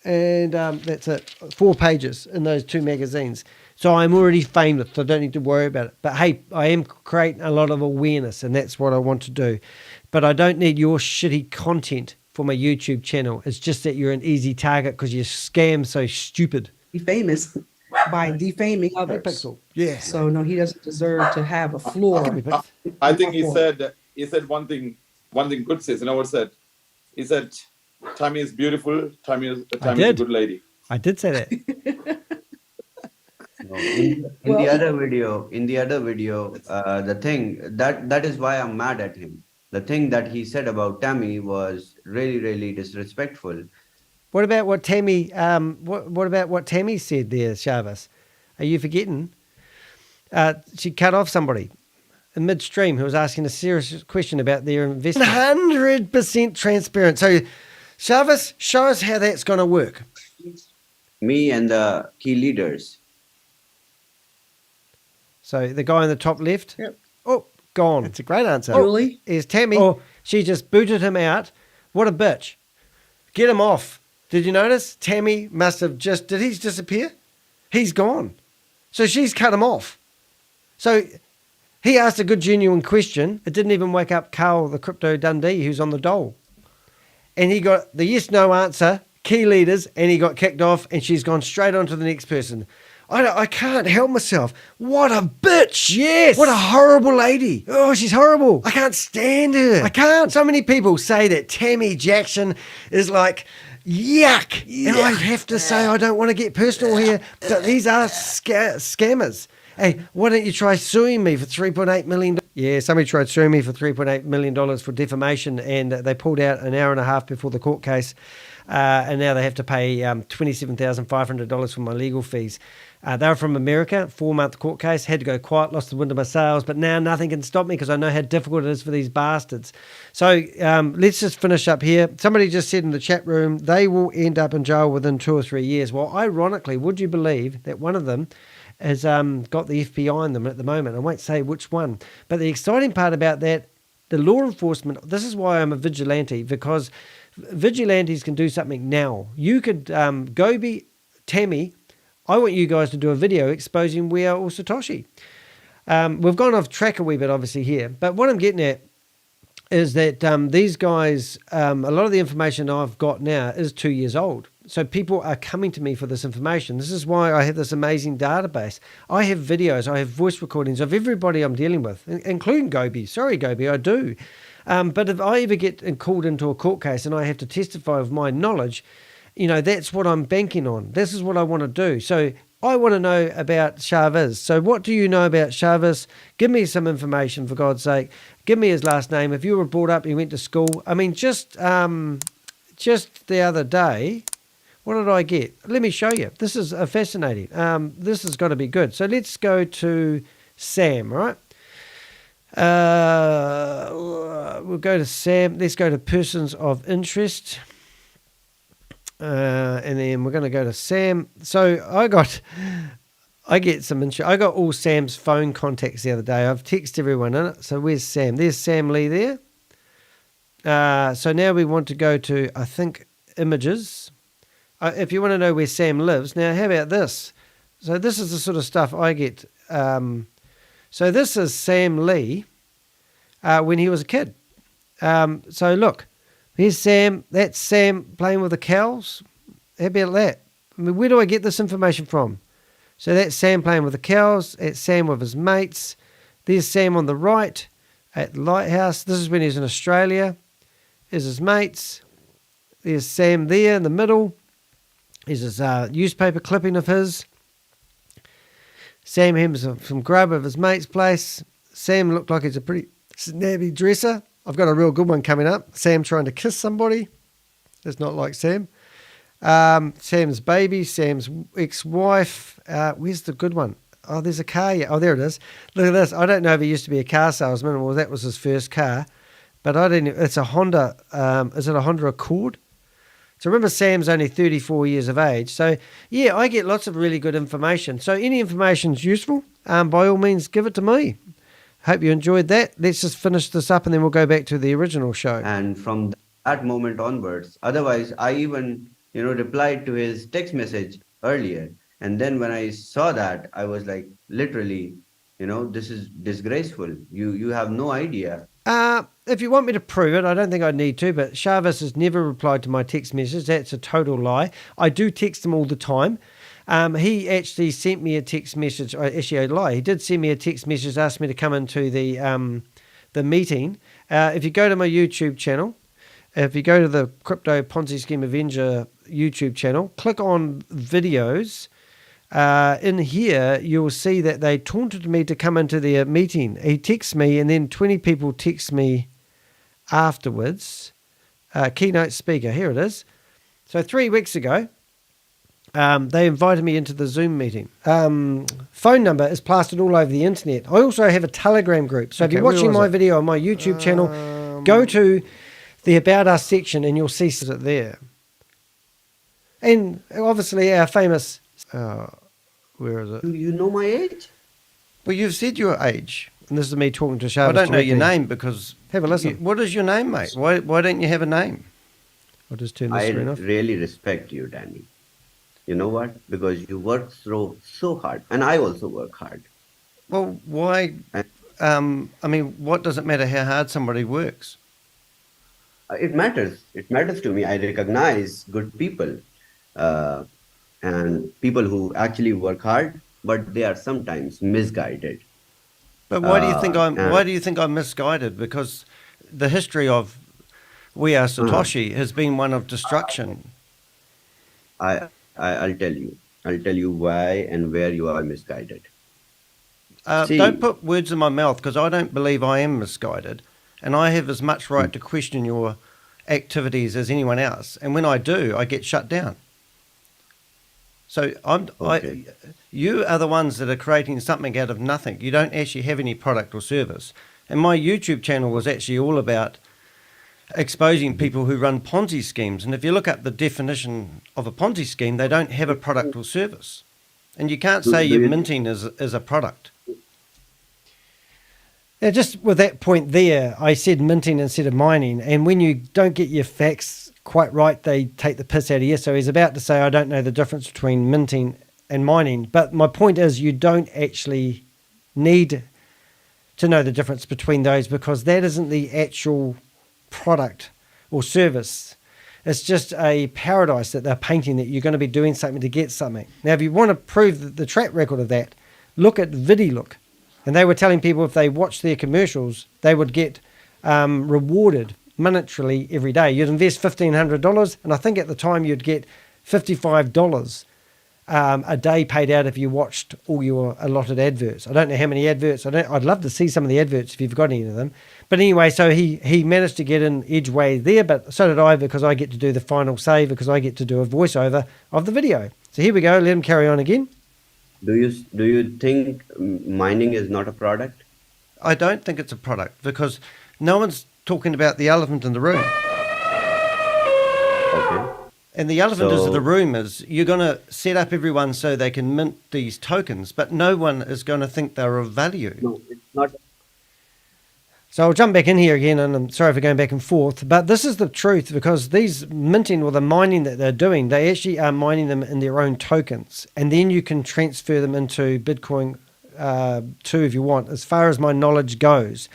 And that's it. 4 pages in those 2 magazines. So I'm already famous. So I don't need to worry about it. But hey, I am creating a lot of awareness, and that's what I want to do. But I don't need your shitty content for my YouTube channel. It's just that you're an easy target because you scam so stupid. Be famous by defaming others. Pixel. Yeah. So no, he doesn't deserve to have a floor. I think he said one thing good says. You know what he said? He said, Tammy is beautiful. Tammy is a good lady. I did say that. In the other video, the thing that is why I'm mad at him. The thing that he said about Tammy was really, really disrespectful. What about what Tammy? What about what Tammy said there, Chavis? Are you forgetting? She cut off somebody in midstream who was asking a serious question about their investment. 100% transparent. So, Chavis, show us how that's going to work. Me and the key leaders. So the guy in the top left. Yep. Oh, gone. That's a great answer. Julie is Tammy. Oh, she just booted him out. What a bitch! Get him off. Did you notice? Tammy must have did he disappear? He's gone. So she's cut him off. So he asked a good, genuine question. It didn't even wake up Carl, the Crypto Dundee, who's on the dole. And he got the yes-no answer, key leaders, and he got kicked off, and she's gone straight on to the next person. I can't help myself. What a bitch. Yes. What a horrible lady. Oh, she's horrible. I can't stand her. I can't. So many people say that Tammy Jackson is like, yuck. And I have to say, I don't want to get personal here, but these are scammers. Hey, why don't you try suing me for $3.8 million? Yeah, somebody tried suing me for $3.8 million for defamation, and they pulled out an hour and a half before the court case. And now they have to pay $27,500 for my legal fees. They were from America, 4-month court case, had to go quiet, lost the wind of my sails, but now nothing can stop me because I know how difficult it is for these bastards. So let's just finish up here. Somebody just said in the chat room, they will end up in jail within 2 or 3 years. Well, ironically, would you believe that one of them has got the FBI on them at the moment? I won't say which one. But the exciting part about that, the law enforcement, this is why I'm a vigilante, because vigilantes can do something now. You could, Gobi, Tammy, I want you guys to do a video exposing We Are All Satoshi. We've gone off track a wee bit, obviously, here. But what I'm getting at is that these guys, a lot of the information I've got now is 2 years old. So people are coming to me for this information. This is why I have this amazing database. I have videos, I have voice recordings of everybody I'm dealing with, including Gobi. Sorry, Gobi, I do. But if I ever get called into a court case and I have to testify of my knowledge, that's what I'm banking on. This is what I want to do. So I want to know about Chavez. So what do you know about Chavez? Give me some information, for God's sake. Give me his last name. If you were brought up, you went to school. I mean, just the other day, what did I get? Let me show you. This is fascinating. This has got to be good. So let's go to Sam, right? We'll go to Sam. Let's go to persons of interest. And then we're going to go to Sam. So I got all Sam's phone contacts the other day. I've texted everyone in it. So where's Sam? There's Sam Lee there. So now we want to go to, I think, images. If you want to know where Sam lives. Now, how about this? So this is the sort of stuff I get. So this is Sam Lee when he was a kid. So look. Here's Sam. That's Sam playing with the cows. How about that? I mean, where do I get this information from? So that's Sam playing with the cows. That's Sam with his mates. There's Sam on the right at the lighthouse. This is when he's in Australia. There's his mates. There's Sam there in the middle. There's his newspaper clipping of his. Sam has some grub of his mate's place. Sam looked like he's a pretty snabby dresser. I've got a real good one coming up. Sam trying to kiss somebody. It's not like Sam. Sam's baby, Sam's ex-wife. Where's the good one? Oh, there's a car. Yeah. Oh, there it is. Look at this. I don't know if he used to be a car salesman. Well, that was his first car. But I didn't. It's a Honda. Is it a Honda Accord? So remember, Sam's only 34 years of age. So, yeah, I get lots of really good information. So any information is useful. By all means, give it to me. Hope you enjoyed that. Let's just finish this up and then we'll go back to the original show. And from that moment onwards, otherwise, I even, replied to his text message earlier. And then when I saw that, I was like, literally, this is disgraceful. You have no idea. If you want me to prove it, I don't think I need to, but Chavez has never replied to my text message. That's a total lie. I do text him all the time. He actually sent me a text message. Actually, I lie. He did send me a text message, asked me to come into the meeting. If you go to my YouTube channel, if you go to the Crypto Ponzi Scheme Avenger YouTube channel, click on videos. In here, you'll see that they taunted me to come into their meeting. He texts me, and then 20 people text me afterwards. Keynote speaker, here it is. So 3 weeks ago, they invited me into the Zoom meeting. Phone number is plastered all over the internet. I also have a Telegram group. So if you're watching my video on my YouTube channel, go to the About Us section and you'll see it there. And obviously our famous... where is it? You know my age? Well, you've said your age. And this is me talking to Chavez. I don't know your name because... Have a listen. What is your name, mate? Why don't you have a name? I'll just turn this screen off. I really respect you, Danny. You know what? Because you work so hard. And I also work hard. Well, why? What does it matter how hard somebody works? It matters. It matters to me. I recognize good people uh, and people who actually work hard, but they are sometimes misguided. But why And do you think I'm misguided? Because the history of We Are uh, Satoshi has been one of destruction. I'll tell you. I'll tell you why and where you are misguided. Don't See, put words in my mouth, because I don't believe I am misguided, and I have as much right to question your activities as anyone else. And when I do, I get shut down. So okay. you are the ones that are creating something out of nothing. You don't actually have any product or service. And my YouTube channel was actually all about exposing people who run Ponzi schemes. And if you look up the definition of a Ponzi scheme, they don't have a product or service. And you can't say Do you're you minting as a product. Now, just with that point there, I said minting instead of mining. And when you don't get your facts quite right, they take the piss out of you. So he's about to say, I don't know the difference between minting and mining. But my point is, you don't actually need to know the difference between those, because that isn't the actual product or service. It's just a paradise that they're painting, that you're going to be doing something to get something. Now, if you want to prove the track record of that, look at VidiLook. And they were telling people if they watched their commercials, they would get rewarded monetarily every day. You'd invest $1,500, and I think at the time you'd get $55 a day paid out if you watched all your allotted adverts. I don't know how many adverts. I'd love to see some of the adverts if you've got any of them. But anyway, so he managed to get in edgeway there, but so did I, because I get to do the final save, because I get to do a voiceover of the video. So here we go. Let him carry on again. do you think mining is not a product? I don't think it's a product, because no one's talking about the elephant in the room. Okay. And the elephant is the So room is you're going to set up everyone so they can mint these tokens, but no one is going to think they're of value. no, it's not. So I'll jump back in here again, and I'm sorry for going back and forth, but this is the truth, because these minting or the mining that they're doing, they actually are mining them in their own tokens, and then you can transfer them into Bitcoin too if you want, as far as my knowledge goes,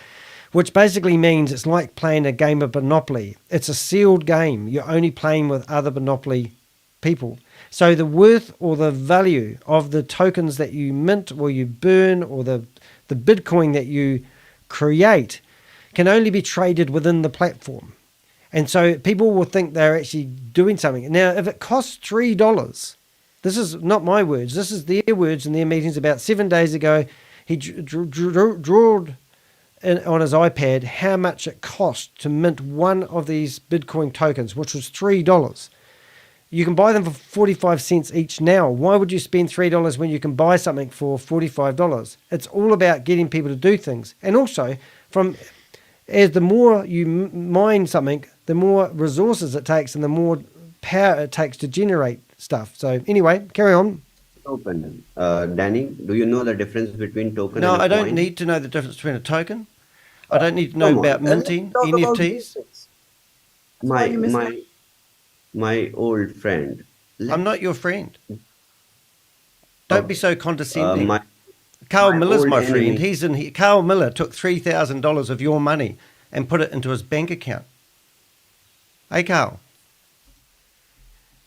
which basically means it's like playing a game of Monopoly. It's a sealed game. You're only playing with other Monopoly people. So the worth or the value of the tokens that you mint or you burn, or the Bitcoin that you create, can only be traded within the platform. And so people will think they're actually doing something. Now, if it costs $3, this is not my words, this is their words in their meetings about 7 days ago. He drew on his iPad how much it cost to mint one of these Bitcoin tokens, which was $3. You can buy them for 45 cents each now. Why would you spend $3 when you can buy something for $45? It's all about getting people to do things. And also, as the more you mine something, the more resources it takes and the more power it takes to generate stuff. So anyway, carry on. Token. Danny, do you know the difference between token No, and a I don't coin? need to know the difference between a token. I don't need to know Come on. about minting, Talk about NFTs. basics. That's why My you missed my my old friend. I'm not your friend. Don't be so condescending. My Carl my Miller's old my friend. enemy. Carl Miller took $3,000 of your money and put it into his bank account. Hey, Carl.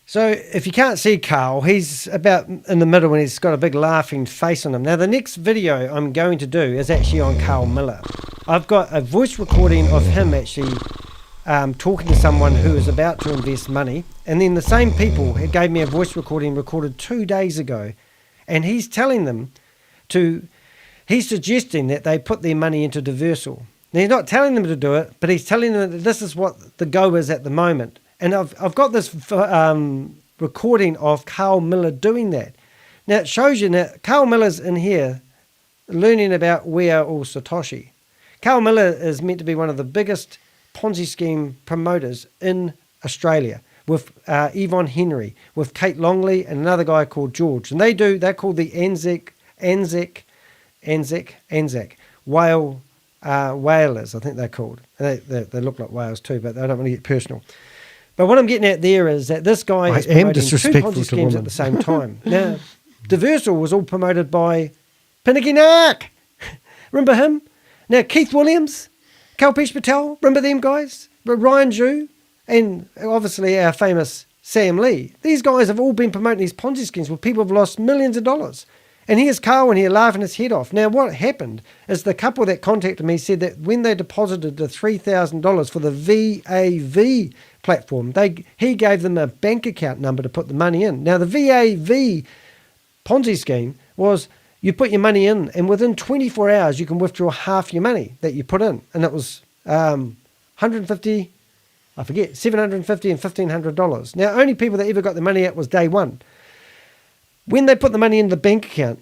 So if you can't see Carl, he's about in the middle and he's got a big laughing face on him. Now, the next video I'm going to do is actually on Carl Miller. I've got a voice recording of him actually talking to someone who is about to invest money. And then the same people had gave me a voice recording recorded 2 days ago. And he's telling them he's suggesting that they put their money into Diversal. Now, he's not telling them to do it, but he's telling them that this is what the go is at the moment. And I've got this recording of Carl Miller doing that. Now, it shows you that Carl Miller's in here learning about We Are All Satoshi. Carl Miller is meant to be one of the biggest Ponzi scheme promoters in Australia, with Yvonne Henry, with Kate Longley and another guy called George. And they're called the Anzac whalers, I think they're called. They look like whales too, but they don't want to get personal. But what I'm getting at there is that this guy is promoting two Ponzi schemes at the same time. Now, Diversal was all promoted by Pinnaky Nark. Remember him? Now, Keith Williams, Kalpesh Patel, remember them guys? But Ryan Zhu and obviously our famous Sam Lee, these guys have all been promoting these Ponzi schemes where people have lost millions of dollars. And here's Carl in here laughing his head off. Now, what happened is the couple that contacted me said that when they deposited the $3,000 for the VAV platform, he gave them a bank account number to put the money in. Now, the VAV Ponzi scheme was you put your money in, and within 24 hours, you can withdraw half your money that you put in. And it was 150, I forget, $750 and $1,500. Now, only people that ever got the money out was day one. When they put the money in the bank account,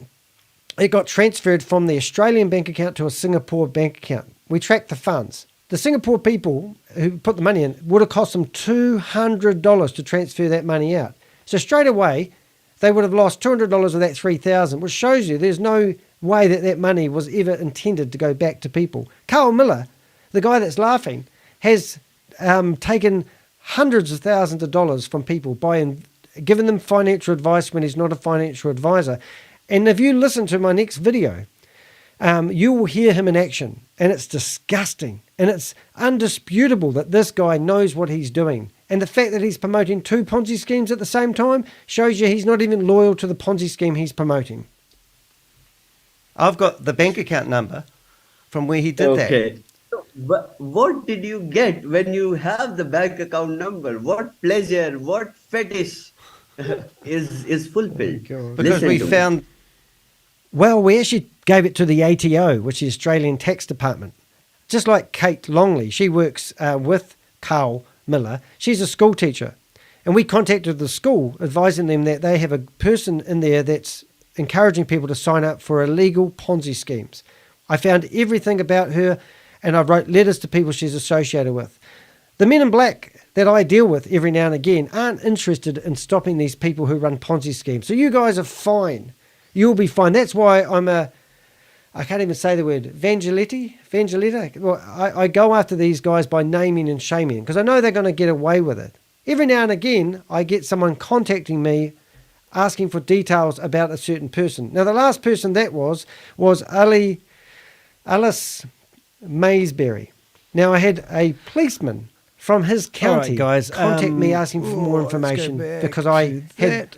it got transferred from the Australian bank account to a Singapore bank account. We tracked the funds. The Singapore people who put the money in would have cost them $200 to transfer that money out. So straight away, they would have lost $200 of that $3,000, which shows you there's no way that that money was ever intended to go back to people. Carl Miller, the guy that's laughing, has taken hundreds of thousands of dollars from people by giving them financial advice when he's not a financial advisor. And if you listen to my next video, you will hear him in action. And it's disgusting. And it's undisputable that this guy knows what he's doing. And the fact that he's promoting two Ponzi schemes at the same time shows you he's not even loyal to the Ponzi scheme he's promoting. I've got the bank account number from where he did that. Okay. But what did you get when you have the bank account number? What pleasure, what fetish is fulfilled? Because we found, well, we actually gave it to the ATO, which is the Australian Tax Department. Just like Kate Longley, she works with Carl Miller. She's a school teacher. And we contacted the school, advising them that they have a person in there that's encouraging people to sign up for illegal Ponzi schemes. I found everything about her, and I wrote letters to people she's associated with. The men in black that I deal with every now and again aren't interested in stopping these people who run Ponzi schemes. So you guys are fine. You'll be fine. That's why I can't even say the word, Vangeletta. Well, I go after these guys by naming and shaming because I know they're going to get away with it. Every now and again, I get someone contacting me asking for details about a certain person. Now, the last person that was Alice Maysbury. Now, I had a policeman from his county contact me asking for more information because I had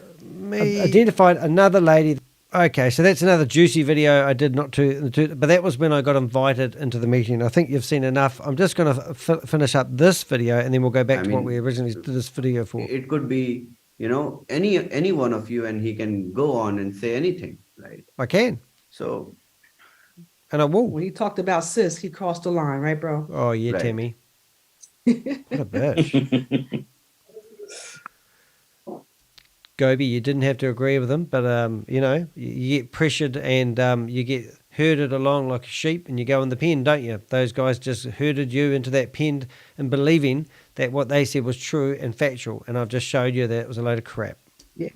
identified another lady. Okay, so that's another juicy video I did not to, but that was when I got invited into the meeting. I think you've seen enough. I'm just going to finish up this video and then we'll go back to what we originally did this video for. It could be, any one of you, and he can go on and say anything, right? I can. So, and I will. When he talked about sis, he crossed the line, right, bro? Oh, yeah, right. Tammy. What a bitch. Gobi, you didn't have to agree with him, but, you get pressured and you get herded along like a sheep and you go in the pen, don't you? Those guys just herded you into that pen and believing that what they said was true and factual. And I've just showed you that it was a load of crap. Yeah.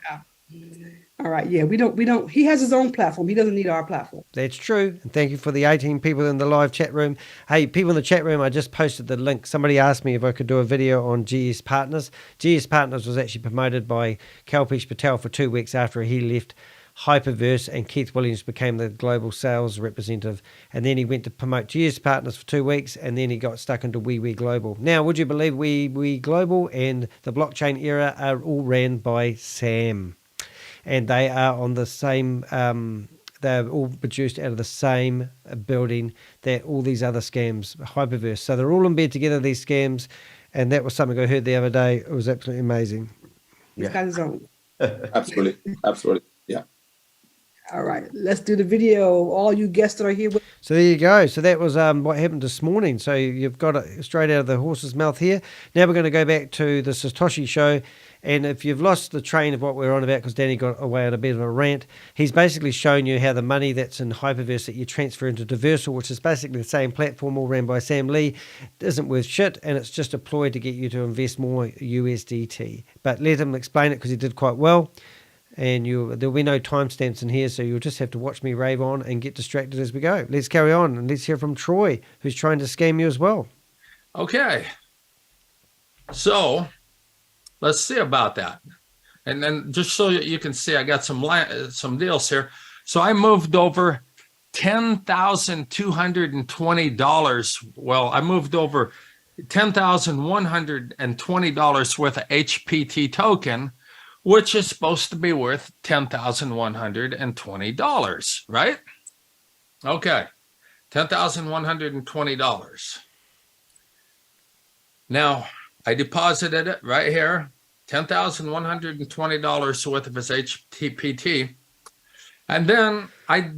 All right. Yeah, we don't, he has his own platform. He doesn't need our platform. That's true. And thank you for the 18 people in the live chat room. Hey, people in the chat room, I just posted the link. Somebody asked me if I could do a video on GS Partners. GS Partners was actually promoted by Kalpesh Patel for 2 weeks after he left Hyperverse and Keith Williams became the global sales representative. And then he went to promote GS Partners for 2 weeks and then he got stuck into We Global. Now, would you believe We Global and the blockchain era are all ran by Sam? And they are on the same, they're all produced out of the same building that all these other scams, Hyperverse. So they're all in bed together, these scams. And that was something I heard the other day. It was absolutely amazing. He's got his own. Absolutely. Absolutely. Yeah. All right. Let's do the video. All you guests that are here. So there you go. So that was what happened this morning. So you've got it straight out of the horse's mouth here. Now we're going to go back to the Satoshi Show. And if you've lost the train of what we're on about, because Danny got away on a bit of a rant, he's basically shown you how the money that's in Hyperverse that you transfer into Diversal, which is basically the same platform all ran by Sam Lee, isn't worth shit, and it's just a ploy to get you to invest more USDT. But let him explain it because he did quite well. And there'll be no timestamps in here, so you'll just have to watch me rave on and get distracted as we go. Let's carry on, and let's hear from Troy, who's trying to scam you as well. Okay. So let's see about that. And then just so you can see, I got some deals here. So I moved over $10,220. Well, I moved over $10,120 worth of HPT token, which is supposed to be worth $10,120, right? Okay, $10,120. Now, I deposited it right here, $10,120 worth of his HPT. And then I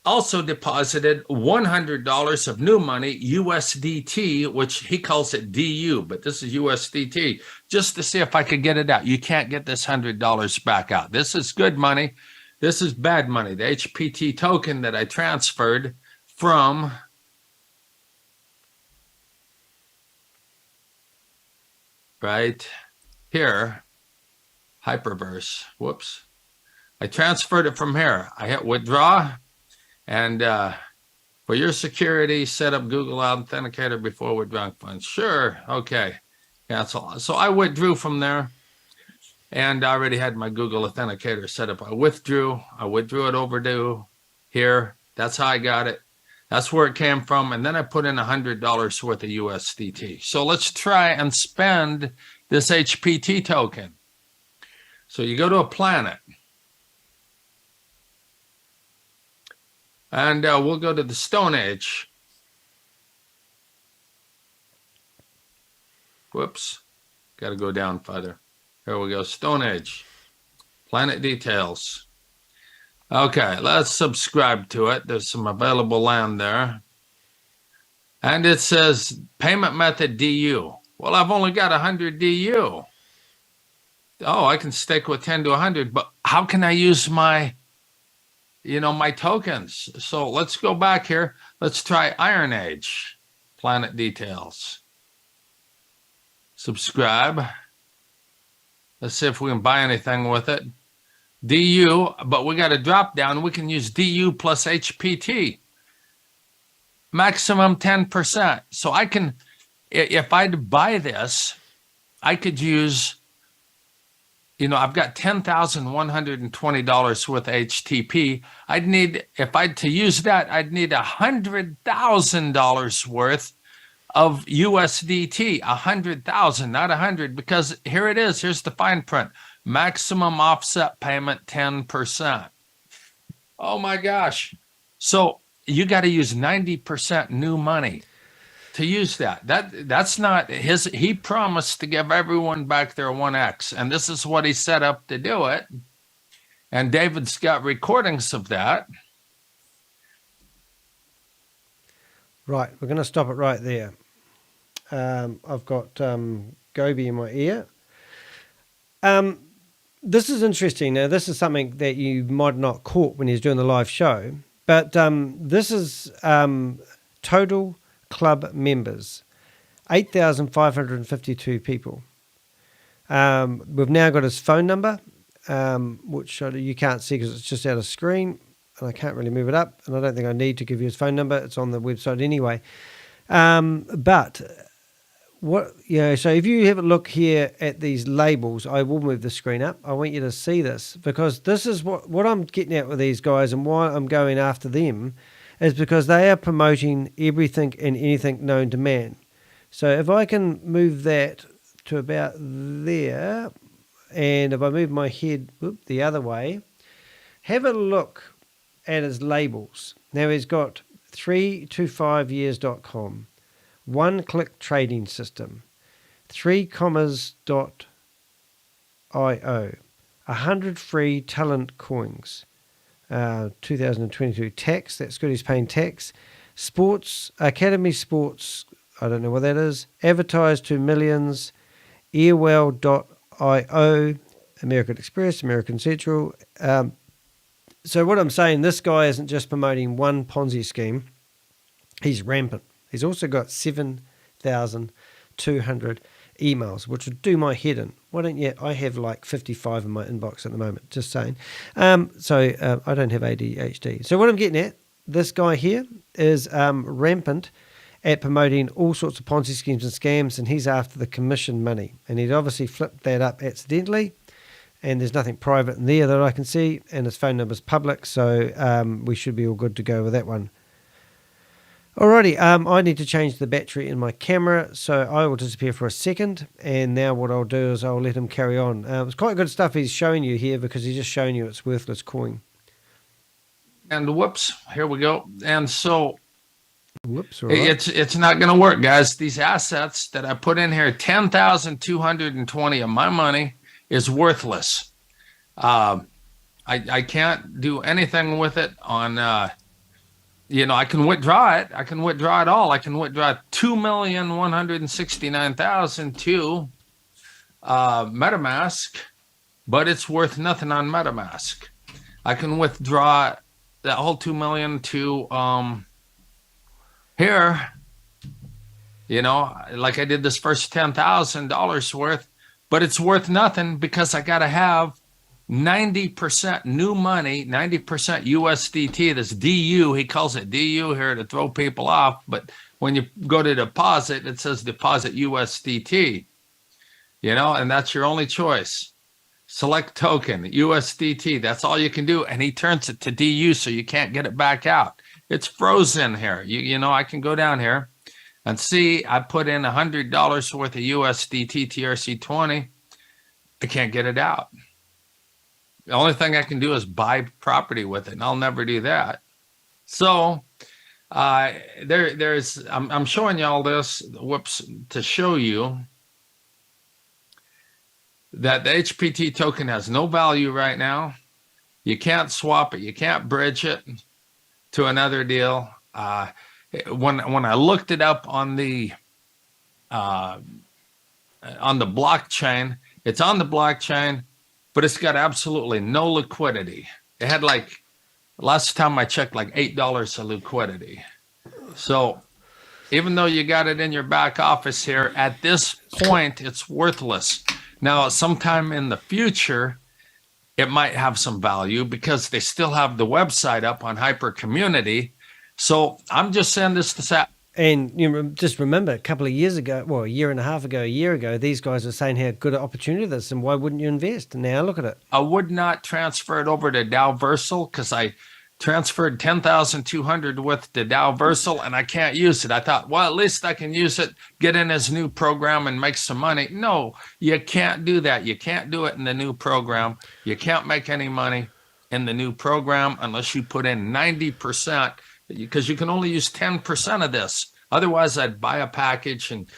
also deposited $100 of new money, USDT, which he calls it DU, but this is USDT, just to see if I could get it out. You can't get this $100 back out. This is good money. This is bad money. The HPT token that I transferred from right here, Hyperverse. Whoops. I transferred it from here. I hit withdraw, and for your security, set up Google Authenticator before withdrawing funds. Sure. Okay. Cancel. So I withdrew from there, and I already had my Google Authenticator set up. I withdrew it over to here. That's how I got it. That's where it came from. And then I put in $100 worth of USDT. So let's try and spend this HPT token. So you go to a planet. And we'll go to the Stone Age. Whoops. Got to go down further. Here we go. Stone Age. Planet details. Okay, let's subscribe to it. There's some available land there. And it says payment method DU. Well, I've only got 100 DU. Oh, I can stick with 10 to 100, but how can I use my, my tokens? So let's go back here. Let's try Iron Age. Planet details. Subscribe. Let's see if we can buy anything with it. DU, but we got a drop down. We can use DU plus HPT. Maximum 10%. So I can, if I'd buy this, I could use, I've got $10,120 worth of HTP. I'd need, to use that, I'd need $100,000 worth of USDT, 100,000, not 100, because here it is. Here's the fine print. Maximum offset payment 10%. Oh my gosh. So you got to use 90% new money to use that. That's not his. He promised to give everyone back their 1X, and this is what he set up to do it. And David's got recordings of that. Right, we're going to stop it right there. I've got Gobi in my ear. This is interesting. Now, this is something that you might not caught when he's doing the live show, but this is total club members, 8,552 people. We've now got his phone number, which you can't see because it's just out of screen, and I can't really move it up, and I don't think I need to give you his phone number. It's on the website anyway. But what, so if you have a look here at these labels, I will move the screen up. I want you to see this, because this is what I'm getting at with these guys, and why I'm going after them is because they are promoting everything and anything known to man. So if I can move that to about there, and if I move my head the other way, have a look at his labels. Now he's got 3to5years.com, one-click trading system, 3commas.io, 100 free talent coins, 2022 tax, that's good, he's paying tax, sports, Academy Sports, I don't know what that is, advertise to millions, airwell.io, American Express, American Central. So what I'm saying, this guy isn't just promoting one Ponzi scheme, he's rampant. He's also got 7,200 emails, which would do my head in. Why don't you? I have like 55 in my inbox at the moment, just saying. So I don't have ADHD. So what I'm getting at, this guy here is rampant at promoting all sorts of Ponzi schemes and scams, and he's after the commission money. And he'd obviously flipped that up accidentally, and there's nothing private in there that I can see, and his phone number's public, so we should be all good to go with that one. Alrighty, I need to change the battery in my camera, so I will disappear for a second, and now what I'll do is I'll let him carry on. It's quite good stuff he's showing you here, because he's just showing you it's worthless coin. And whoops, here we go. And so whoops, right. it's not going to work, guys. These assets that I put in here, 10,220 of my money is worthless. I can't do anything with it on, I can withdraw it. I can withdraw it all. I can withdraw 2,169,000 to MetaMask, but it's worth nothing on MetaMask. I can withdraw that whole 2 million to here, like I did this first $10,000 worth, but it's worth nothing because I got to have 90% new money, 90% USDT. This DU, he calls it DU here to throw people off. But when you go to deposit, it says deposit USDT, and that's your only choice. Select token, USDT. That's all you can do. And he turns it to DU so you can't get it back out. It's frozen here. I can go down here and see I put in $100 worth of USDT TRC20. I can't get it out. The only thing I can do is buy property with it, and I'll never do that. So I'm showing you all this, to show you that the HPT token has no value right now. You can't swap it. You can't bridge it to another deal. When I looked it up on the blockchain, it's on the blockchain, but it's got absolutely no liquidity. It had last time I checked, $8 of liquidity. So even though you got it in your back office here, at this point, it's worthless. Now, sometime in the future, it might have some value because they still have the website up on Hyper Community. So I'm just saying this to say. And just remember, a couple of years ago, a year and a half ago, a year ago, these guys are saying how good an opportunity this, and why wouldn't you invest? And now look at it. I would not transfer it over to Dowversal because I transferred 10,200 with the Dowversal and I can't use it. I thought, well, at least I can use it, get in his new program and make some money. No, you can't do that. You can't do it in the new program. You can't make any money in the new program unless you put in 90%, because you can only use 10% of this. Otherwise, I'd buy a package and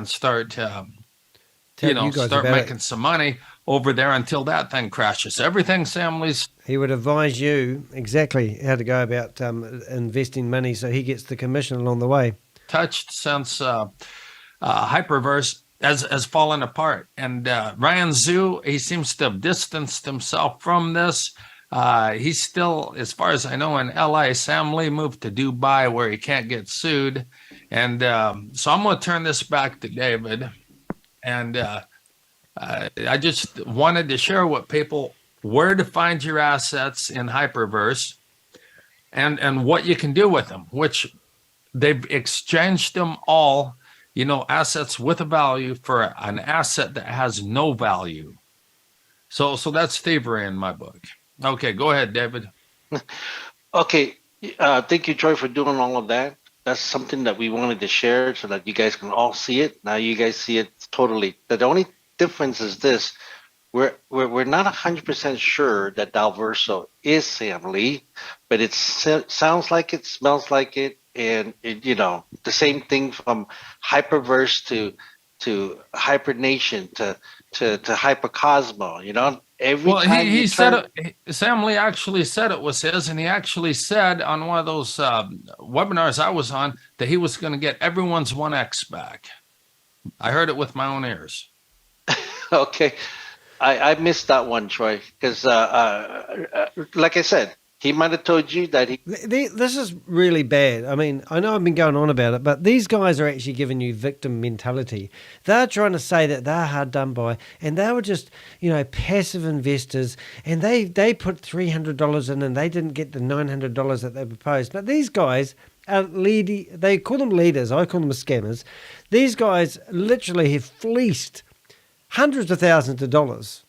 start start making some money over there until that thing crashes. Everything Sam Lee's. He would advise you exactly how to go about investing money so he gets the commission along the way. Touched since Hyperverse has fallen apart. And Ryan Zhu, he seems to have distanced himself from this. He's still, as far as I know, in LA. Sam Lee moved to Dubai where he can't get sued. And so I'm going to turn this back to David. And I just wanted to share with people where to find your assets in Hyperverse and what you can do with them, which they've exchanged them all, assets with a value for an asset that has no value. So that's thievery in my book. Okay, go ahead, David. Okay, thank you, Troy, for doing all of that. That's something that we wanted to share so that you guys can all see it. Now you guys see it totally. The only difference is this: we're not 100% sure that Dalverso is Sam Lee, but it sounds like it, smells like it, and the same thing from Hyperverse to Hypernation to Hypercosmo. Every time he said it, Sam Lee actually said it was his, and he actually said on one of those webinars I was on that he was going to get everyone's 1X back. I heard it with my own ears. Okay, I missed that one, Troy, because like I said, he might have told you that he. This is really bad. I mean, I know I've been going on about it, but these guys are actually giving you victim mentality. They're trying to say that they're hard done by, and they were just, passive investors, and they put $300 in, and they didn't get the $900 that they proposed. But these guys are they call them leaders. I call them scammers. These guys literally have fleeced hundreds of thousands of dollars.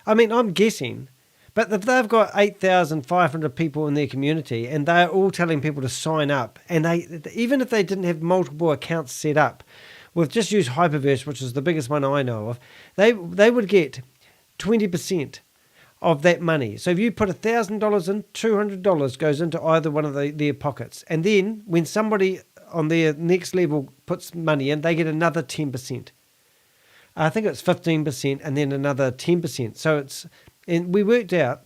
I mean, I'm guessing But if they've got 8,500 people in their community and they're all telling people to sign up, and they, even if they didn't have multiple accounts set up, we've just used Hyperverse, which is the biggest one I know of, they would get 20% of that money. So if you put $1,000 in, $200 goes into either one of their pockets. And then when somebody on their next level puts money in, they get another 10%. I think it's 15% and then another 10%. So it's, and we worked out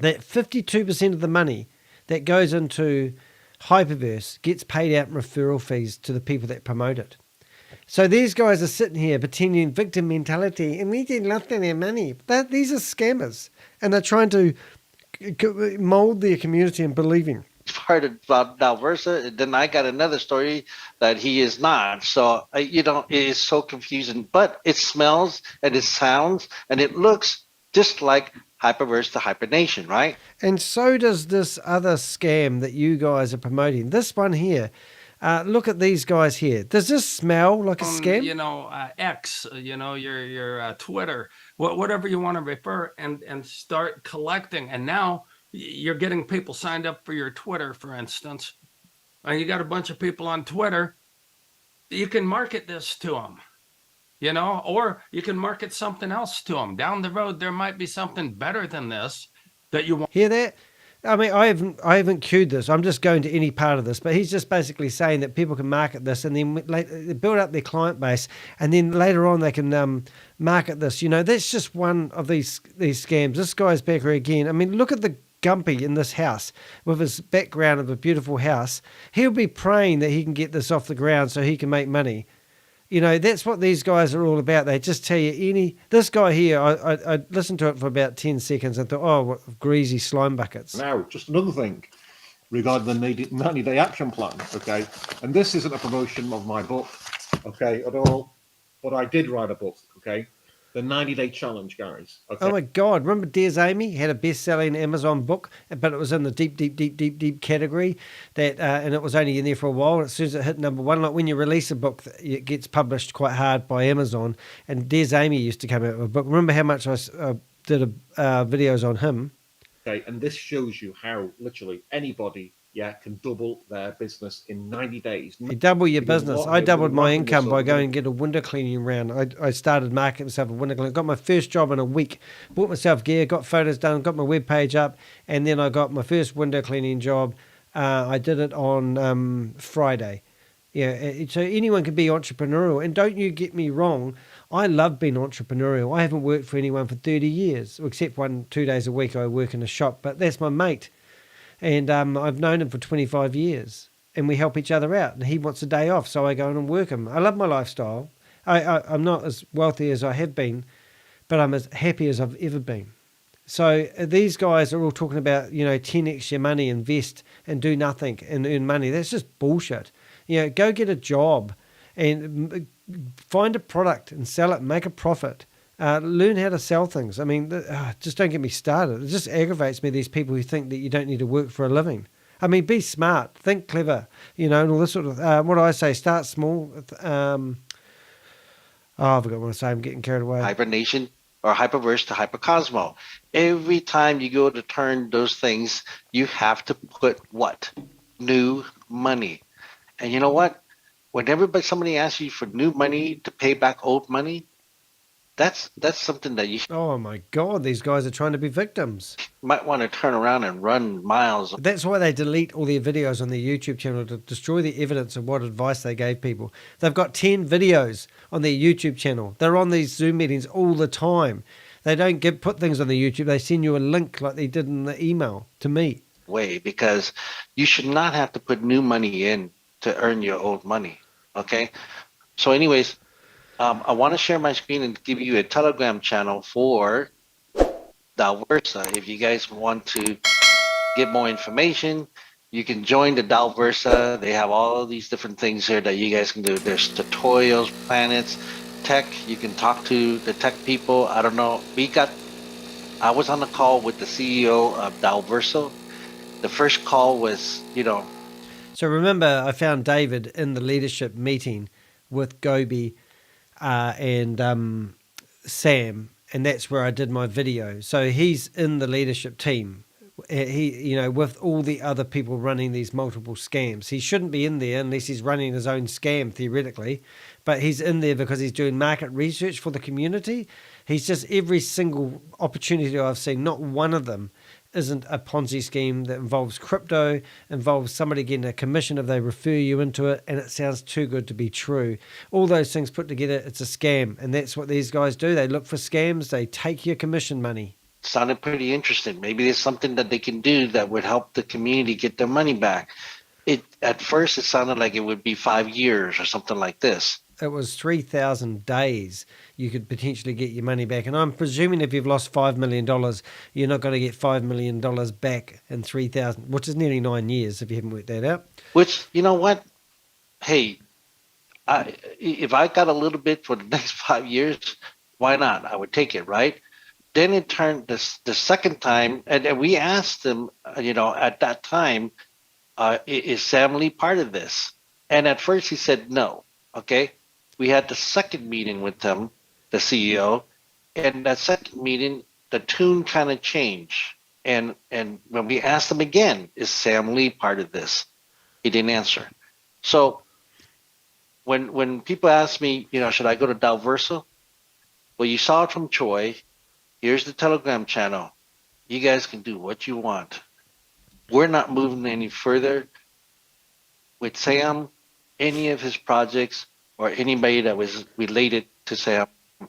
that 52% of the money that goes into Hyperverse gets paid out in referral fees to the people that promote it. So these guys are sitting here pretending victim mentality, and we did lost their money. These are scammers, and they're trying to mold their community and believing. Part about Dalversa, then I got another story that he is not. So, you know, it is so confusing, but it smells and it sounds and it looks just like Hyperverse to Hypernation, right? And so does this other scam that you guys are promoting. This one here. Look at these guys here. Does this smell like a scam? You know, X, you know, your Twitter, whatever you want to refer, and start collecting. And now you're getting people signed up for your Twitter, for instance. And you got a bunch of people on Twitter. You can market this to them, you know, or you can market something else to them. Down the road, there might be something better than this that you want. Hear that? I mean, I haven't queued this. I'm just going to any part of this, but he's just basically saying that people can market this and then build up their client base, and then later on they can market this. You know, that's just one of these scams. This guy's back here again. I mean, look at the Gumpy in this house with his background of a beautiful house. He'll be praying that he can get this off the ground so he can make money. You know, that's what these guys are all about. They just tell you this guy here, I listened to it for about 10 seconds and thought, oh, what greasy slime buckets. Now, just another thing regarding the 90-day action plan, okay? And this isn't a promotion of my book, okay, at all, but I did write a book, okay? The 90-day challenge, guys. Okay? Oh my God! Remember, Dear's Amy had a best-selling Amazon book, but it was in the deep category. And it was only in there for a while. As soon as it hit number one, like when you release a book, it gets published quite hard by Amazon. And Dear's Amy used to come out with a book. Remember how much I did videos on him? Okay, and this shows you how literally anybody, can double their business in 90 days. You double your business. I doubled my income by going and get a window cleaning round. I started marketing myself a window cleaning. Got my first job in a week. Bought myself gear, got photos done, got my webpage up, and then I got my first window cleaning job. I did it on Friday. Yeah, so anyone can be entrepreneurial. And don't you get me wrong, I love being entrepreneurial. I haven't worked for anyone for 30 years, except 2 days a week I work in a shop, but that's my mate. And I've known him for 25 years, and we help each other out. And he wants a day off, so I go in and work him. I love my lifestyle. I'm not as wealthy as I have been, but I'm as happy as I've ever been. So these guys are all talking about, 10x your money, invest and do nothing and earn money. That's just bullshit. Go get a job and find a product and sell it and make a profit. Learn how to sell things. I mean, just don't get me started. It just aggravates me, these people who think that you don't need to work for a living. I mean, be smart, think clever, and all this sort of, what do I say, start small. I forgot what I say, I'm getting carried away. Hibernation or Hyperverse to Hypercosmo. Every time you go to turn those things, you have to put what? New money. And you know what? Whenever somebody asks you for new money to pay back old money, that's something that you Oh my God, these guys are trying to be victims. Might want to turn around and run miles. That's why they delete all their videos on their YouTube channel, to destroy the evidence of what advice they gave people. They've got 10 videos on their YouTube channel. They're on these Zoom meetings all the time. They don't put things on the YouTube. They send you a link like they did in the email to me. Way, because you should not have to put new money in to earn your old money. Okay? So anyways, I want to share my screen and give you a Telegram channel for Dalversa. If you guys want to get more information, you can join the Dalversa. They have all of these different things here that you guys can do. There's tutorials, planets, tech. You can talk to the tech people. I don't know. I was on the call with the CEO of Dalversa. The first call was, So remember, I found David in the leadership meeting with Gobi and Sam, and that's where I did my video. So he's in the leadership team. He, with all the other people running these multiple scams. He shouldn't be in there unless he's running his own scam, theoretically. But he's in there because he's doing market research for the community. He's just every single opportunity I've seen, not one of them isn't a Ponzi scheme that involves crypto, involves somebody getting a commission if they refer you into it, and it sounds too good to be true. All those things put together, it's a scam, and that's what these guys do. They look for scams. They take your commission money. Sounded pretty interesting. Maybe there's something that they can do that would help the community get their money back. At first, it sounded like it would be 5 years or something like this. It was 3,000 days you could potentially get your money back. And I'm presuming if you've lost $5 million, you're not going to get $5 million back in 3,000, which is nearly 9 years if you haven't worked that out. Which, you know what? Hey, if I got a little bit for the next 5 years, why not? I would take it, right? Then it turned the second time, and we asked them, at that time, is Sam Lee part of this? And at first he said no, okay? We had the second meeting with him, the CEO, and that second meeting, the tune kind of changed. And when we asked him again, is Sam Lee part of this? He didn't answer. So when people ask me, should I go to Dalverso? Well, you saw it from Troy. Here's the Telegram channel. You guys can do what you want. We're not moving any further with Sam, any of his projects, or anybody that was related to Sam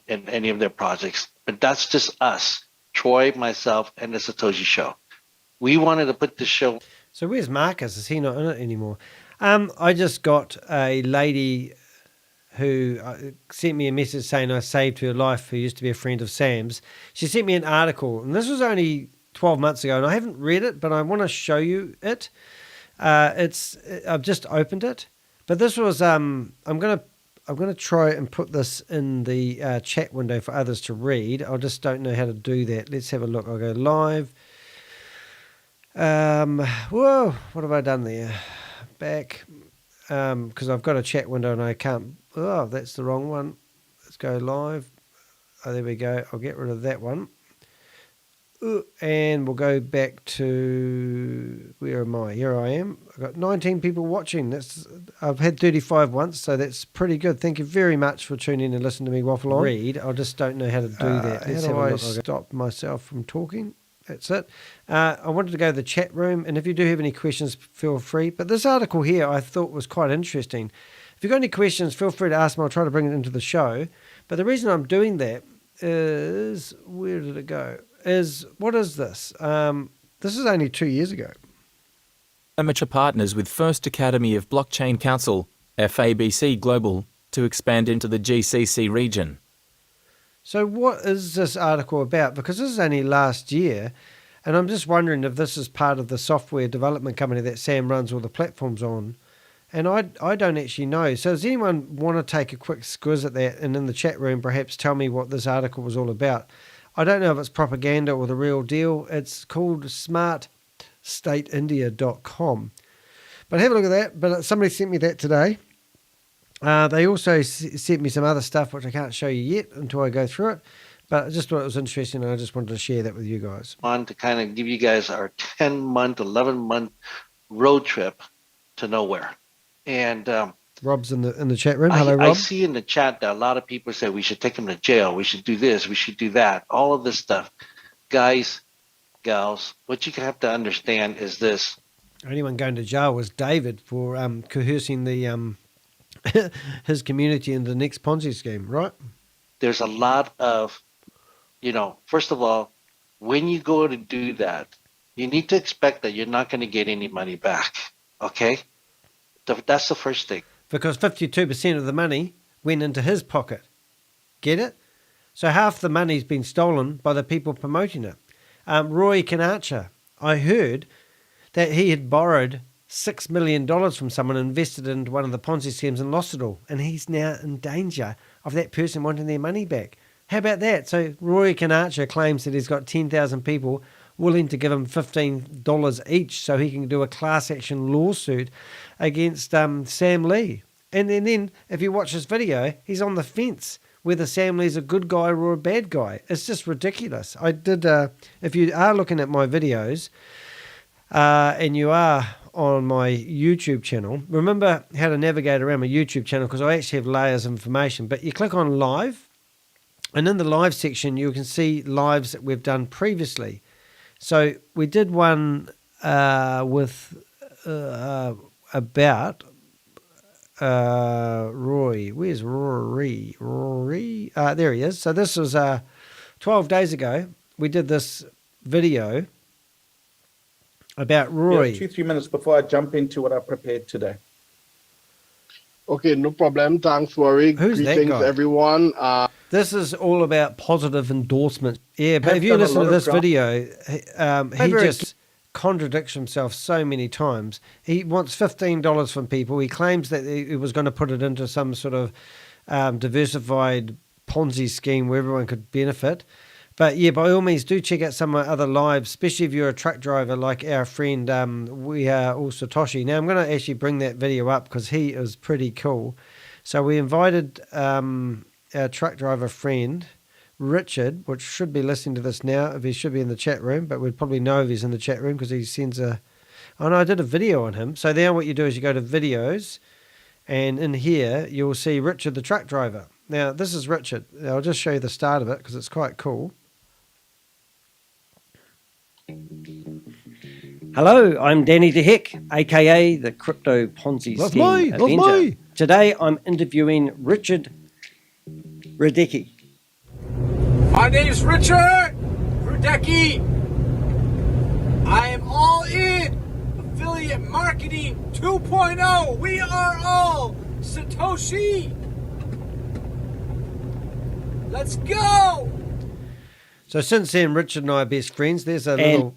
in any of their projects. But that's just us, Troy, myself, and the Satoshi Show. We wanted to put this show. So where's Marcus? Is he not in it anymore? I just got a lady who sent me a message saying I saved her life, who used to be a friend of Sam's. She sent me an article, and this was only 12 months ago, and I haven't read it, but I want to show you it. I've just opened it, but this was I'm gonna try and put this in the chat window for others to read. I just don't know how to do that. Let's have a look. I'll go live. Whoa, what have I done there? Back, because I've got a chat window and I can't. Oh, that's the wrong one. Let's go live. Oh, there we go. I'll get rid of that one. And we'll go back to, where am I? Here I am. I've got 19 people watching. I've had 35 once, so that's pretty good. Thank you very much for tuning in and listening to me waffle on. Read. I just don't know how to do that. Let's how do I stop myself from talking? That's it. I wanted to go to the chat room, and if you do have any questions, feel free. But this article here I thought was quite interesting. If you've got any questions, feel free to ask them. I'll try to bring it into the show. But the reason I'm doing that is, where did it go? What is this? This is only 2 years ago. Amateur partners with First Academy of Blockchain Council, FABC Global, to expand into the GCC region. So what is this article about? Because this is only last year, and I'm just wondering if this is part of the software development company that Sam runs all the platforms on. And I don't actually know. So does anyone want to take a quick squiz at that, and in the chat room perhaps tell me what this article was all about? I don't know if it's propaganda or the real deal. It's called smartstateindia.com. But have a look at that. But somebody sent me that today. They also sent me some other stuff which I can't show you yet until I go through it. But I just thought it was interesting, and I just wanted to share that with you guys. On to kind of give you guys our 10-month, 11-month road trip to nowhere. And Rob's in the chat room. Hello, Rob. I see in the chat that a lot of people say we should take him to jail. We should do this. We should do that. All of this stuff. Guys, gals, what you have to understand is this. Only one going to jail was David for coercing the his community in the next Ponzi scheme, right? There's a lot of, first of all, when you go to do that, you need to expect that you're not going to get any money back. Okay? That's the first thing. Because 52% of the money went into his pocket. Get it? So half the money's been stolen by the people promoting it. Roy Kanacha, I heard that he had borrowed $6 million from someone, invested into one of the Ponzi schemes and lost it all. And he's now in danger of that person wanting their money back. How about that? So Roy Kanacha claims that he's got 10,000 people willing to give him $15 each so he can do a class action lawsuit against Sam Lee. And then if you watch this video, he's on the fence whether Sam Lee's a good guy or a bad guy. It's just ridiculous. I did, if you are looking at my videos and you are on my YouTube channel, remember how to navigate around my YouTube channel because I actually have layers of information. But you click on live, and in the live section, you can see lives that we've done previously. So we did one with about Roy. Where's Rory? There he is. So this was 12 days ago. We did this video about Roy. Yeah, 2-3 minutes before I jump into what I prepared today. Okay, no problem. Thanks, Rory. Who's that Greetings, guy? everyone. This is all about positive endorsements. Yeah, but I've if you done a listen to lot of this gra- video, he just contradicts himself so many times. He wants $15 from people. He claims that he was going to put it into some sort of diversified Ponzi scheme where everyone could benefit. But yeah, by all means, do check out some of my other lives, especially if you're a truck driver like our friend, we are all Satoshi. Now, I'm going to actually bring that video up because he is pretty cool. So we invited our truck driver friend, Richard, which should be listening to this now, if he should be in the chat room, but we'd probably know if he's in the chat room because he sends a... Oh, no, I did a video on him. So now what you do is you go to videos, and in here, you'll see Richard the truck driver. Now, this is Richard. I'll just show you the start of it because it's quite cool. Hello, I'm Danny DeHeck, a.k.a. the Crypto Ponzi Scheme Avenger. Today I'm interviewing Richard Rejda. My name's Richard Rejda. I am all in affiliate marketing 2.0. We are all Satoshi. Let's go. So since then, Richard and I are best friends. There's a little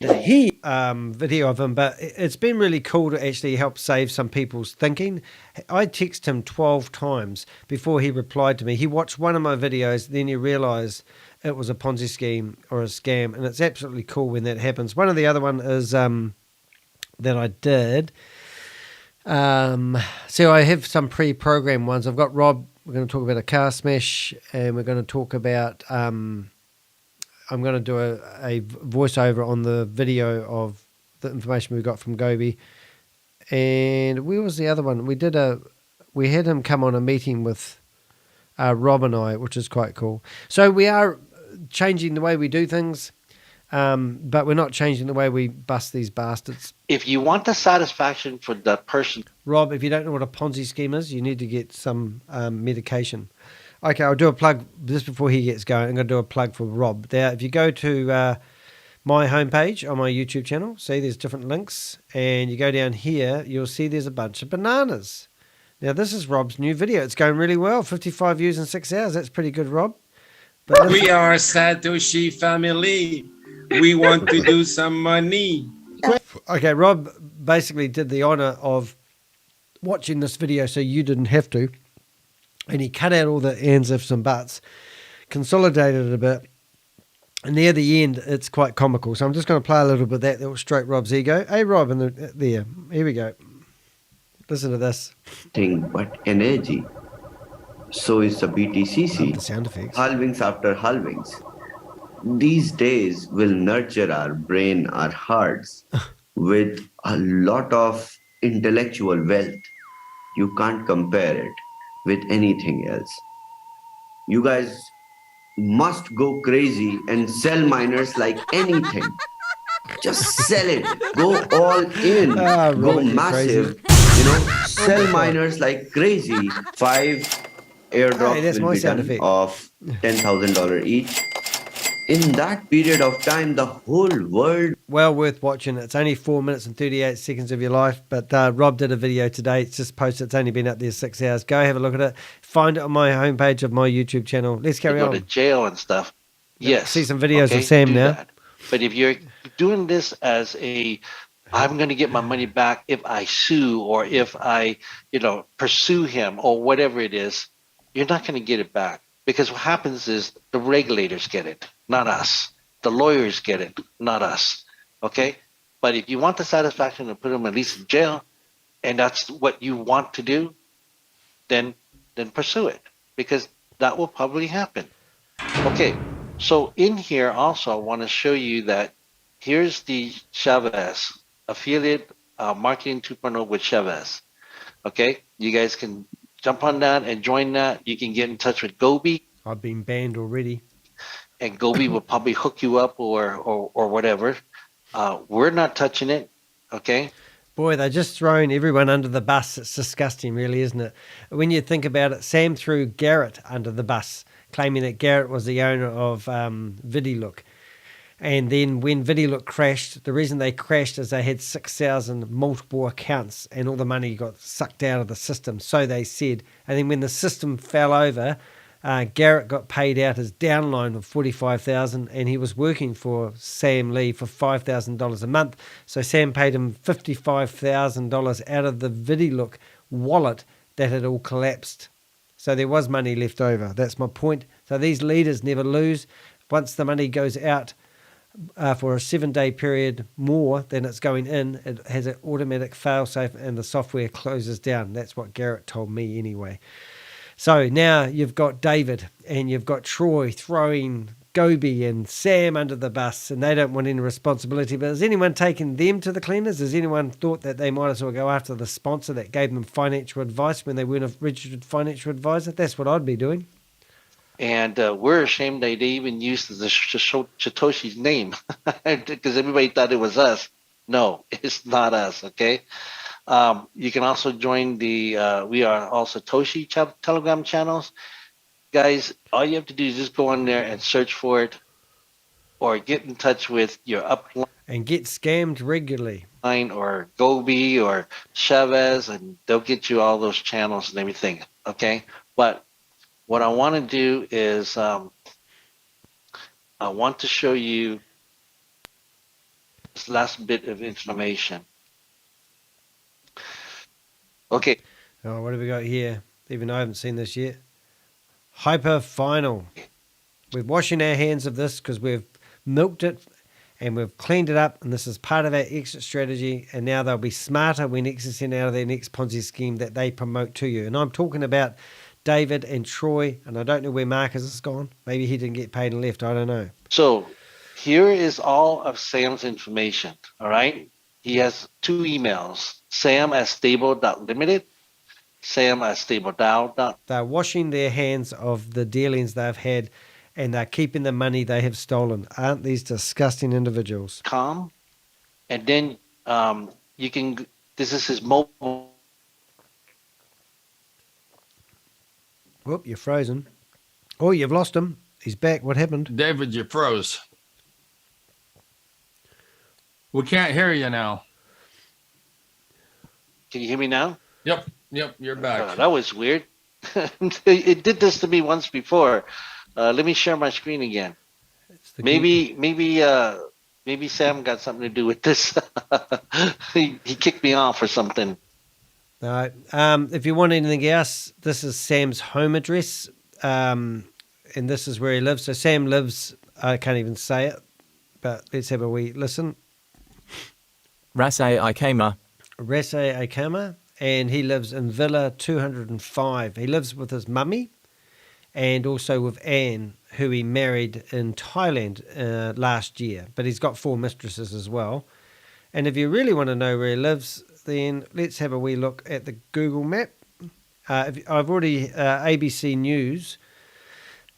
video of him, but it's been really cool to actually help save some people's thinking. I texted him 12 times before he replied to me. He watched one of my videos, then he realized it was a Ponzi scheme or a scam, and it's absolutely cool when that happens. One of the other one is that I did. So I have some pre-programmed ones. I've got Rob. We're going to talk about a car smash, and we're going to talk about... I'm going to do a voiceover on the video of the information we got from Gobi. And where was the other one? We had him come on a meeting with Rob and I, which is quite cool. So we are changing the way we do things, but we're not changing the way we bust these bastards. If you want the satisfaction for the person... Rob, if you don't know what a Ponzi scheme is, you need to get some medication. Okay, I'll do a plug just before he gets going. I'm going to do a plug for Rob. Now, if you go to my homepage on my YouTube channel, see there's different links, and you go down here, you'll see there's a bunch of bananas. Now, this is Rob's new video. It's going really well. 55 views in 6 hours. That's pretty good, Rob. But We are Satoshi family. We want to do some money. Okay, Rob basically did the honor of watching this video so you didn't have to. And he cut out all the ands, ifs, and buts, consolidated it a bit, and near the end, it's quite comical. So I'm just going to play a little bit of that. That will stroke Rob's ego. Hey, Rob, there. Here we go. Listen to this. But energy. So is the BTCC. The sound effects. Halvings after halvings. These days will nurture our brain, our hearts, with a lot of intellectual wealth. You can't compare it with anything else. You guys must go crazy and sell miners like anything. Just sell it. Go all in. Go massive. Sell miners like crazy. 5 airdrops will be done of $10,000 each. In that period of time, the whole world... Well worth watching. It's only 4 minutes and 38 seconds of your life, but Rob did a video today. It's just posted. It's only been up there 6 hours. Go have a look at it. Find it on my homepage of my YouTube channel. Let's carry on. Go to jail and stuff. Yes. See some videos of Sam now. That. But if you're doing this as I'm going to get my money back if I sue or if I, pursue him or whatever it is, you're not going to get it back. Because what happens is the regulators get it, not us. The lawyers get it, not us. Okay? But if you want the satisfaction to put them at least in jail, and that's what you want to do, then pursue it. Because that will probably happen. Okay, so in here also, I want to show you that here's the Chavez affiliate marketing 2.0 with Chavez. Okay, you guys can jump on that and join that. You can get in touch with Gobi. I've been banned already. And Gobi will probably hook you up or whatever. We're not touching it. Okay. Boy, they're just throwing everyone under the bus. It's disgusting, really, isn't it? When you think about it, Sam threw Garrett under the bus, claiming that Garrett was the owner of VidiLook. And then when VidiLook crashed, the reason they crashed is they had 6,000 multiple accounts and all the money got sucked out of the system, so they said. And then when the system fell over, Garrett got paid out his downline of $45,000, and he was working for Sam Lee for $5,000 a month. So Sam paid him $55,000 out of the VidiLook wallet that had all collapsed. So there was money left over. That's my point. So these leaders never lose. Once the money goes out for a 7-day period more than it's going in, it has an automatic fail-safe and the software closes down. That's what Garrett told me anyway. So now you've got David and you've got Troy throwing Gobi and Sam under the bus, and they don't want any responsibility. But has anyone taken them to the cleaners? Has anyone thought that they might as well go after the sponsor that gave them financial advice when they weren't a registered financial advisor? That's what I'd be doing. And we're ashamed that they even used the Satoshi's name because everybody thought it was us. No, it's not us. Okay. You can also join the we are all Satoshi Telegram channels. Guys, all you have to do is just go on there and search for it or get in touch with your upline. And get scammed regularly. Or Gobi or Chavez, and they'll get you all those channels and everything. Okay. But what I want to do is I want to show you this last bit of information. Okay. Oh, what have we got here? Even though I haven't seen this yet. Hyper final. We're washing our hands of this because we've milked it and we've cleaned it up, and this is part of our exit strategy, and now they'll be smarter when exiting out of their next Ponzi scheme that they promote to you. And I'm talking about David and Troy, and I don't know where Marcus has gone. Maybe he didn't get paid and left. I don't know. So here is all of Sam's information. All right. He has 2 emails, sam@stable.limited, sam@stabledow. They're washing their hands of the dealings they've had, and they're keeping the money they have stolen. Aren't these disgusting individuals? And then you can, this is his mobile. Whoop, you're frozen. Oh, you've lost him. He's back. What happened? David, you froze. We can't hear you now. Can you hear me now? Yep, you're back. That was weird. It did this to me once before. Let me share my screen again. Maybe Sam got something to do with this. He kicked me off or something. No. If you want anything else, this is Sam's home address, and this is where he lives. So Sam lives, I can't even say it, but let's have a wee listen. a.k.a. a.k.a. And he lives in Villa 205. He lives with his mummy and also with Anne, who he married in Thailand last year. But he's got 4 mistresses as well. And if you really want to know where he lives, then let's have a wee look at the Google map. I've already, ABC News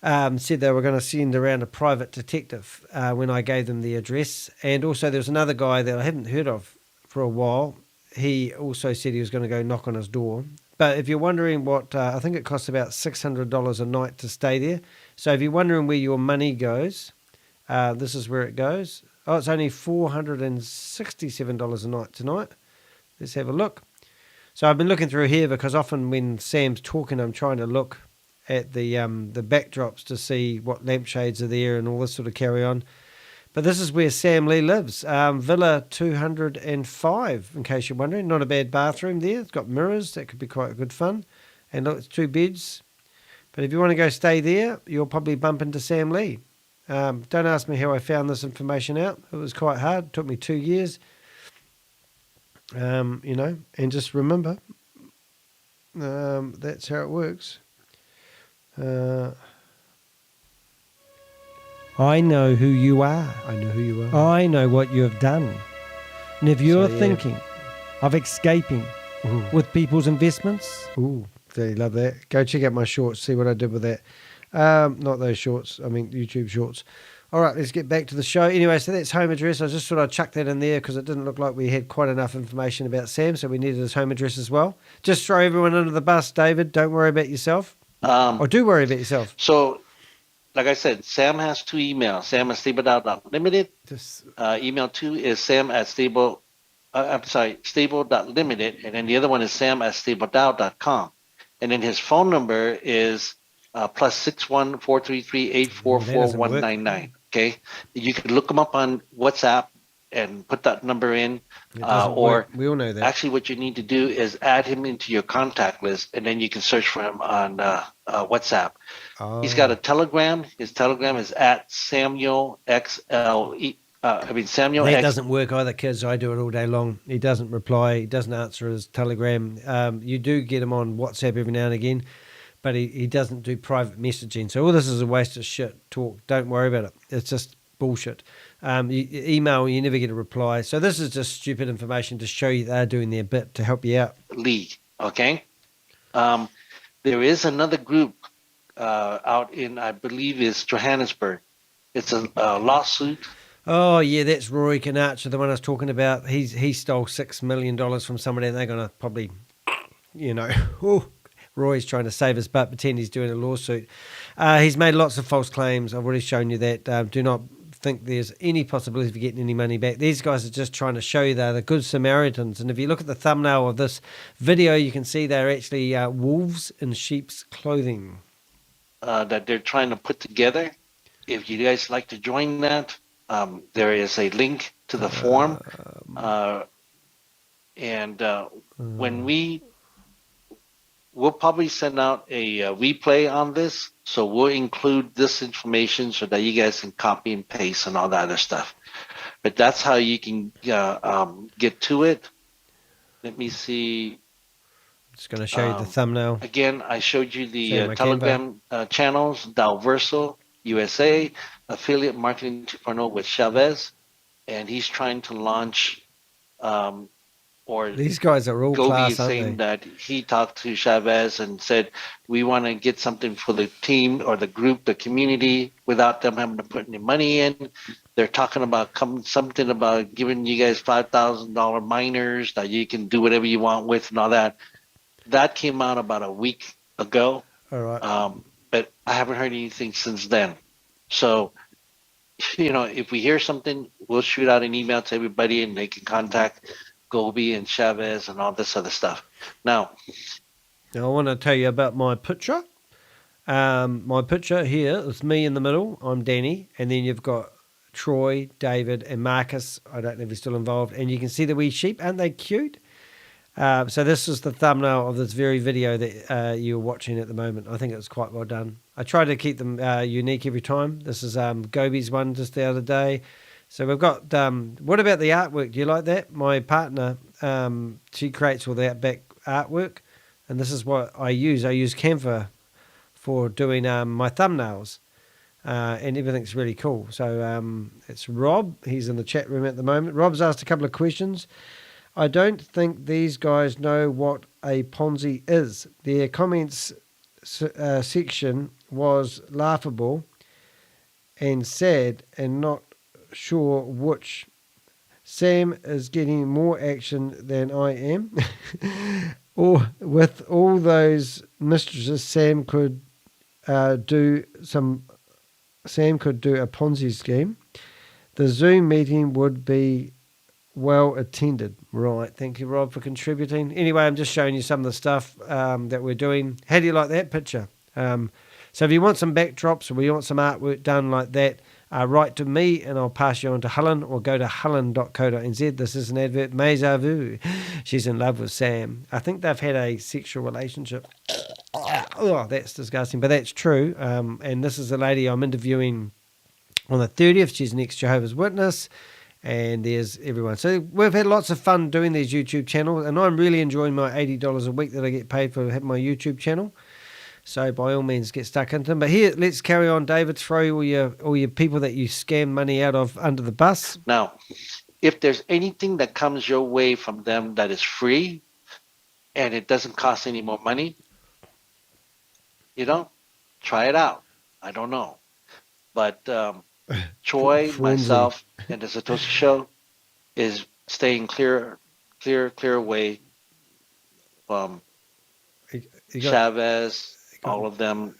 said they were going to send around a private detective when I gave them the address. And also there's another guy that I haven't heard of for a while. He also said he was going to go knock on his door. But if you're wondering what, I think it costs about $600 a night to stay there. So if you're wondering where your money goes, this is where it goes. Oh, it's only $467 a night tonight. Let's have a look. So I've been looking through here because often when Sam's talking, I'm trying to look at the backdrops to see what lampshades are there and all this sort of carry on. But this is where Sam Lee lives, Villa 205, in case you're wondering. Not a bad bathroom there. It's got mirrors. That could be quite good fun. And look, it's 2 beds. But if you want to go stay there, you'll probably bump into Sam Lee. Don't ask me how I found this information out. It was quite hard. It took me 2 years. And just remember, that's how it works. I know who you are. I know who you are. I know what you have done. And if you're So, yeah. thinking of escaping Ooh. with people's investments, Ooh, really love that. Go check out my shorts, see what I did with that. Not those shorts, I mean YouTube shorts. All right, let's get back to the show. Anyway, so that's home address. I just thought I'd chuck that in there because it didn't look like we had quite enough information about Sam, so we needed his home address as well. Just throw everyone under the bus, David. Don't worry about yourself. Or do worry about yourself. So, like I said, Sam has two emails. Sam at stable.limited. Email 2 is Sam at stable. Stable.limited, and then the other one is Sam at stabledow.com, and then his phone number is +61 433 844 199. Okay, you can look him up on WhatsApp and put that number in, or we all know that. Actually, what you need to do is add him into your contact list, and then you can search for him on WhatsApp. He's got a Telegram. His Telegram is at Samuel XLE. Samuel that X. doesn't work either, kids. I do it all day long. He doesn't reply. He doesn't answer his Telegram. You do get him on WhatsApp every now and again, but he doesn't do private messaging. So all this is a waste of shit talk. Don't worry about it. It's just bullshit. Email, you never get a reply. So this is just stupid information to show you they're doing their bit to help you out. League, okay? There is another group out in, I believe, is Johannesburg. It's a lawsuit. Oh, yeah, that's Rory Kanacha, the one I was talking about. He stole $6 million from somebody, and they're going to probably, Roy's trying to save his butt, pretend he's doing a lawsuit. He's made lots of false claims. I've already shown you that. Do not think there's any possibility of getting any money back. These guys are just trying to show you they're the good Samaritans. And if you look at the thumbnail of this video, you can see they're actually wolves in sheep's clothing. That they're trying to put together. If you guys like to join that, there is a link to the forum. When we'll probably send out a replay on this, so we'll include this information so that you guys can copy and paste and all that other stuff. But that's how you can get to it. Let me see. Just going to show you the thumbnail. Again, I showed you the Telegram channels, Dalverso USA, affiliate marketing 2.0 with Chavez, and he's trying to launch these guys are all Gobi class, is aren't saying they? that he talked to Chavez and said, we want to get something for the team or the group, the community, without them having to put any money in. They're talking about something about giving you guys $5,000 miners that you can do whatever you want with and all that. That came out about a week ago. All right. But I haven't heard anything since then. So, if we hear something, we'll shoot out an email to everybody and they can contact Gobi and Chavez and all this other stuff. Now I want to tell you about my picture. My picture here is me in the middle. I'm Danny. And then you've got Troy, David, and Marcus. I don't know if he's still involved. And you can see the wee sheep. Aren't they cute? So this is the thumbnail of this very video that you're watching at the moment. I think it was quite well done. I try to keep them unique every time. This is Gobi's one just the other day. So we've got, what about the artwork? Do you like that? My partner, she creates all that back artwork. And this is what I use. I use Canva for doing my thumbnails. And everything's really cool. So it's Rob. He's in the chat room at the moment. Rob's asked a couple of questions. I don't think these guys know what a Ponzi is. Their comments section was laughable and sad and not sure which. Sam is getting more action than I am. Or with all those mistresses, Sam could do a Ponzi scheme. The Zoom meeting would be well attended. Right. Thank you, Rob, for contributing. Anyway, I'm just showing you some of the stuff that we're doing. How do you like that picture? So if you want some backdrops or you want some artwork done like that, write to me and I'll pass you on to Helen, or go to helen.co.nz. This is an advert. Mais à vous. She's in love with Sam. I think they've had a sexual relationship. Oh, that's disgusting, but that's true. And this is a lady I'm interviewing on the 30th. She's an ex-Jehovah's Witness. And there's everyone. So we've had lots of fun doing these YouTube channels, and I'm really enjoying my $80 a week that I get paid for having my YouTube channel. So by all means, get stuck into them. But here, let's carry on. David, throw all your people that you scam money out of under the bus. Now, if there's anything that comes your way from them that is free and it doesn't cost any more money, try it out. I don't know. But Troy, myself, and the Satoshi Show is staying clear away from Chavez, all of them,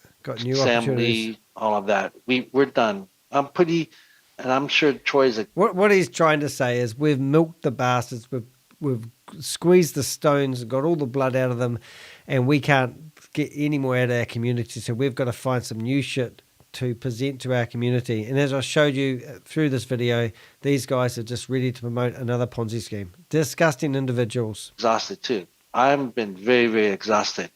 Sam Lee, all of that. We're done. I'm sure Troy's what he's trying to say is we've milked the bastards, we've squeezed the stones and got all the blood out of them, and we can't get any more out of our community, so we've got to find some new shit to present to our community. And as I showed you through this video, these guys are just ready to promote another Ponzi scheme. Disgusting individuals. Exhausted too. I've been very, very exhausted.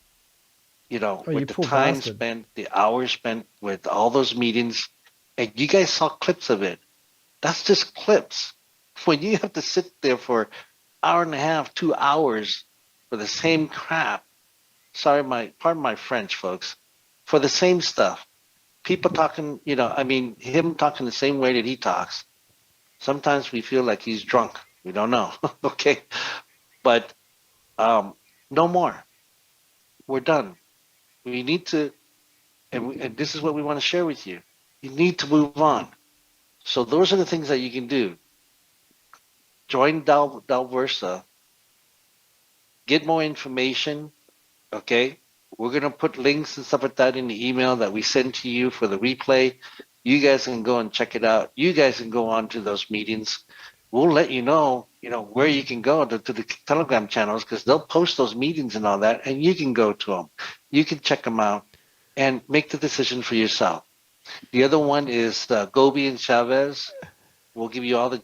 With the time spent, the hours spent with all those meetings, and you guys saw clips of it. That's just clips. When you have to sit there for an hour and a half, 2 hours for the same crap. Pardon my French, folks, for the same stuff. People talking, him talking the same way that he talks. Sometimes we feel like he's drunk. We don't know. Okay. But no more. We're done. We need to, and this is what we want to share with you. You need to move on. So those are the things that you can do. Join Dalversa. Get more information. Okay. We're going to put links and stuff like that in the email that we send to you for the replay. You guys can go and check it out. You guys can go on to those meetings. We'll let you know, where you can go to the Telegram channels, because they'll post those meetings and all that, and you can go to them. You can check them out and make the decision for yourself. The other one is Gobi and Chavez. We'll give you all the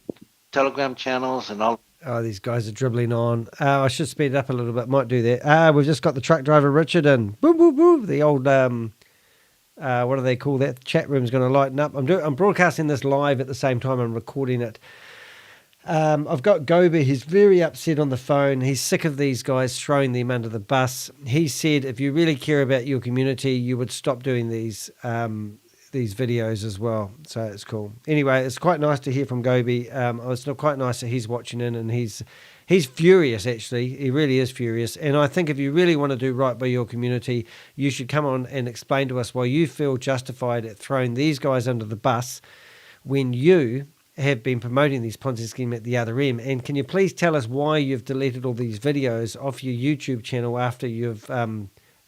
Telegram channels and all. Oh, these guys are dribbling on. I should speed it up a little bit. Might do that. We've just got the truck driver Richard and boom, boom, boom. The old what do they call that? The chat room's going to lighten up. I'm broadcasting this live at the same time I'm recording it. I've got Gobi. He's very upset on the phone. He's sick of these guys throwing them under the bus. He said, if you really care about your community, you would stop doing these videos as well. So it's cool. Anyway, it's quite nice to hear from Gobi. It's quite nice that he's watching in, and he's furious, actually. He really is furious. And I think if you really want to do right by your community, you should come on and explain to us why you feel justified at throwing these guys under the bus when you have been promoting these Ponzi scheme at the other end. And can you please tell us why you've deleted all these videos off your YouTube channel after you've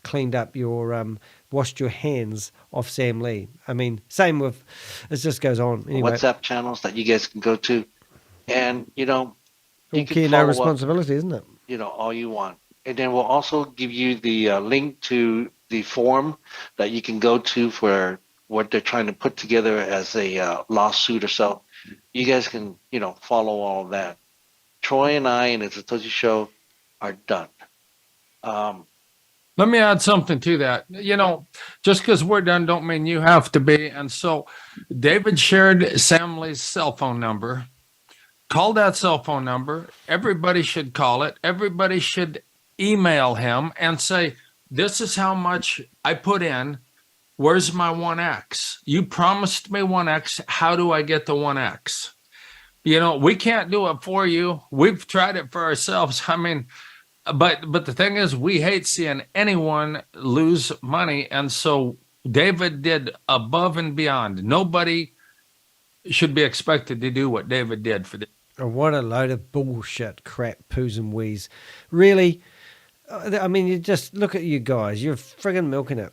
cleaned up your washed your hands off Sam Lee? I mean, same with, it just goes on. Anyway. WhatsApp channels that you guys can go to, and you can no responsibility, isn't it? All you want. And then we'll also give you the link to the form that you can go to for what they're trying to put together as a lawsuit or so. You guys can, follow all of that. Troy and I and the Satoshi Show are done. Let me add something to that. Just because we're done don't mean you have to be. And so David shared Sam Lee's cell phone number. Call that cell phone number. Everybody should call it. Everybody should email him and say, this is how much I put in. Where's my 1X? You promised me 1X. How do I get the 1X? We can't do it for you. We've tried it for ourselves. I mean, but the thing is, we hate seeing anyone lose money. And so David did above and beyond. Nobody should be expected to do what David did for this. Oh, what a load of bullshit, crap, poos and wheeze. Really? I mean, you just look at you guys. You're friggin' milking it.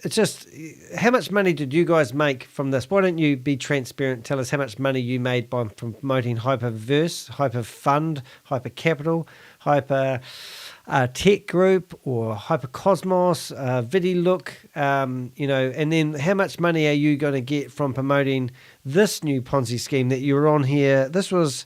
It's just, how much money did you guys make from this? Why don't you be transparent? Tell us how much money you made from promoting Hyperverse, Hyperfund, Hypercapital, Hyper Tech Group, or Hypercosmos, VidiLook, and then how much money are you going to get from promoting this new Ponzi scheme that you were on here? This was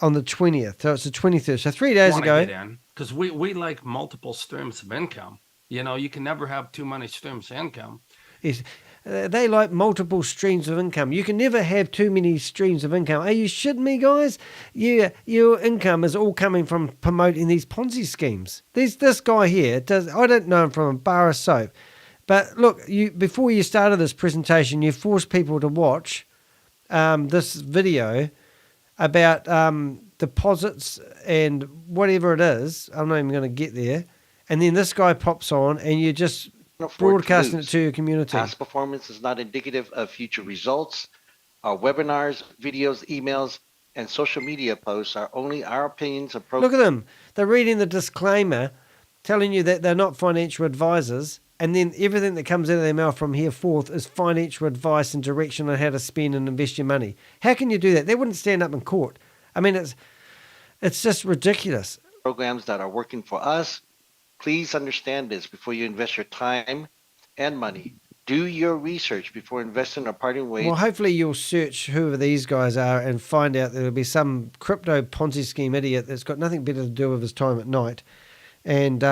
on the 20th, so it's the 23rd, so 3 days ago. Because we like multiple streams of income. You can never have too many streams of income. Yes. They like multiple streams of income. You can never have too many streams of income. Are you shitting me, guys? Yeah, your income is all coming from promoting these Ponzi schemes. This guy here I don't know him from a bar of soap, but look, before you started this presentation, you forced people to watch this video about deposits and whatever it is. I'm not even going to get there. And then this guy pops on and you just broadcasting it to your community. Past performance is not indicative of future results. Our webinars, videos, emails, and social media posts are only our opinions. Look at them. They're reading the disclaimer telling you that they're not financial advisors. And then everything that comes out of their mouth from here forth is financial advice and direction on how to spend and invest your money. How can you do that? They wouldn't stand up in court. I mean, it's just ridiculous. Programs that are working for us. Please understand this before you invest your time and money. Do your research before investing or parting ways. Well, hopefully you'll search whoever these guys are and find out there'll be some crypto Ponzi scheme idiot that's got nothing better to do with his time at night. And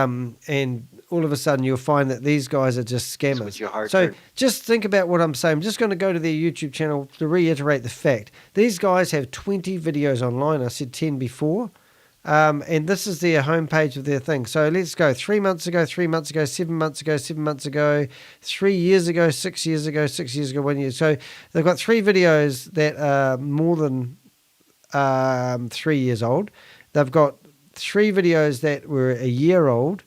all of a sudden you'll find that these guys are just scammers. So just think about what I'm saying. I'm just going to go to their YouTube channel to reiterate the fact. These guys have 20 videos online. I said 10 before. And this is their homepage of their thing. So let's go 3 months ago, 3 months ago, 7 months ago, 7 months ago, 3 years ago, 6 years ago, 6 years ago, 1 year. So they've got 3 videos that are more than 3 years old. They've got 3 videos that were a year old.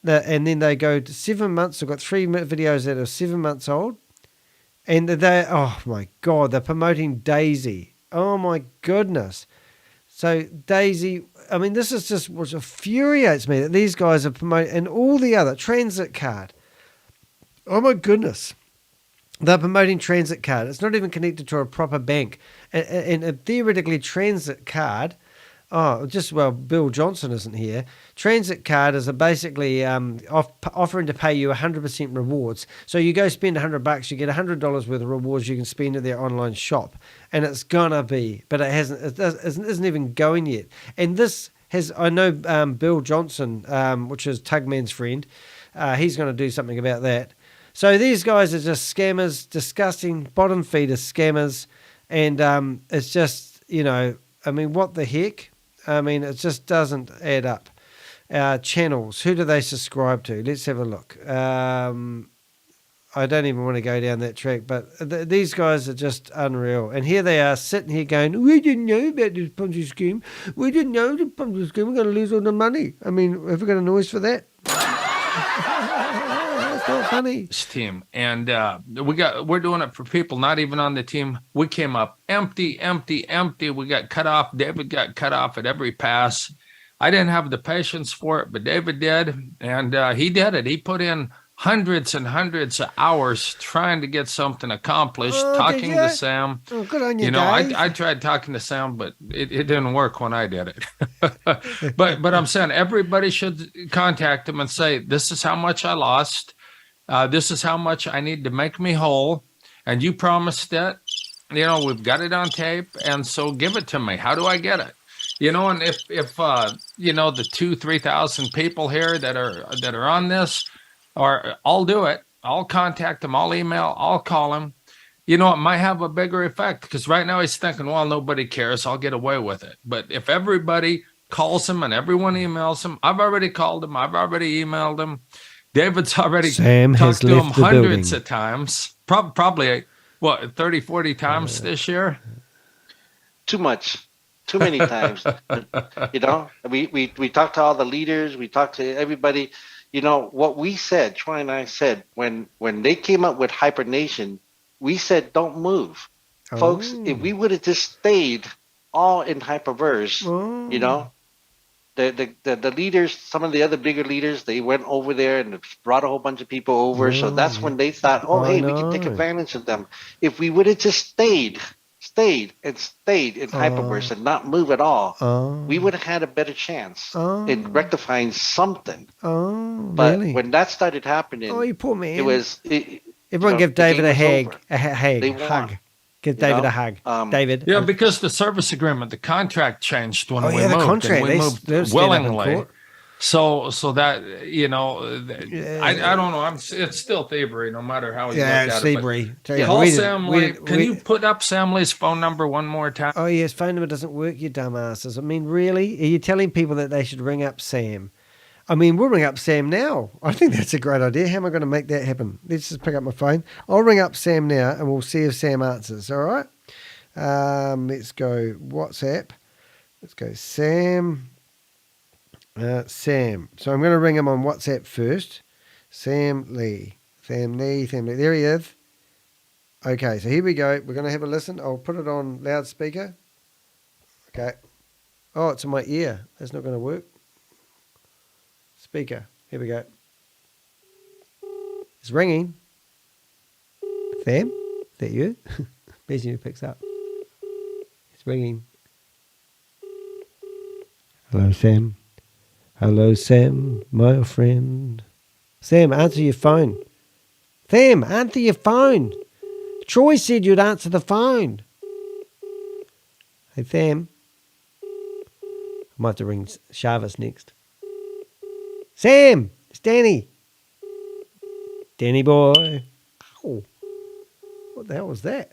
And then they go to 7 months. They've got 3 videos that are 7 months old. And oh my God, they're promoting Daisy. Oh my goodness. So Daisy, I mean, this is just what infuriates me, that these guys are promoting, and all the other, transit card. Oh my goodness. They're promoting transit card. It's not even connected to a proper bank. And a theoretically transit card, Bill Johnson isn't here. Transit card is basically offering to pay you 100% rewards. So you go spend $100, you get $100 worth of rewards you can spend at their online shop. And it's gonna be, but it isn't even going yet. And this has, I know Bill Johnson, which is Tugman's friend, he's going to do something about that. So these guys are just scammers, disgusting, bottom feeder scammers. And it's just, I mean, what the heck? I mean, it just doesn't add up. Channels, who do they subscribe to? Let's have a look. I don't even want to go down that track, but these guys are just unreal. And here they are sitting here going, we didn't know about this Ponzi scheme. We didn't know the Ponzi scheme. We're going to lose all the money. I mean, have we got a noise for that? That's not funny. This team. And we're doing it for people not even on the team. We came up empty. We got cut off. David got cut off at every pass. I didn't have the patience for it, but David did. And he did it. He put in hundreds and hundreds of hours trying to get something accomplished, talking to Sam. Oh, good on you, I tried talking to Sam, but it didn't work when I did it. but I'm saying everybody should contact him and say, this is how much I lost. This is how much I need to make me whole. And you promised it. We've got it on tape. And so give it to me. How do I get it? And if the 2,000-3,000 people here that are on this, or I'll do it. I'll contact him. I'll email. I'll call him. It might have a bigger effect because right now he's thinking, well, nobody cares. I'll get away with it. But if everybody calls him and everyone emails him, I've already called him. I've already emailed him. David's already talked to him hundreds of times. Probably, 30, 40 times this year? Too much. Too many times. We talked to all the leaders. We talked to everybody. What we said, Troy and I said, when they came up with Hibernation, we said, don't move. Oh. Folks, if we would have just stayed all in Hyperverse, the leaders, some of the other bigger leaders, they went over there and brought a whole bunch of people over. So that's when they thought, we can take advantage of them. If we would have just stayed in Hyperverse and not move at all, we would have had a better chance in rectifying something. But really? When that started happening, you poor man. It was everyone give David a hug. Give David a hug. David. Yeah, because the service agreement, the contract changed when we moved. The contract. And we moved willingly. So that, you know, I don't know. It's still thievery, no matter how you look at it's it. thievery. Call Sam Lee. Can you put up Sam Lee's phone number one more time? Oh, yes, phone number doesn't work, you dumbasses. I mean, really? Are you telling people that they should ring up Sam? I mean, we'll ring up Sam now. I think that's a great idea. How am I going to make that happen? Let's just pick up my phone. I'll ring up Sam now and we'll see if Sam answers. All right? Let's go WhatsApp. Let's go Sam. Sam. So I'm going to ring him on WhatsApp first. Sam Lee. Sam Lee. There he is. Okay, so here we go. We're going to have a listen. I'll put it on loudspeaker. Okay. Oh, it's in my ear. That's not going to work. Speaker. Here we go. It's ringing. Sam? Is that you? Imagine who picks up. It's ringing. Hello, Sam. Hello, Sam, my friend. Sam, answer your phone. Sam, answer your phone. Troy said you'd answer the phone. Hey, Sam. I might have to ring Shavis next. Sam, it's Danny. Danny boy. Oh, what the hell was that?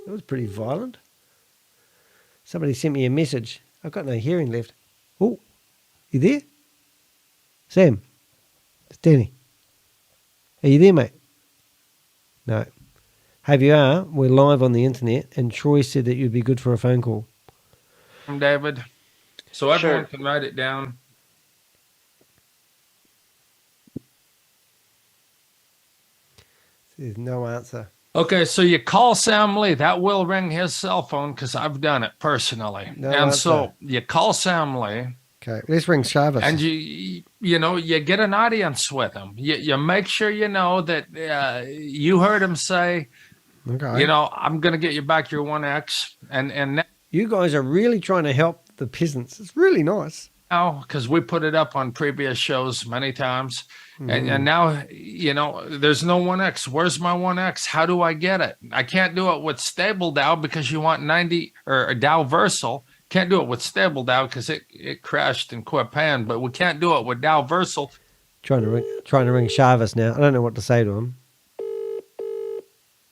That was pretty violent. Somebody sent me a message. I've got no hearing left. Oh, you there? Sam, it's Danny. Are you there, mate? No. Hey, if you are, we're live on the internet, and Troy said that you'd be good for a phone call. I'm David. So everyone can write it down. There's no answer. Okay, so you call Sam Lee. That will ring his cell phone because I've done it personally. No and answer. So you call Sam Lee. Okay, let's ring Shavis. And you know, you get an audience with him. You make sure you know that you heard him say, okay, you know, I'm going to get you back your 1X. And you guys are really trying to help the peasants. It's really nice. now, because we put it up on previous shows many times. And now, you know, there's no 1X. Where's my 1X? How do I get it? I can't do it with stable DAO because you want 90 or a DAO Versal. Can't do it with stable DAO because it crashed and quit paying, but we can't do it with DAO Versal. Trying to ring Shavis now. I don't know what to say to him.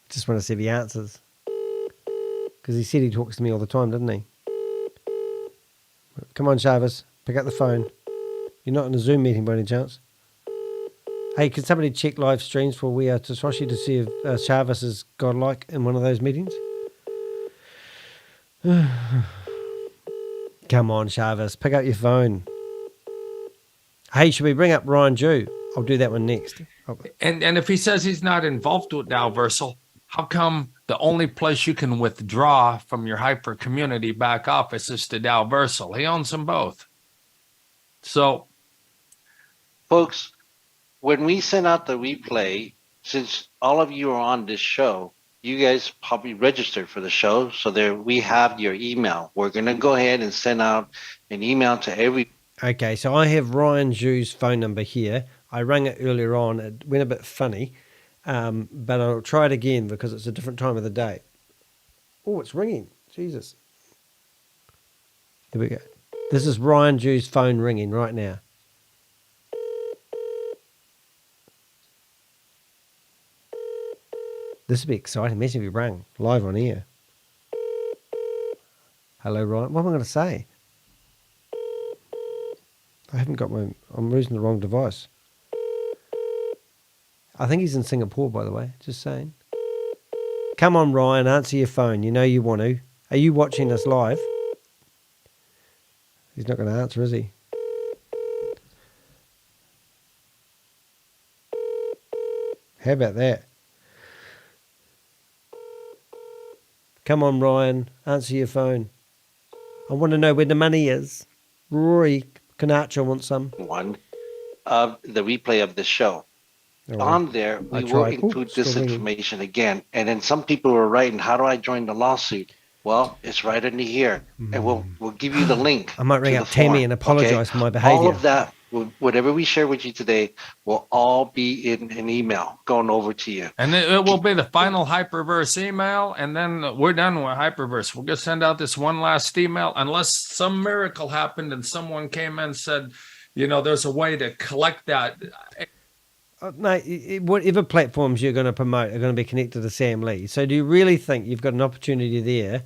Just want to see if he answers. Because he said he talks to me all the time, didn't he? Come on, Shavis. Pick up the phone. You're not in a Zoom meeting by any chance. Hey, can somebody check live streams for We Are Satoshi to see if Shavis is godlike in one of those meetings? Come on, Shavis. Pick up your phone. Hey, should we bring up Ryan Jew? I'll do that one next. And if he says he's not involved with DAO Versal, how come the only place you can withdraw from your hyper community back office is to DAO Versal? He owns them both. So, folks, when we send out the replay, since all of you are on this show, you guys probably registered for the show. So there we have your email. We're going to go ahead and send out an email to every. Okay, so I have Ryan Jew's phone number here. I rang it earlier on. It went a bit funny, but I'll try it again because it's a different time of the day. Oh, it's ringing. Jesus. Here we go. This is Ryan Jew's phone ringing right now. This would be exciting. Imagine if we rang live on air. Hello, Ryan. What am I going to say? I haven't got my... I'm using the wrong device. I think he's in Singapore, by the way. Just saying. Come on, Ryan. Answer your phone. You know you want to. Are you watching us live? He's not going to answer, is he? How about that? Come on, Ryan. Answer your phone. I want to know where the money is. Rory Kanacha wants some. One of the replay of the show. Right. On there, we will include this information again. And then some people were writing, how do I join the lawsuit? Well, it's right under here. And we'll give you the link. I might ring up Tammy and apologize for my behavior. All of that whatever we share with you today will all be in an email going over to you. And it will be the final Hyperverse email, and then we're done with Hyperverse. We're going to send out this one last email, unless some miracle happened and someone came in and said, there's a way to collect that. Mate, whatever platforms you're going to promote are going to be connected to Sam Lee. So do you really think you've got an opportunity there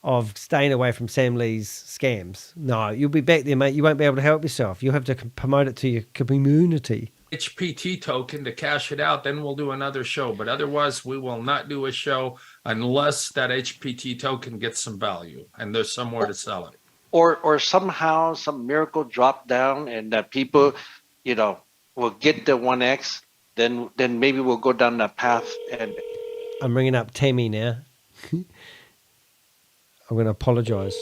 of staying away from Sam Lee's scams? No, you'll be back there, mate. You won't be able to help yourself. You'll have to promote it to your community. HPT token to cash it out, then we'll do another show. But otherwise, we will not do a show unless that HPT token gets some value and there's somewhere to sell it. Or somehow some miracle drop down and that people, will get the 1x. Then maybe we'll go down that path. And I'm ringing up Tammy now. I'm going to apologize.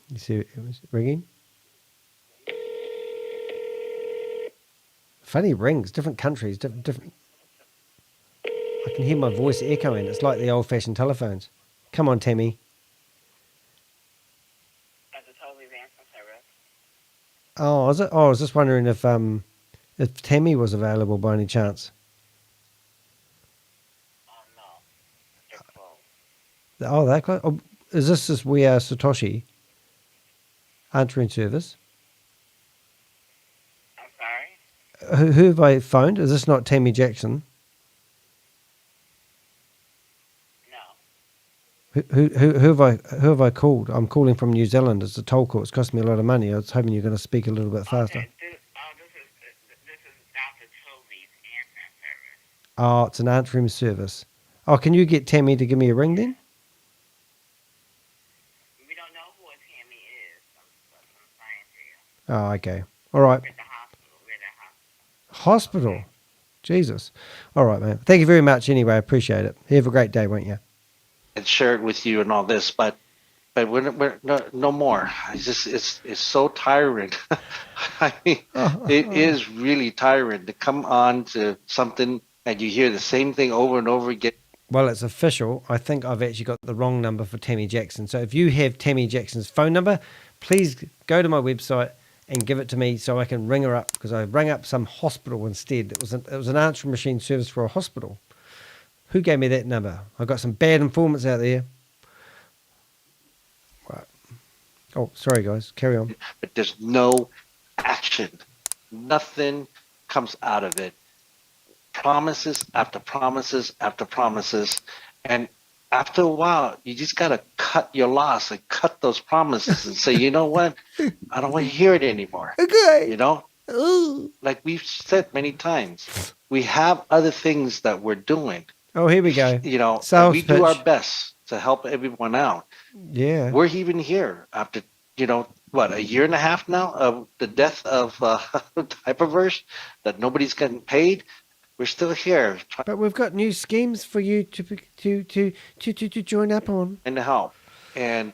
You see it was ringing? Funny rings, different countries, different. I can hear my voice echoing. It's like the old-fashioned telephones. Come on, Tammy. Oh, is it? Oh, I was just wondering if Tammy was available by any chance. Oh, that close? Oh, is this We Are Satoshi? Answering service. I'm sorry? Who have I phoned? Is this not Tammy Jackson? No. Who have I called? I'm calling from New Zealand. It's a toll call. It's cost me a lot of money. I was hoping you're going to speak a little bit faster. Okay. This is Dr. Toby's answering service. Oh, it's an answering service. Oh, can you get Tammy to give me a ring then? Oh, okay. All right. Hospital. Jesus. All right, man. Thank you very much anyway. I appreciate it. You have a great day, won't you? and share it with you and all this, but we're no more. It's so tiring. I mean, it is really tiring to come on to something and you hear the same thing over and over again. Well, it's official. I think I've actually got the wrong number for Tammy Jackson. So if you have Tammy Jackson's phone number, please go to my website and give it to me so I can ring her up, because I rang up some hospital instead. It was an answering machine service for a hospital. Who gave me that number? I've got some bad informants out there. Right. Oh, sorry, guys. Carry on. But there's no action. Nothing comes out of it. Promises after promises after promises. And after a while, you just got to cut your loss and cut those promises and say, you know what? I don't want to hear it anymore. Okay. You know? Ooh. Like we've said many times, we have other things that we're doing. Oh, here we go. You know, we do our best to help everyone out. Yeah. We're even here after, you know, what, a year and a half now of the death of Hyperverse, that nobody's getting paid. We're still here. But we've got new schemes for you to join up on. And to help. And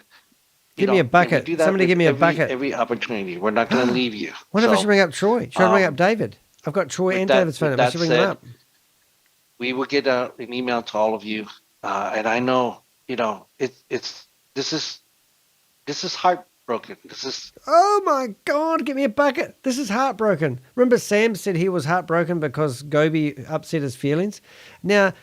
give me a bucket. Somebody give me a bucket. Every opportunity. We're not going to leave you. What if I should ring up Troy? Should I ring up David? I've got Troy and David's phone number. I should ring them up. We will get an email to all of you. And I know, you know, this is heartbroken. Oh my God, get me a bucket. This is heartbroken. Remember Sam said he was heartbroken because Gobi upset his feelings? Now,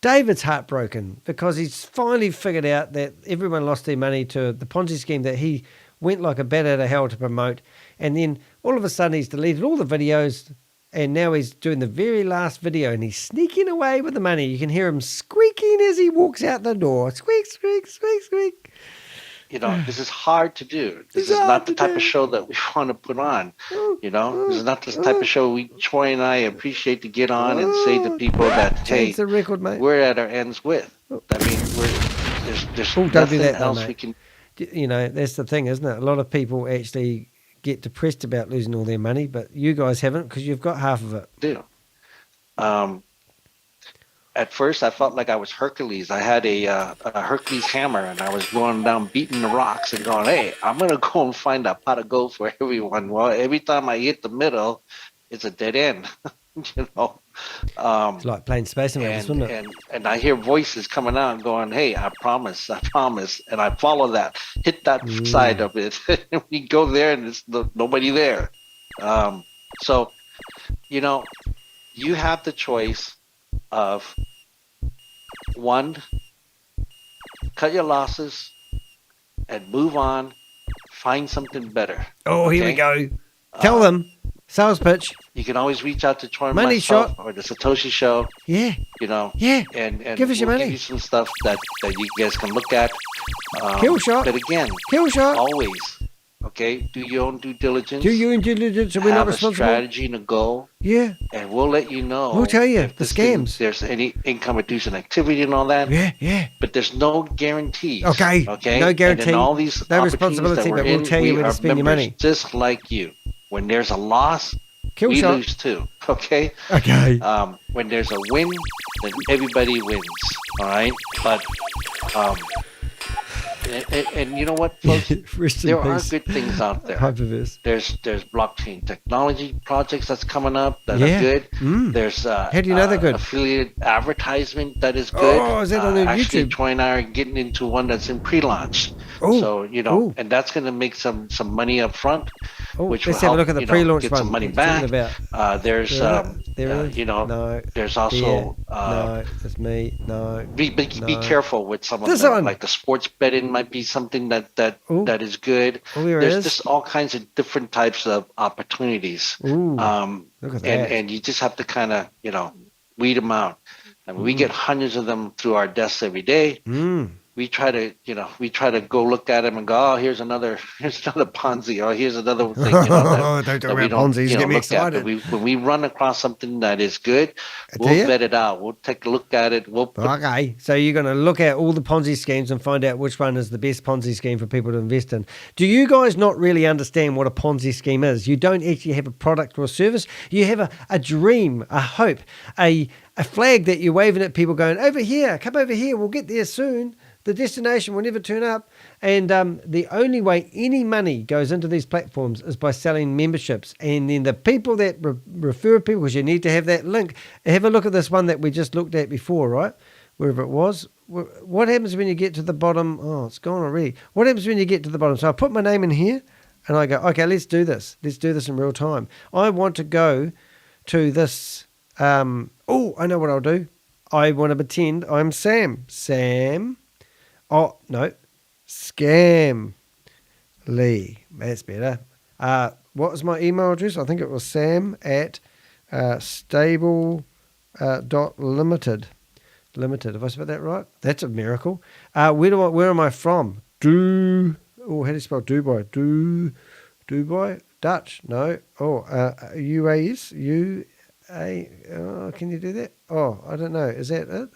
David's heartbroken because he's finally figured out that everyone lost their money to the Ponzi scheme that he went like a bat out of hell to promote. And then all of a sudden he's deleted all the videos, and now he's doing the very last video and he's sneaking away with the money. You can hear him squeaking as he walks out the door. Squeak, squeak, squeak, squeak. You know, this is hard to do. This is not the type of show that we want to put on. You know, this is not the type of show Troy and I appreciate to get on and say to people that, hey, we're at our ends with. I mean, there's nothing else we can. You know, that's the thing, isn't it? A lot of people actually get depressed about losing all their money, but you guys haven't, because you've got half of it. Do. At first, I felt like I was Hercules. I had a Hercules hammer, and I was going down, beating the rocks and going, hey, I'm going to go and find a pot of gold for everyone. Well, every time I hit the middle, it's a dead end. you know. It's like playing Space Invaders, and, wasn't it? and I hear voices coming out going, hey, I promise, and I follow that, hit that side of it. We go there and there's nobody there. So, you know, you have the choice of one, cut your losses and move on, find something better. Oh, here we okay? go. Tell them. Sales pitch. You can always reach out to Troy and Money myself shot. or the Satoshi Show. Yeah. You know. Yeah. And Give us your we'll money. give you some stuff that you guys can look at. Kill shot. But again, Kill shot. always, okay, do your own due diligence. Do your own due diligence, and we're not Have a responsible. strategy and a goal. Yeah. And we'll let you know. We'll tell you if the this thing- scams. there's any income reducing activity and all that. Yeah, yeah. But there's no guarantees. Okay. Okay. No guarantee. And in all these No opportunities responsibility, that we're but we'll in, tell you we where to are spend your members money. just like you. When there's a loss, Kill we shot. lose too. Okay. Okay. When there's a win, then everybody wins. All right. But and you know what, folks? Rest in There are peace. good things out there. Hyperverse. There's blockchain technology projects that's coming up that Yeah. are good. Mm. There's How do you know they're good? affiliate advertisement that is good. Oh, is that on the Actually, YouTube? Troy and I are getting into one that's in pre-launch. Oh, So you know, and that's going to make some money up front, Oh, which let's will have a help look at the you know, pre-launch get one. some money What are you back. talking There's There it is. you know, No. there's also no, that's me. No. be no. careful with some of This them. one. Like the sports betting might be something that is good. Oh, there There's is. just all kinds of different types of opportunities. Ooh, look at that. And you just have to kind of, you know, weed them out. I mean, we get hundreds of them through our desks every day. We try to go look at them and go, oh, here's another Ponzi, or here's another thing. You know, Don't talk that we about Ponzi's, you know, get me look at. excited. But when we run across something that is good, Do we'll you? vet it out. We'll take a look at it. We'll put Okay, so you're going to look at all the Ponzi schemes and find out which one is the best Ponzi scheme for people to invest in. Do you guys not really understand what a Ponzi scheme is? You don't actually have a product or a service. You have a dream, a hope, a flag that you're waving at people going, over here, come over here, we'll get there soon. The destination will never turn up. And the only way any money goes into these platforms is by selling memberships. And then the people that refer people, because you need to have that link. Have a look at this one that we just looked at before, right? Wherever it was. What happens when you get to the bottom? Oh, it's gone already. What happens when you get to the bottom? So I put my name in here and I go, okay, let's do this. Let's do this in real time. I want to go to this. Oh, I know what I'll do. I want to pretend I'm Sam. Sam. Oh, no. Scam Lee. That's better. What was my email address? I think it was sam at stable .limited. Limited. Have I spelled that right? That's a miracle. Where am I from? How do you spell Dubai? Dubai? Dutch? No. Oh, UAS? UA? Oh, can you do that? Oh, I don't know. Is that it?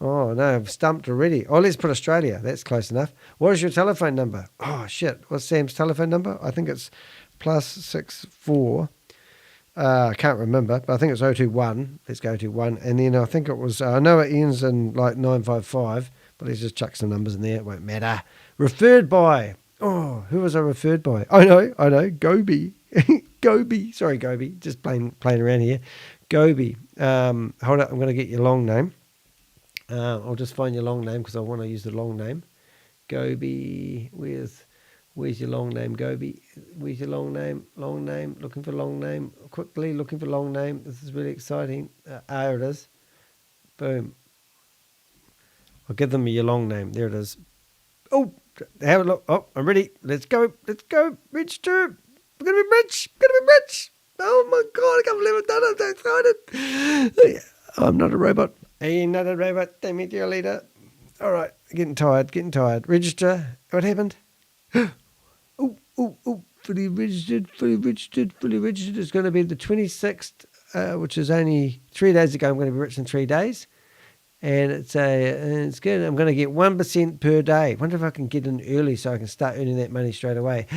Oh, no, I've stumped already. Oh, let's put Australia. That's close enough. What is your telephone number? Oh, shit. What's Sam's telephone number? I think it's +64. I can't remember, but I think it's 021. Let's go to 1. And then I think it was, I know it ends in like 955, but let's just chuck some numbers in there. It won't matter. Referred by. Oh, who was I referred by? I know. Gobi. Gobi. Sorry, Gobi. Just playing around here. Gobi. Hold up. I'm going to get your long name. I'll just find your long name because I want to use the long name. Gobi, where's your long name, Gobi? Where's your long name? Long name, looking for long name. Quickly, looking for long name. This is really exciting. There it is. Boom. I'll give them your long name. There it is. Oh, have a look. Oh, I'm ready. Let's go. Register. We're going to be rich. Oh my God, I can't believe I've done it. I'm so excited. I'm not a robot. Ain't not a robot. Damn it, dear leader. All right, getting tired. Register. What happened? Oh, fully registered. It's going to be the 26th, which is only 3 days ago. I'm going to be rich in 3 days. And it's good. I'm going to get 1% per day. Wonder if I can get in early so I can start earning that money straight away.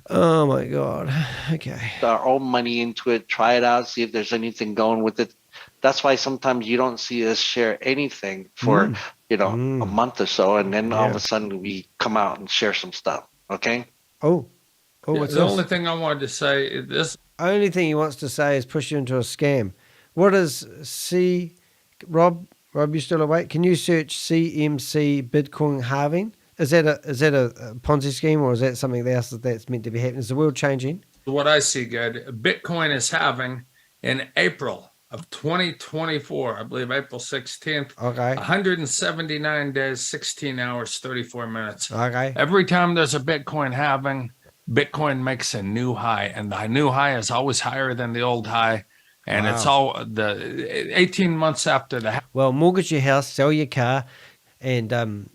Oh my God. Okay. our own money into it, try it out, see if there's anything going with it. That's why sometimes you don't see us share anything for, a month or so. And then all of a sudden we come out and share some stuff. Okay. Oh, The only thing I wanted to say is this Only thing he wants to say is push you into a scam. What is Rob? Rob, you still awake? Can you search CMC Bitcoin halving? Is that a Ponzi scheme, or is that something else that's meant to be happening? Is the world changing? What I see, good. Bitcoin is halving in April of 2024. I believe April 16th. Okay. 179 days, 16 hours, 34 minutes. Okay. Every time there's a Bitcoin halving, Bitcoin makes a new high, and the new high is always higher than the old high. And it's all the 18 months after the. Well, mortgage your house, sell your car, and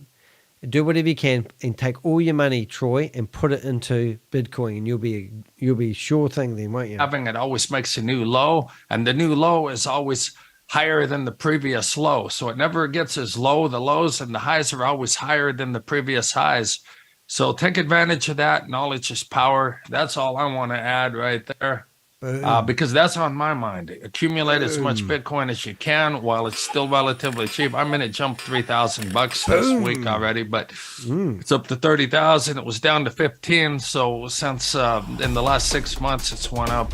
do whatever you can, and take all your money, Troy, and put it into Bitcoin, and you'll be sure thing then, won't you? Having it always makes a new low, and the new low is always higher than the previous low. So it never gets as low. The lows and the highs are always higher than the previous highs. So take advantage of that. Knowledge is power. That's all I want to add right there. Because that's on my mind. Accumulate as much Bitcoin as you can while it's still relatively cheap. I mean, it jumped $3,000 this week already, but it's up to 30,000. It was down to 15. So since in the last 6 months, it's went up.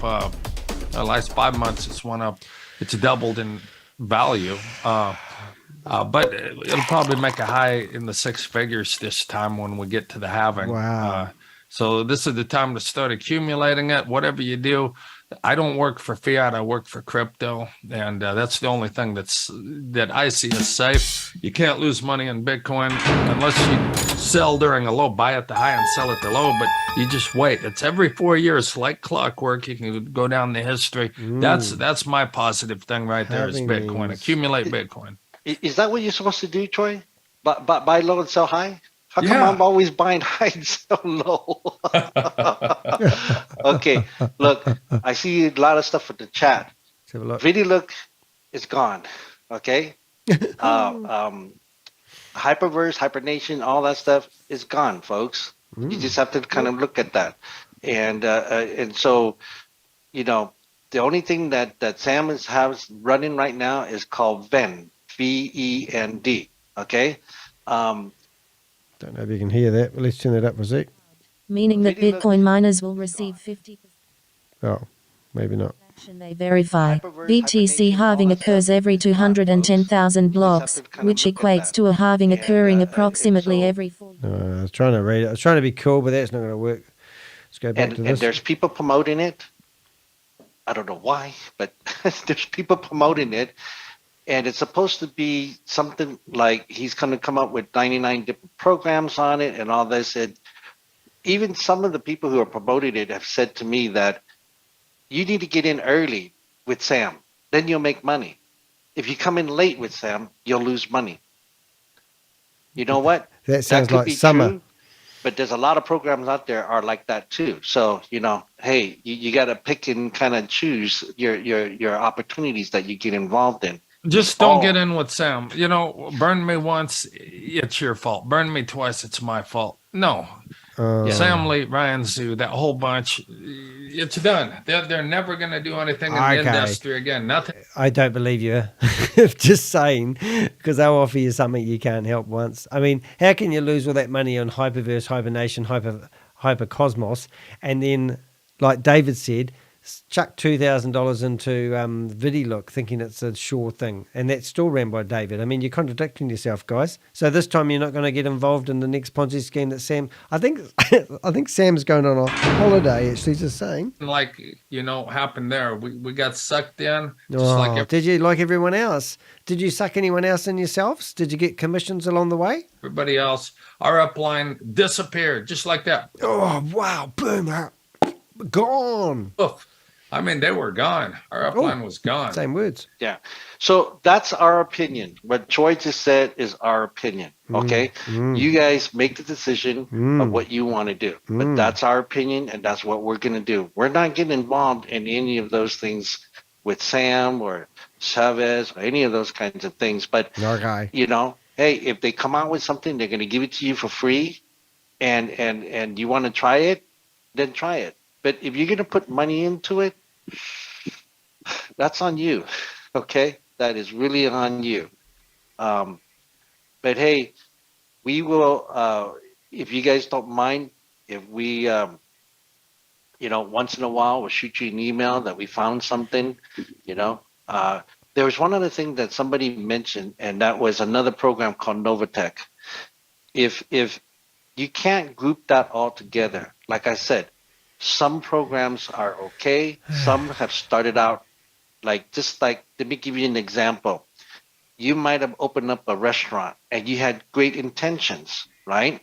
The last 5 months, it's went up. It's doubled in value. But it'll probably make a high in the 6 figures this time when we get to the halving. Wow. So this is the time to start accumulating it. Whatever you do, I don't work for fiat. I work for crypto, and that's the only thing that I see as safe. You can't lose money in Bitcoin unless you sell during a low, buy at the high and sell at the low. But you just wait. It's every 4 years, like clockwork. You can go down the history. That's my positive thing right there. Is Bitcoin. Accumulate Bitcoin. Is that what you're supposed to do, Troy? Buy low and sell high? How come I'm always buying high and sell low? Okay, look, I see a lot of stuff in the chat. Video look is gone. Okay, Hyperverse, Hibernation, all that stuff is gone, folks. You just have to kind of look at that, and so, you know, the only thing that Sam has running right now is called VEND, VEND. Okay. Don't know if you can hear that, but let's turn that up for Zeke. Meaning that Bitcoin miners will receive 50%. Oh, maybe not. They verify. BTC halving occurs every 210,000 blocks, which equates to a halving occurring approximately every 4 years. I was trying to read it. I was trying to be cool, but that's not going to work. Let's go back to this. And there's people promoting it. I don't know why, but there's people promoting it. And it's supposed to be something like he's going to come up with 99 different programs on it and all this. And even some of the people who are promoting it have said to me that you need to get in early with Sam. Then you'll make money. If you come in late with Sam, you'll lose money. You know what? That sounds could like be summer. true, but there's a lot of programs out there are like that too. So, you know, hey, you got to pick and kind of choose your opportunities that you get involved in. Just don't get in with Sam. You know, burn me once, it's your fault. Burn me twice, it's my fault. No. Sam Lee, Ryan Zhu, that whole bunch, it's done. They're never going to do anything in the industry again. Nothing. I don't believe you. Just saying, because they'll offer you something you can't help once. I mean, how can you lose all that money on Hyperverse, Hibernation, Hypercosmos, and then, like David said, chuck $2,000 into VidiLook thinking it's a sure thing, and that's still ran by David. I mean, you're contradicting yourself, guys. So this time you're not going to get involved in the next Ponzi scheme that Sam. I think Sam's going on a holiday. Actually, just saying. Like, you know, happened there. We got sucked in. Just did you, like everyone else? Did you suck anyone else in yourselves? Did you get commissions along the way? Everybody else, our upline disappeared just like that. Oh wow! Boom! Gone. Oof. I mean, they were gone. Our upline was gone. Same words. Yeah. So that's our opinion. What Troy just said is our opinion. Okay. You guys make the decision of what you want to do. But that's our opinion, and that's what we're going to do. We're not getting involved in any of those things with Sam or Chavez or any of those kinds of things. But, you know, hey, if they come out with something, they're going to give it to you for free, and you want to try it, then try it. But if you're going to put money into it, that's on you. Okay? That is really on you. But hey, we will, if you guys don't mind, if once in a while we'll shoot you an email that we found something, you know. There was one other thing that somebody mentioned, and that was another program called Novatech. If you can't group that all together, like I said, some programs are okay. Some have started out let me give you an example. You might have opened up a restaurant and you had great intentions, right?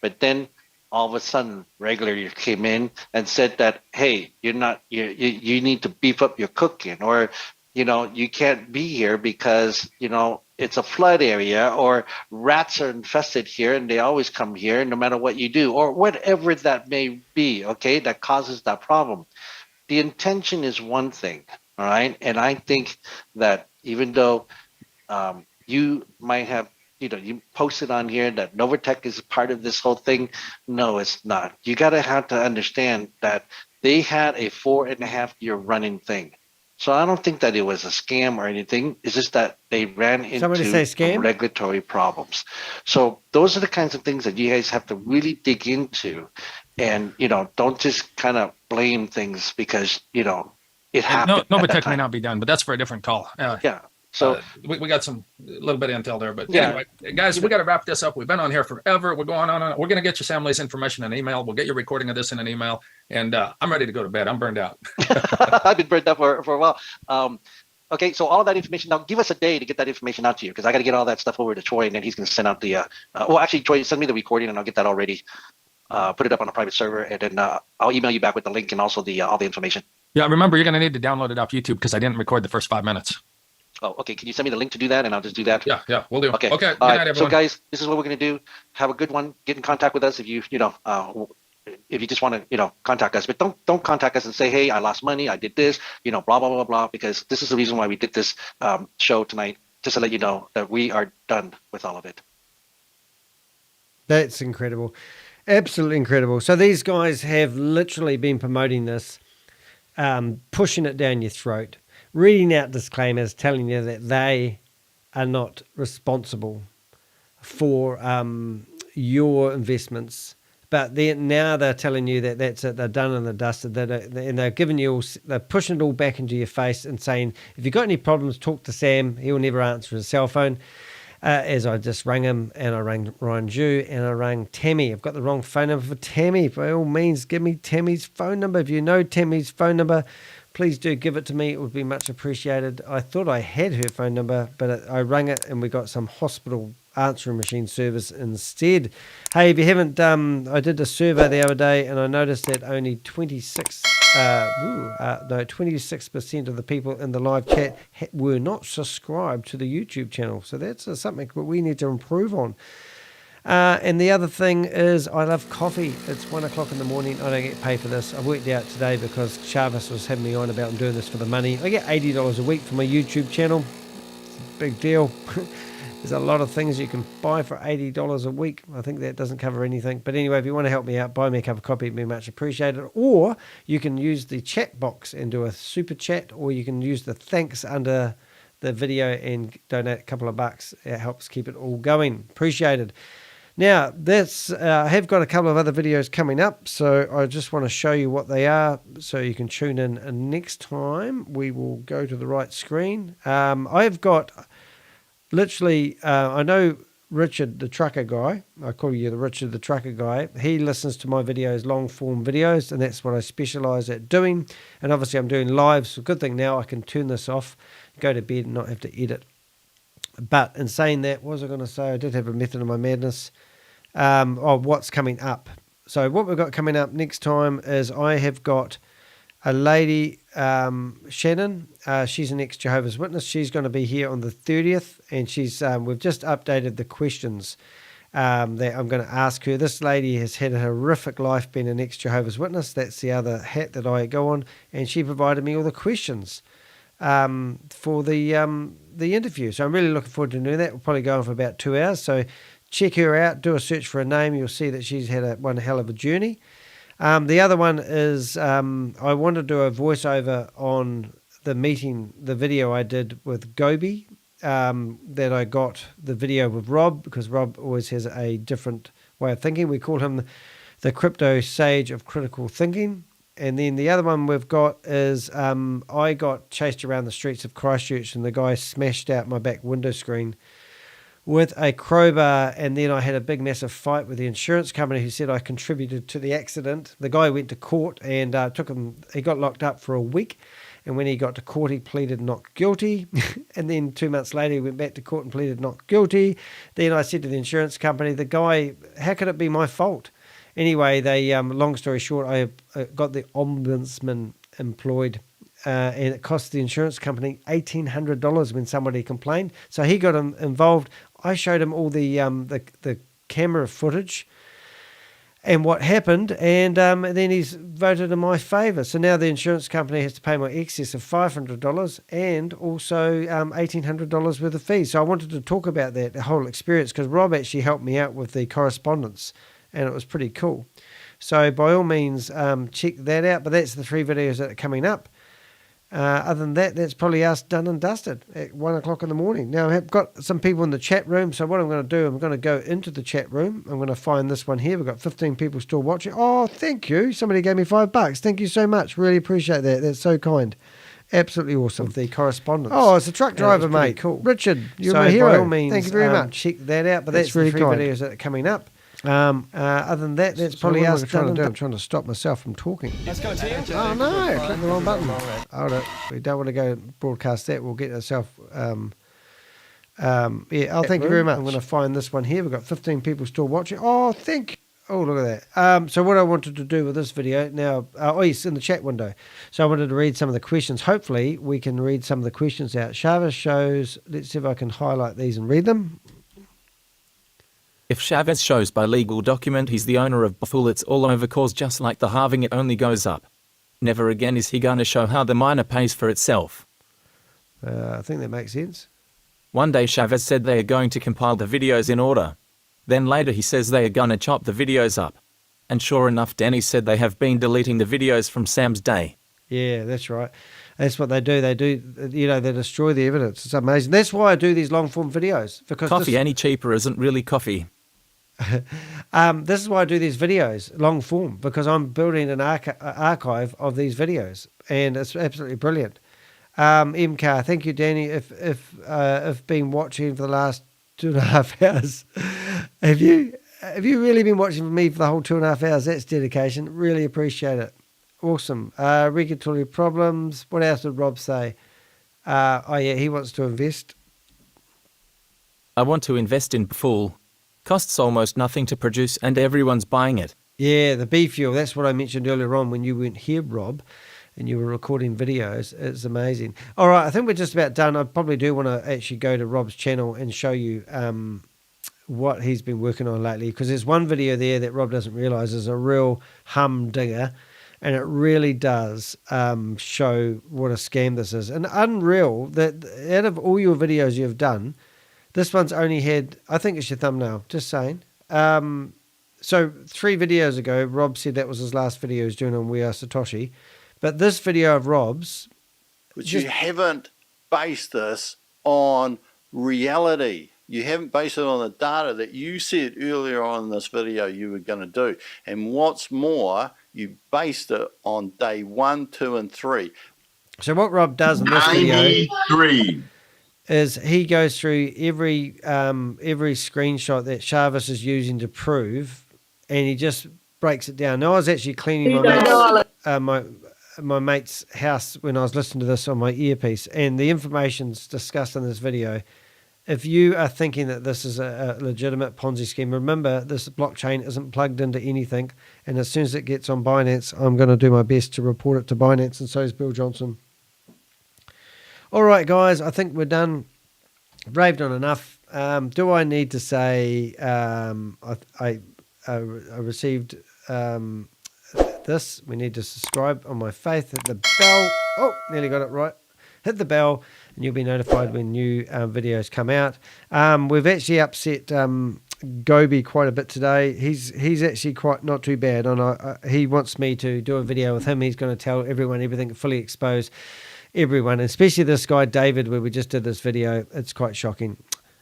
But then all of a sudden, regulator came in and said that, hey, you need to beef up your cooking, or you can't be here because it's a flood area, or rats are infested here and they always come here no matter what you do, or whatever that may be. Okay, that causes that problem. The intention is one thing, all right, and I think that even though you might have, you posted on here that Novatech is part of this whole thing. No, it's not. You gotta have to understand that they had a 4.5-year running thing. So I don't think that it was a scam or anything. It's just that they ran Somebody say into scam? regulatory problems. So those are the kinds of things that you guys have to really dig into, and don't just kind of blame things because it happened. No, at that Novatech may time. not be done, but that's for a different call. Yeah. So we got a little bit of intel there, but Yeah. anyway, guys, we got to wrap this up. We've been on here forever. We're going on. We're going to get you Sam Lee's information in an email. We'll get your recording of this in an email, and I'm ready to go to bed. I'm burned out. I've been burned out for a while. Okay, so all that information. Now, give us a day to get that information out to you, because I got to get all that stuff over to Troy, and then he's going to send out the. Well, actually, Troy, send me the recording, and I'll get that all ready. Put it up on a private server, and then I'll email you back with the link and also the all the information. Yeah, remember, you're going to need to download it off YouTube because I didn't record the first 5 minutes. Oh, okay. Can you send me the link to do that, and I'll just do that? Yeah, we'll do. Okay. Okay. Good All night, right. everyone. So, guys, this is what we're going to do. Have a good one. Get in contact with us if you just want to, contact us. But don't contact us and say, hey, I lost money, I did this, blah, blah, blah, blah, because this is the reason why we did this show tonight, just to let you know that we are done with all of it. That's incredible. Absolutely incredible. So these guys have literally been promoting this, pushing it down your throat, reading out disclaimers, telling you that they are not responsible for your investments. But now they're telling you that that's it, they're done and they're dusted, and they're giving you they're pushing it all back into your face and saying, if you've got any problems, talk to Sam. He'll never answer his cell phone. As I just rang him, and I rang Ryan Jew, and I rang Tammy. I've got the wrong phone number for Tammy. By all means, give me Tammy's phone number. If you know Tammy's phone number, please do give it to me. It would be much appreciated. I thought I had her phone number, but I rang it, and we got some hospital answering machine service instead. Hey, if you haven't, I did a survey the other day, and I noticed that only 26% of the people in the live chat were not subscribed to the YouTube channel. So that's something that we need to improve on. And the other thing is, I love coffee. It's 1 o'clock in the morning. I don't get paid for this. I worked out today because Chavis was having me on about I'm doing this for the money. I get $80 a week for my YouTube channel. It's a big deal. There's a lot of things you can buy for $80 a week. I think that doesn't cover anything. But anyway, if you want to help me out, buy me a cup of coffee. It'd be much appreciated. Or you can use the chat box and do a super chat, or you can use the thanks under the video and donate a couple of bucks. It helps keep it all going. Appreciated. Now, I have got a couple of other videos coming up, so I just want to show you what they are so you can tune in. And next time, we will go to the right screen. I've got... Literally, I know Richard, the trucker guy. I call you the Richard, the trucker guy. He listens to my videos, long form videos, and that's what I specialize at doing. And obviously, I'm doing live. So, good thing now I can turn this off, go to bed, and not have to edit. But in saying that, what was I going to say? I did have a method of my madness. What's coming up? So, what we've got coming up next time is I have got a lady, Shannon. She's an ex-Jehovah's Witness. She's going to be here on the 30th, and we've just updated the questions that I'm going to ask her. This lady has had a horrific life being an ex-Jehovah's Witness. That's the other hat that I go on, and she provided me all the questions for the interview. So I'm really looking forward to doing that. We'll probably go on for about 2 hours. So check her out. Do a search for her name. You'll see that she's had one hell of a journey. The other one is I want to do a voiceover on the video I did with Gobi, that I got the video with Rob, because Rob always has a different way of thinking. We call him the crypto sage of critical thinking. And then the other one we've got is I got chased around the streets of Christchurch and the guy smashed out my back window screen with a crowbar, and then I had a big massive fight with the insurance company who said I contributed to the accident. The guy went to court and he got locked up for a week, and when he got to court he pleaded not guilty. And then 2 months later he went back to court and pleaded not guilty. Then I said to the insurance company, the guy, how could it be my fault? Anyway, they long story short, I got the ombudsman employed, and it cost the insurance company $1,800 when somebody complained. So he got involved. I showed him all the camera footage and what happened, and then he's voted in my favour. So now the insurance company has to pay my excess of $500 and also $1,800 worth of fees. So I wanted to talk about that, the whole experience, because Rob actually helped me out with the correspondence, and it was pretty cool. So by all means, check that out. But that's the 3 videos that are coming up. Other than that, that's probably us done and dusted at 1 o'clock in the morning. Now, I've got some people in the chat room, so what I'm going to do, I'm going to go into the chat room. I'm going to find this one here. We've got 15 people still watching. Oh, thank you. Somebody gave me $5. Thank you so much. Really appreciate that. That's so kind. Absolutely awesome. The correspondence. Oh, it's a truck driver, mate. Cool. Richard, you're my hero. By all means, thank you very much. Check that out. But that's really the 3 videos that are coming up. Other than that, that's probably us done. I'm trying to stop myself from talking. Let's go, Tim. Oh no, click the wrong button. Hold it. We don't want to go broadcast that. We'll get ourselves. Thank you very much. I'm going to find this one here. We've got 15 people still watching. Oh, thank you. Oh, look at that. So what I wanted to do with this video now, yes, in the chat window. So I wanted to read some of the questions. Hopefully we can read some of the questions out. Chavez shows, let's see if I can highlight these and read them. If Chavez shows by legal document he's the owner of Buffalo, it's all over cause, just like the halving, it only goes up. Never again is he going to show how the miner pays for itself. I think that makes sense. One day Chavez said they are going to compile the videos in order. Then later he says they are going to chop the videos up. And sure enough, Danny said they have been deleting the videos from Sam's day. Yeah, that's right. That's what they do. They destroy the evidence. It's amazing. That's why I do these long form videos. Because coffee any cheaper isn't really coffee. This is why I do these videos, long form, because I'm building an archive of these videos, and it's absolutely brilliant. MK, thank you, Danny. If been watching for the last 2.5 hours, have you really been watching me for the whole 2.5 hours? That's dedication. Really appreciate it. Awesome. Regulatory problems. What else did Rob say? He wants to invest. I want to invest in full. Costs almost nothing to produce and everyone's buying it. Yeah, the B-fuel. That's what I mentioned earlier on when you weren't here, Rob, and you were recording videos. It's amazing. All right, I think we're just about done. I probably do want to actually go to Rob's channel and show you what he's been working on lately, because there's one video there that Rob doesn't realise is a real humdinger, and it really does show what a scam this is. And unreal that out of all your videos you've done, this one's only had, I think it's your thumbnail, just saying. So 3 videos ago, Rob said that was his last video he was doing on We Are Satoshi. But this video of Rob's... But you haven't based this on reality. You haven't based it on the data that you said earlier on in this video you were going to do. And what's more, you based it on day 1, 2, and 3. So what Rob does in this video... is he goes through every screenshot that Chavez is using to prove, and he just breaks it down. Now, I was actually cleaning my mate's house when I was listening to this on my earpiece, and the information's discussed in this video. If you are thinking that this is a legitimate Ponzi scheme, remember this blockchain isn't plugged into anything, and as soon as it gets on Binance, I'm going to do my best to report it to Binance, and so is Bill Johnson. All right, guys, I think we're done. Raved on enough. Do I need to say I received this? We need to subscribe on my faith. Hit the bell. Oh, nearly got it right. Hit the bell, and you'll be notified when new videos come out. We've actually upset Gobi quite a bit today. He's actually quite not too bad, and he wants me to do a video with him. He's going to tell everyone everything, fully expose everyone, especially this guy David, where we just did this video. It's quite shocking.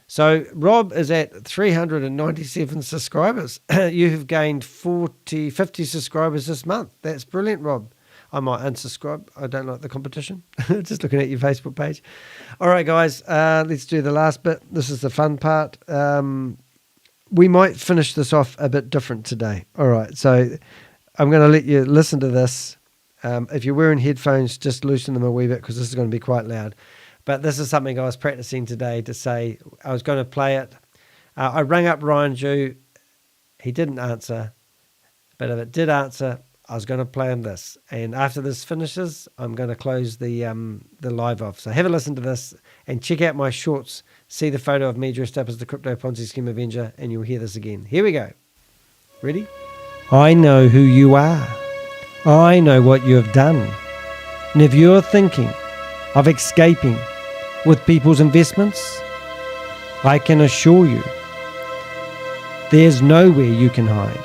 So Rob is at 397 subscribers. You have gained 50 subscribers this month. That's brilliant, Rob. I might unsubscribe. I don't like the competition. Just looking at your Facebook page. All right, guys, let's do the last bit. This is the fun part. We might finish this off a bit different today. All right, so I'm going to let you listen to this. If you're wearing headphones, just loosen them a wee bit because this is going to be quite loud. But this is something I was practicing today to say. I was going to play it. I rang up Ryan Jew. He didn't answer. But if it did answer, I was going to play him this. And after this finishes, I'm going to close the live off. So have a listen to this and check out my shorts. See the photo of me dressed up as the Crypto Ponzi Scheme Avenger, and you'll hear this again. Here we go. Ready? I know who you are. I know what you have done. And if you're thinking of escaping with people's investments, I can assure you there's nowhere you can hide.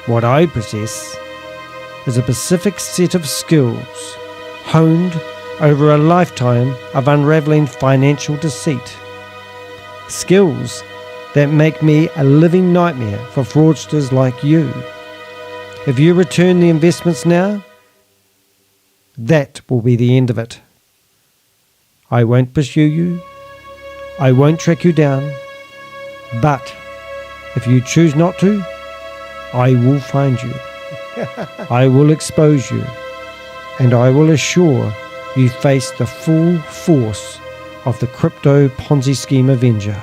What I possess is a specific set of skills honed over a lifetime of unraveling financial deceit. Skills that make me a living nightmare for fraudsters like you. If you return the investments now, that will be the end of it. I won't pursue you. I won't track you down. But if you choose not to, I will find you. I will expose you. And I will assure you face the full force of the Crypto Ponzi Scheme Avenger.